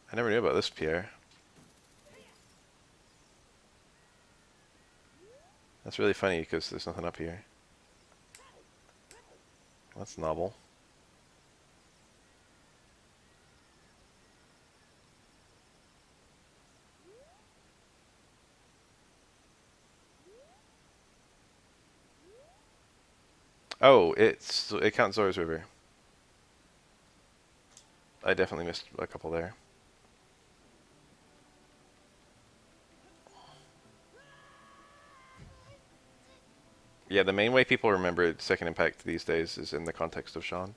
I never knew about this, Pierre. That's really funny because there's nothing up here. That's novel. Oh, it counts Zora's River. I definitely missed a couple there. Yeah, the main way people remember Second Impact these days is in the context of Sean.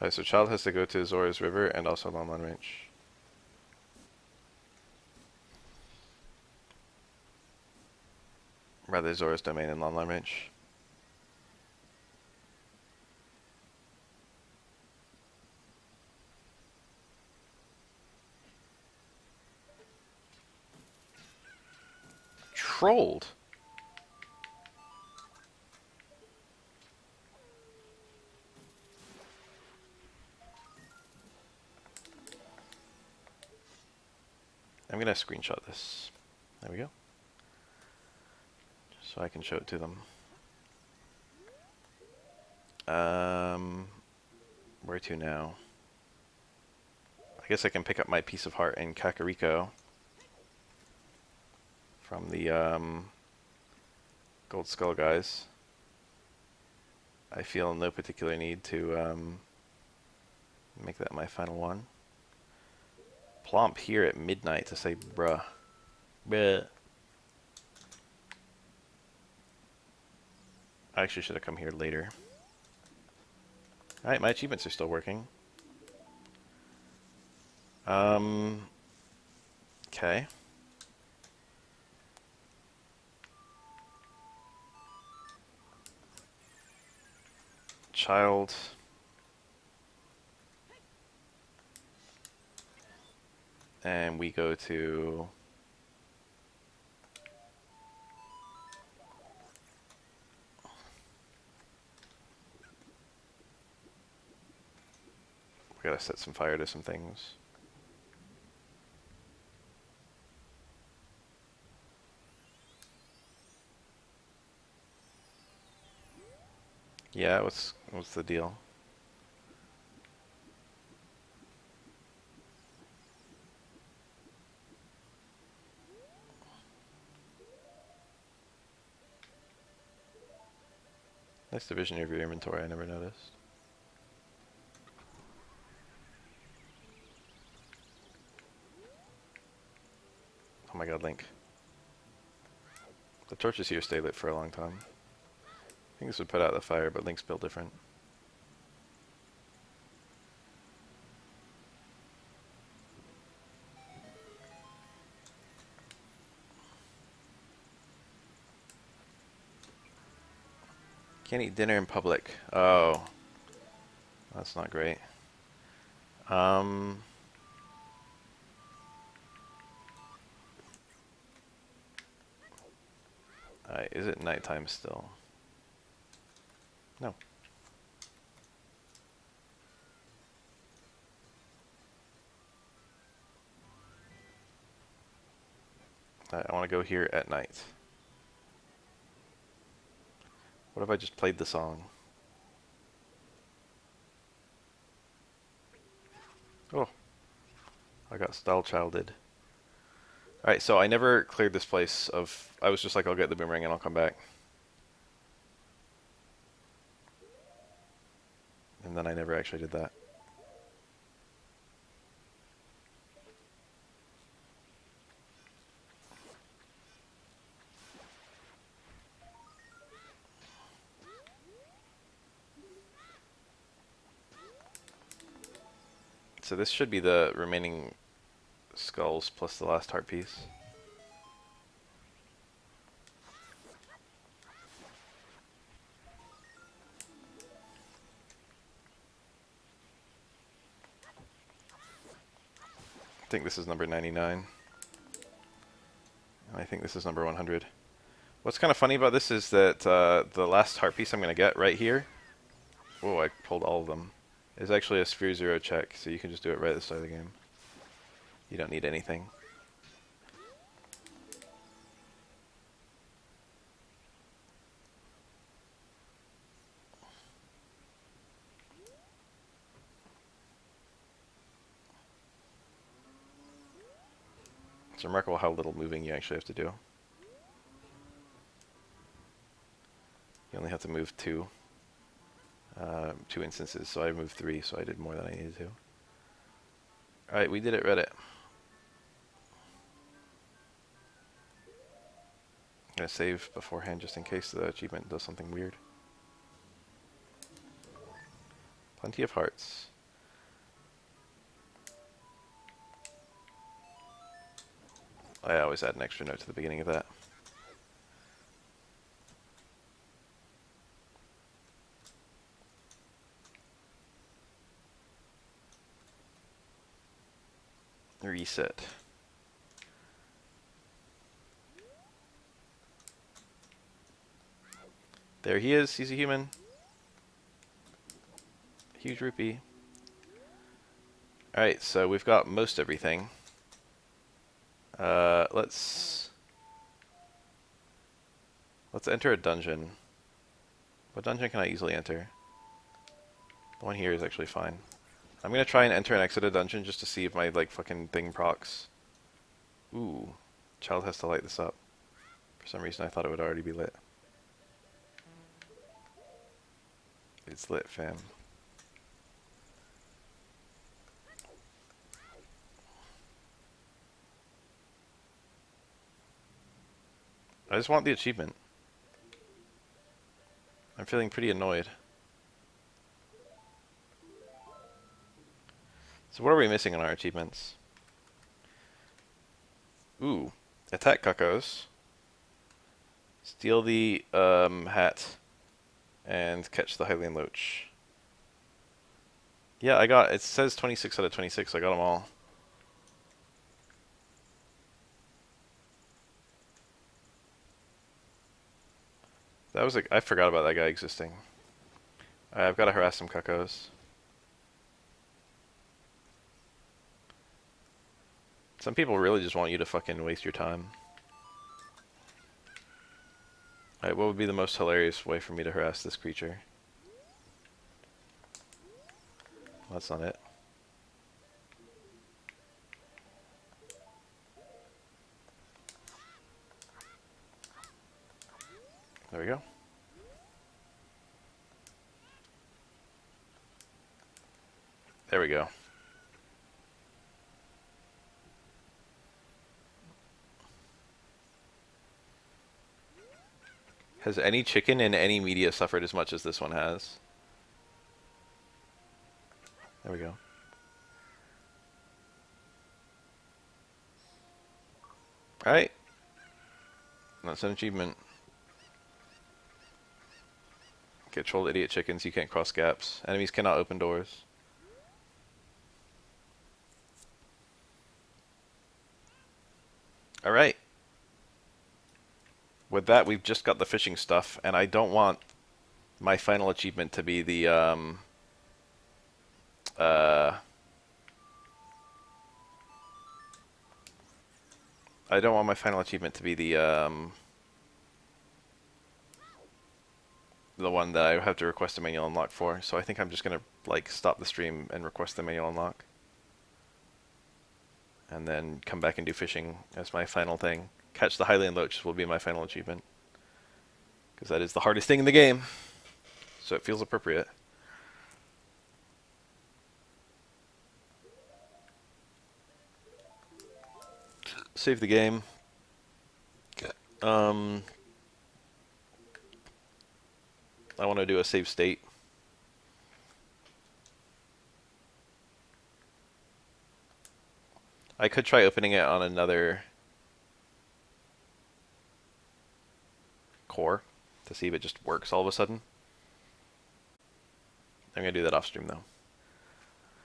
Alright, so Child has to go to Zora's River and also Lon Lon Ranch. Rather, Zora's Domain and Lon Lon Ranch. Trolled? I'm gonna screenshot this. There we go. So I can show it to them. Where to now? I guess I can pick up my piece of heart in Kakariko from the Gold Skull guys. I feel no particular need to make that my final one. Plomp here at midnight to say bruh. Bruh. I actually should have come here later. Alright, my achievements are still working. Okay. Child. And we go to... We gotta set some fire to some things. Yeah, what's the deal? Nice division of your inventory, I never noticed. Oh my god, Link. The torches here stay lit for a long time. I think this would put out the fire, but Link's built different. Can't eat dinner in public. Oh. That's not great. Is it nighttime still? No. I want to go here at night. What if I just played the song? Oh. I got style childed. Alright, so I never cleared this place of... I was just like, I'll get the boomerang and I'll come back. And then I never actually did that. So this should be the remaining skulls plus the last heart piece. I think this is number 99. And I think this is number 100. What's kind of funny about this is that the last heart piece I'm going to get right here, whoa, I pulled all of them, is actually a Sphere Zero check, so you can just do it right at the start of the game. You don't need anything. It's remarkable how little moving you actually have to do. You only have to move two instances, so I moved 3, so I did more than I needed to. Alright, we did it, Reddit. I'm gonna save beforehand just in case the achievement does something weird. Plenty of hearts. I always add an extra note to the beginning of that. Reset. There he is, he's a human. Huge rupee. Alright, so we've got most everything. Let's enter a dungeon. What dungeon can I easily enter? The one here is actually fine. I'm gonna try and enter and exit a dungeon just to see if my like fucking thing procs. Ooh, child has to light this up. For some reason I thought it would already be lit. It's lit, fam. I just want the achievement. I'm feeling pretty annoyed. So what are we missing on our achievements? Ooh, attack cuckoos. Steal the hat. And catch the Hylian Loach. Yeah, I got, it says 26 out of 26, I got them all. That was I forgot about that guy existing. I've got to harass some cuckoos. Some people really just want you to fucking waste your time. Alright, what would be the most hilarious way for me to harass this creature? Well, that's not it. There we go. There we go. Has any chicken in any media suffered as much as this one has? There we go. Alright. That's an achievement. Get trolled, idiot chickens. You can't cross gaps. Enemies cannot open doors. Alright. With that, we've just got the fishing stuff, and I don't want my final achievement to be the, I don't want my final achievement to be the one that I have to request a manual unlock for, so I think I'm just gonna, like, stop the stream and request the manual unlock. And then come back and do fishing as my final thing. Catch the Hylian Loach will be my final achievement. Because that is the hardest thing in the game. So it feels appropriate. Save the game. I want to do a save state. I could try opening it on another core to see if it just works all of a sudden. I'm going to do that off stream though.